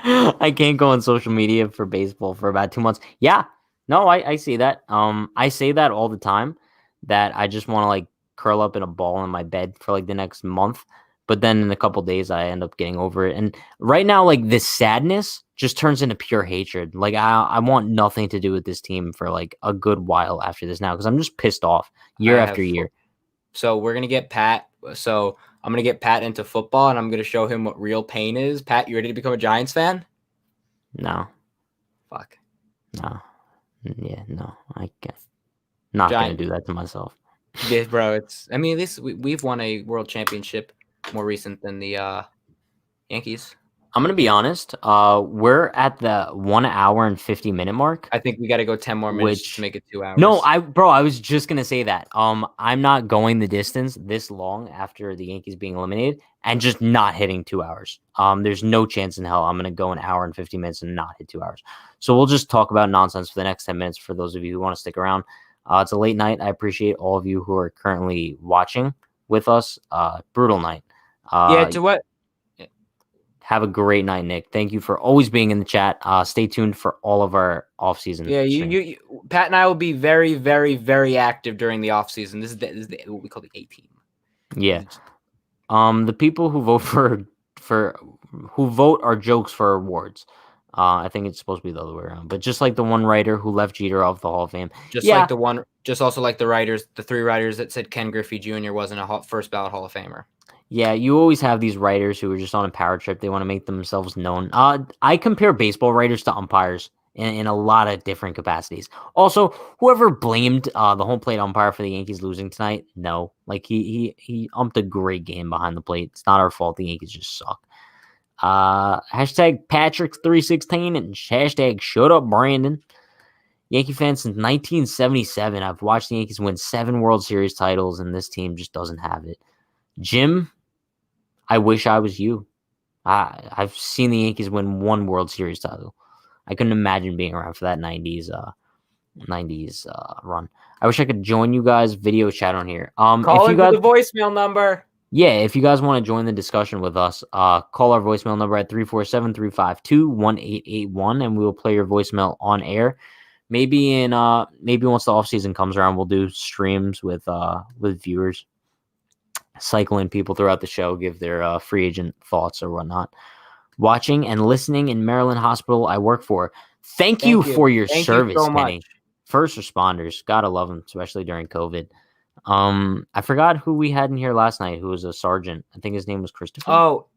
S2: I can't go on social media for baseball for about 2 months. Yeah, no, I see that. I say that all the time, that I just want to like curl up in a ball in my bed for like the next month. But then in a couple days, I end up getting over it. And right now, like this sadness just turns into pure hatred. Like I want nothing to do with this team for like a good while after this now, because I'm just pissed off year after year.
S3: So we're gonna get Pat. So I'm gonna get Pat into football, and I'm gonna show him what real pain is. Pat, you ready to become a Giants fan?
S2: No.
S3: Fuck.
S2: No. Yeah, no. I can't. Not gonna do that to myself.
S3: Yeah, bro. We've won a world championship more recent than the Yankees.
S2: I'm gonna be honest. We're at the 1 hour and 50-minute mark.
S3: I think we got to go 10 more minutes to make it 2 hours.
S2: No, I was just gonna say that. I'm not going the distance this long after the Yankees being eliminated and just not hitting 2 hours. There's no chance in hell I'm gonna go 1 hour and 50 minutes and not hit 2 hours. So we'll just talk about nonsense for the next 10 minutes for those of you who want to stick around. It's a late night. I appreciate all of you who are currently watching with us. Brutal night.
S3: To what?
S2: Have a great night, Nick. Thank you for always being in the chat. Stay tuned for all of our off-season.
S3: Yeah, you Pat and I will be very, very, very active during the off-season. This is what we call the A team.
S2: Yeah. The people who vote who vote are jokes for awards. I think it's supposed to be the other way around. But just like the one writer who left Jeter off the Hall of Fame.
S3: Also like the 3 writers that said Ken Griffey Jr. wasn't a first ballot Hall of Famer.
S2: Yeah, you always have these writers who are just on a power trip. They want to make themselves known. I compare baseball writers to umpires in a lot of different capacities. Also, whoever blamed the home plate umpire for the Yankees losing tonight, no. Like, he umped a great game behind the plate. It's not our fault. The Yankees just suck. Hashtag Patrick316 and hashtag shut up Brandon. Yankee fans since 1977. I've watched the Yankees win 7 World Series titles, and this team just doesn't have it. Jim, I wish I was you. I've seen the Yankees win 1 World Series title. I couldn't imagine being around for that 90s run. I wish I could join you guys video chat on here.
S3: Call
S2: if you
S3: into
S2: guys,
S3: the voicemail number.
S2: Yeah, if you guys want to join the discussion with us, call our voicemail number at 347-352-1881, and we will play your voicemail on air. Maybe once the offseason comes around, we'll do streams with viewers. Cycle in people throughout the show, give their free agent thoughts or whatnot. Watching and listening in Maryland Hospital I work for. Thank you for your service,
S3: so
S2: Kenny.
S3: much.
S2: First responders, gotta love them, especially during COVID. I forgot who we had in here last night who was a sergeant. I think his name was Christopher.
S3: Oh,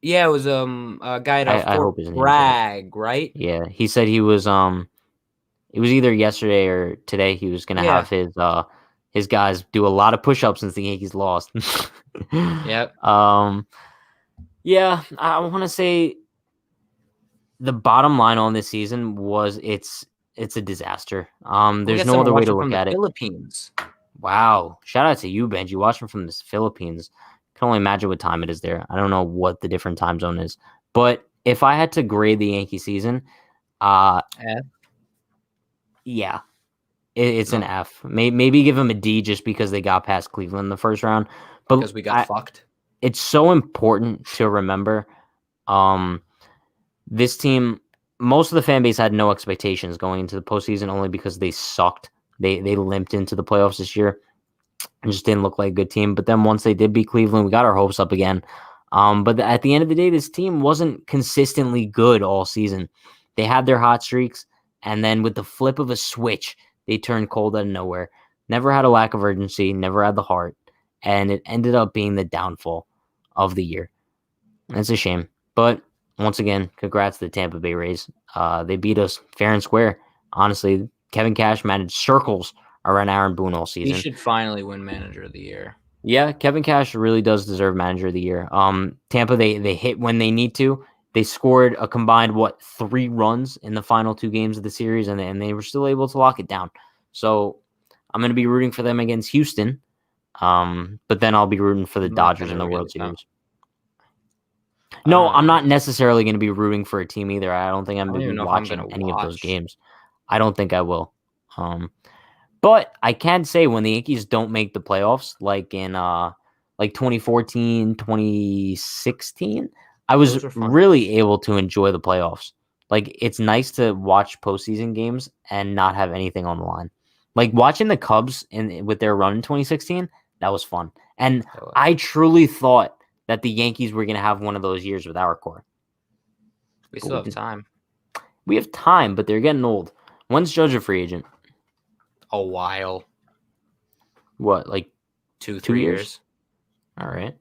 S3: yeah, it was a guy at Fort Bragg, right?
S2: Yeah, he said he was it was either yesterday or today he was gonna have his guys do a lot of push-ups since the Yankees lost.
S3: Yep.
S2: Yeah, I want to say the bottom line on this season was it's a disaster. There's no other way to look at it.
S3: Philippines.
S2: Wow. Shout out to you, Benji. Watching from the Philippines. Can only imagine what time it is there. I don't know what the different time zone is. But if I had to grade the Yankee season, yeah. It's an F. Maybe give them a D just because they got past Cleveland in the first round. But
S3: because we got fucked.
S2: It's so important to remember this team, most of the fan base had no expectations going into the postseason only because they sucked. They limped into the playoffs this year and just didn't look like a good team. But then once they did beat Cleveland, we got our hopes up again. But at the end of the day, this team wasn't consistently good all season. They had their hot streaks, and then with the flip of a switch, they turned cold out of nowhere. Never had a lack of urgency, never had the heart, and it ended up being the downfall of the year. It's a shame. But once again, congrats to the Tampa Bay Rays. They beat us fair and square. Honestly, Kevin Cash managed circles around Aaron Boone all season.
S3: He should finally win Manager of the Year.
S2: Yeah, Kevin Cash really does deserve Manager of the Year. Tampa, they hit when they need to. They scored a combined, 3 runs in the final 2 games of the series, and they were still able to lock it down. So I'm going to be rooting for them against Houston. But then I'll be rooting for the
S3: I'm not
S2: Dodgers in
S3: gonna
S2: the World
S3: really know.
S2: Series. No, I'm not necessarily going to be rooting for a team either. I don't think I'm
S3: I
S2: going
S3: don't
S2: to
S3: even
S2: be
S3: know if I'm
S2: watching
S3: gonna
S2: any of those
S3: watch.
S2: games. I don't think I will. But I can say when the Yankees don't make the playoffs, like in like 2014, 2016, I was
S3: Those are fun.
S2: really able to enjoy the playoffs. Like it's nice to watch postseason games and not have anything on the line. Like watching the Cubs with their run in 2016, that was fun. And I truly thought that the Yankees were going to have one of those years with our core.
S3: We still have time.
S2: We have time, but they're getting old. When's Judge a free agent?
S3: A while.
S2: What, like
S3: 2-3 years?
S2: All right.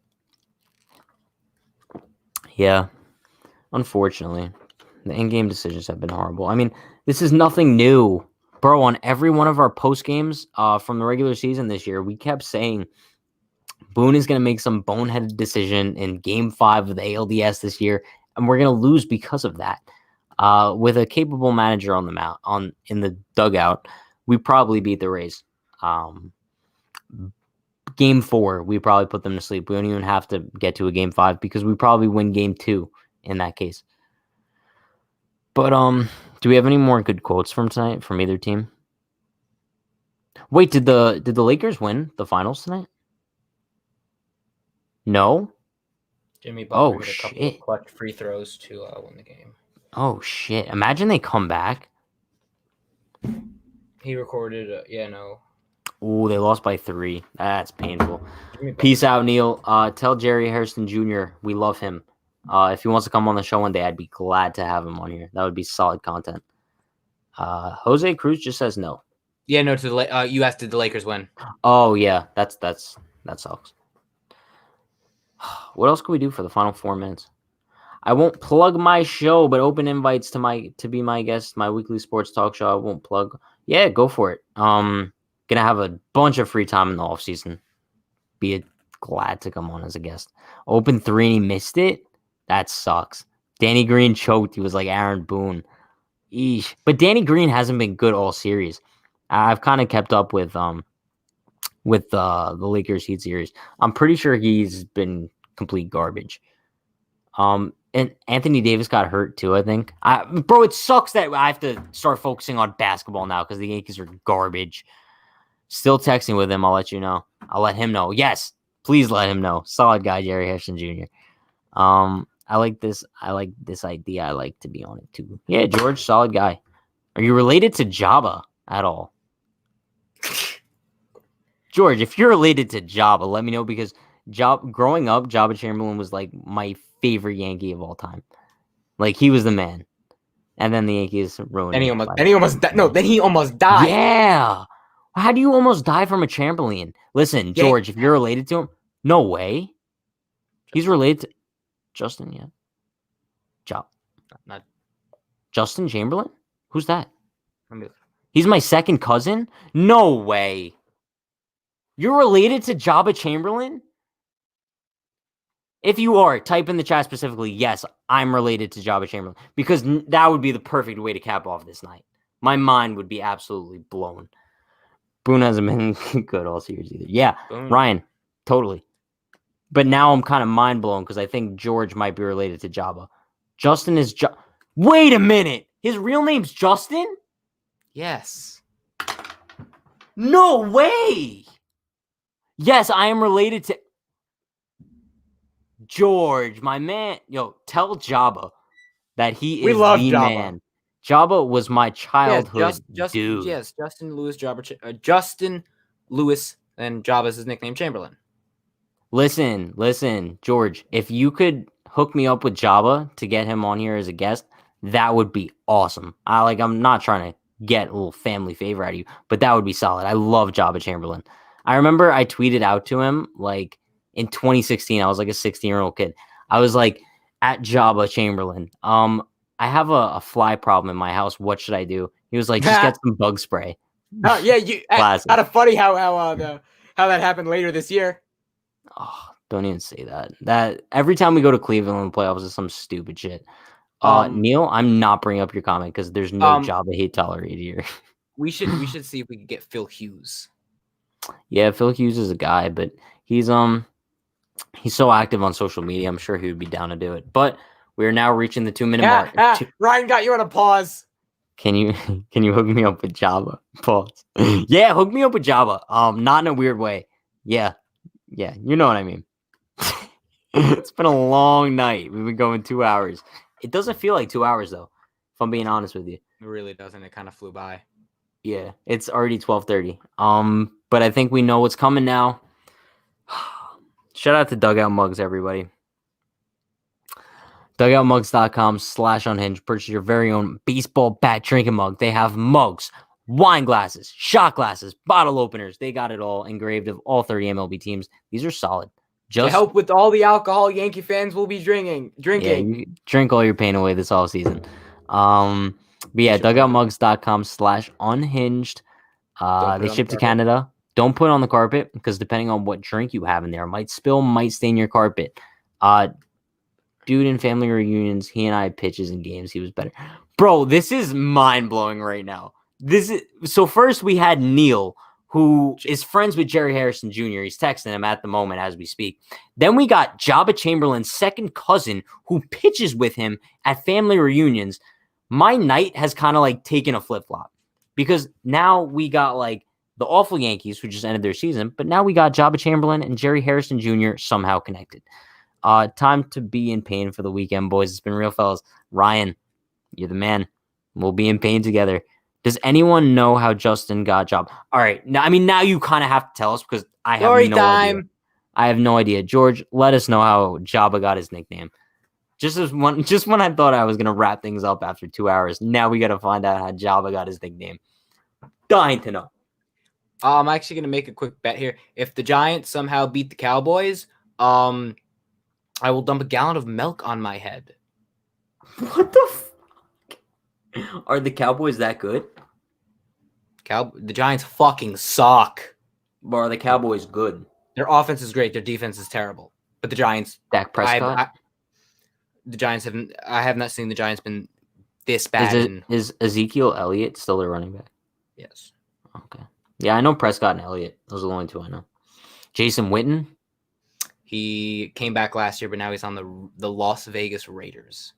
S2: Yeah. Unfortunately, the in-game decisions have been horrible. I mean, this is nothing new. Bro, on every one of our post games from the regular season this year, we kept saying Boone is going to make some boneheaded decision in Game 5 of the ALDS this year, and we're going to lose because of that. With a capable manager on the mount in the dugout, we probably beat the Rays. Game 4, we probably put them to sleep. We don't even have to get to a Game 5 because we probably win Game 2 in that case. But do we have any more good quotes from tonight from either team? Wait, did the Lakers win the finals tonight? No.
S3: Jimmy Butler hit a
S2: Shit.
S3: couple of clutch free throws to win the game.
S2: Oh shit! Imagine they come back.
S3: He recorded.
S2: Oh, they lost by 3. That's painful. Peace out, Neil. Tell Jerry Harrison Jr. we love him. If he wants to come on the show one day, I'd be glad to have him on here. That would be solid content. Jose Cruz just says no.
S3: Yeah, no. To the you asked, did the Lakers win?
S2: Oh yeah, that sucks. What else can we do for the final 4 minutes? I won't plug my show, but open invites to be my guest, my weekly sports talk show. I won't plug. Yeah, go for it. Gonna have a bunch of free time in the offseason. Be glad to come on as a guest. Open 3 and he missed it. That sucks. Danny Green choked. He was like Aaron Boone. Eesh. But Danny Green hasn't been good all series. I've kind of kept up with the Lakers Heat series. I'm pretty sure he's been complete garbage. And Anthony Davis got hurt too, I think. Bro, it sucks that I have to start focusing on basketball now because the Yankees are garbage. Still texting with him. I'll let you know. I'll let him know. Yes, please let him know. Solid guy, Jerry Harrison Jr. I like this idea. I like to be on it too. Yeah, George, solid guy. Are you related to Jabba at all? George, if you're related to Jabba, let me know because growing up, Jabba Chamberlain was like my favorite Yankee of all time. Like he was the man. And then the Yankees ruined
S3: And he
S2: it.
S3: almost died. No, then he almost died.
S2: Yeah. How do you almost die from a Chamberlain? Listen, George, if you're related to him, no way. He's related to Justin, yeah.
S3: Not
S2: Justin Chamberlain? Who's that? He's my second cousin? No way. You're related to Jabba Chamberlain? If you are, type in the chat specifically, yes, I'm related to Jabba Chamberlain. Because that would be the perfect way to cap off this night. My mind would be absolutely blown. Boone hasn't been good all series either. Yeah, Boone. Ryan, totally. But now I'm kind of mind blown because I think George might be related to Jabba. Justin is Wait a minute. His real name's Justin?
S3: Yes.
S2: No way. Yes, I am related to George, my man. Yo, tell Jabba that he is the man. Jabba was my childhood dude.
S3: Yes, Justin Lewis Jabba. Justin Lewis, and Jabba's his nickname, Chamberlain.
S2: Listen, George. If you could hook me up with Jabba to get him on here as a guest, that would be awesome. I'm not trying to get a little family favor out of you, but that would be solid. I love Jabba Chamberlain. I remember I tweeted out to him like in 2016. I was like a 16-year-old kid. I was like at Jabba Chamberlain. I have a fly problem in my house. What should I do? He was like, just get some bug spray.
S3: Yeah, kind of funny how that happened later this year.
S2: Oh, don't even say that. That every time we go to Cleveland in the playoffs is some stupid shit. Neil, I'm not bringing up your comment because there's no Jabba hate tolerated here.
S3: we should see if we can get Phil Hughes.
S2: Yeah, Phil Hughes is a guy, but he's so active on social media. I'm sure he would be down to do it. But we are now reaching the 2-minute mark.
S3: Ryan got you on a pause.
S2: Can you hook me up with Java? Pause. Yeah, hook me up with Java. Not in a weird way. Yeah, you know what I mean. It's been a long night. We've been going 2 hours. It doesn't feel like 2 hours though, if I'm being honest with you.
S3: It really doesn't. It kind of flew by.
S2: Yeah, it's already 12:30. But I think we know what's coming now. Shout out to Dugout Mugs, everybody. DugoutMugs.com/unhinged. Purchase your very own baseball bat drinking mug. They have mugs, wine glasses, shot glasses, bottle openers. They got it all engraved of all 30 MLB teams. These are solid.
S3: To help with all the alcohol Yankee fans will be drinking.
S2: Yeah, you drink all your pain away this all season. But yeah, DugoutMugs.com/unhinged. They ship to Canada. Don't put it on the carpet because depending on what drink you have in there, might stain your carpet. Dude in family reunions, he and I had pitches in games. He was better. Bro, this is mind-blowing right now. So first we had Neil, who is friends with Jerry Harrison Jr. He's texting him at the moment as we speak. Then we got Jabba Chamberlain's second cousin who pitches with him at family reunions. My night has kind of like taken a flip-flop because now we got like the awful Yankees who just ended their season, but now we got Jabba Chamberlain and Jerry Harrison Jr. somehow connected. Time to be in pain for the weekend, boys. It's been real, fellas. Ryan, you're the man. We'll be in pain together. Does anyone know how Justin got job? All right. Now you kind of have to tell us because I have no idea. I have no idea. George, let us know how Jabba got his nickname. Just when I thought I was going to wrap things up after 2 hours, now we got to find out how Jabba got his nickname. Dying to know.
S3: I'm actually going to make a quick bet here. If the Giants somehow beat the Cowboys, I will dump a gallon of milk on my head.
S2: What the fuck? Are the Cowboys that good?
S3: The Giants fucking suck.
S2: But are the Cowboys good?
S3: Their offense is great. Their defense is terrible. But the Giants...
S2: Dak Prescott?
S3: I have not seen the Giants been this bad.
S2: Is Ezekiel Elliott still their running back?
S3: Yes.
S2: Okay. Yeah, I know Prescott and Elliott. Those are the only two I know. Jason Witten?
S3: He came back last year, but now he's on the Las Vegas Raiders.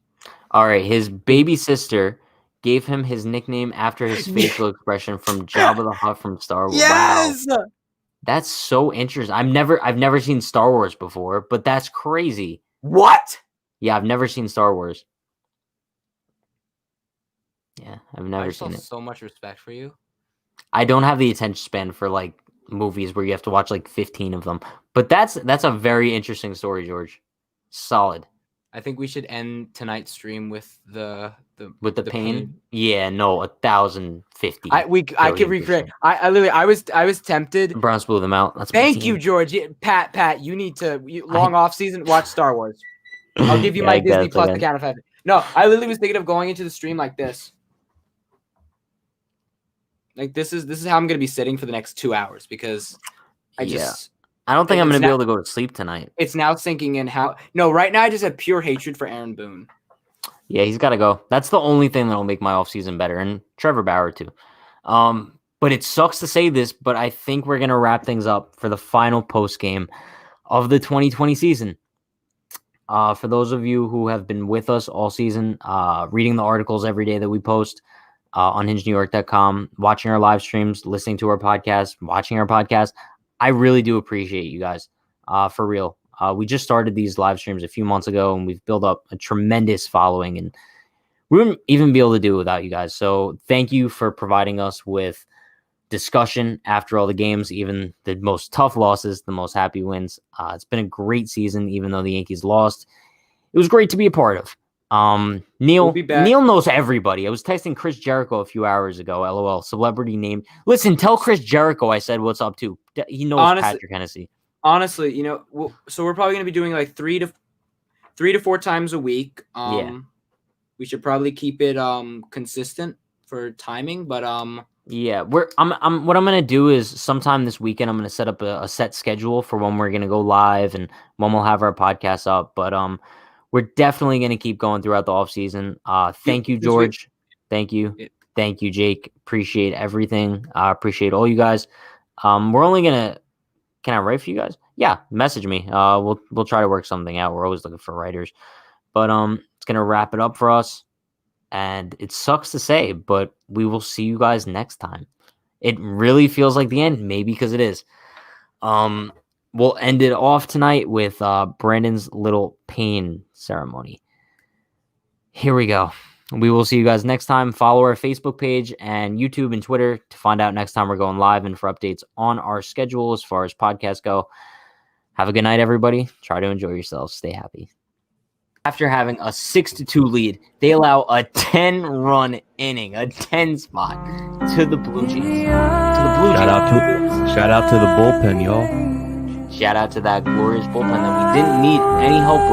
S2: All right. His baby sister gave him his nickname after his facial expression from Jabba the Hutt from Star Wars.
S3: Yes!
S2: Wow. That's so interesting. I've never seen Star Wars before, but that's crazy.
S3: What?
S2: Yeah, I've never seen Star Wars. Yeah, I've never seen it.
S3: So much respect for you.
S2: I don't have the attention span for like movies where you have to watch like 15 of them. But that's a very interesting story, George. Solid.
S3: I think we should end tonight's stream with the
S2: pain. Yeah, no, 1,050.
S3: I could recreate. I was tempted.
S2: The Browns blew them out.
S3: Thank you, George. Pat, you need to off season watch Star Wars. I'll give you my Disney Plus account if I have it. No, I literally was thinking of going into the stream like this. Like this is how I'm gonna be sitting for the next 2 hours because I
S2: don't think I'm gonna be able to go to sleep tonight.
S3: It's now sinking in how right now I just have pure hatred for Aaron Boone.
S2: Yeah, he's gotta go. That's the only thing that'll make my offseason better, and Trevor Bauer too. But it sucks to say this, but I think we're gonna wrap things up for the final post game of the 2020 season. For those of you who have been with us all season, reading the articles every day that we post, unhingednewyork.com, watching our live streams, listening to our podcast, watching our podcast. I really do appreciate you guys, for real. We just started these live streams a few months ago, and we've built up a tremendous following, and we wouldn't even be able to do it without you guys. So thank you for providing us with discussion after all the games, even the most tough losses, the most happy wins. It's been a great season, even though the Yankees lost. It was great to be a part of. Neil knows everybody. I was texting Chris Jericho a few hours ago. LOL. Celebrity named. Listen, tell Chris Jericho I said what's up too. He knows Patrick Hennessy.
S3: Honestly, so we're probably going to be doing like 3 to 4 times a week. We should probably keep it consistent for timing, but
S2: yeah, what I'm gonna do is sometime this weekend I'm gonna set up a set schedule for when we're gonna go live and when we'll have our podcast up. But we're definitely gonna keep going throughout the off season. Thank you, George. Thank you, Jake. Appreciate everything. Appreciate all you guys. We're only gonna. Can I write for you guys? Yeah, message me. We'll try to work something out. We're always looking for writers, but it's gonna wrap it up for us. And it sucks to say, but we will see you guys next time. It really feels like the end, maybe because it is. We'll end it off tonight with Brandon's little pain ceremony. Here we go. We will see you guys next time. Follow our Facebook page and YouTube and Twitter to find out next time we're going live and for updates on our schedule as far as podcasts go. Have a good night, everybody. Try to enjoy yourselves. Stay happy. After having a 6-2 lead, they allow a 10-run inning, a 10 spot to the Blue Jays.
S4: Shout out to the bullpen, y'all.
S2: Shout out to that glorious bullpen that we didn't need any help with.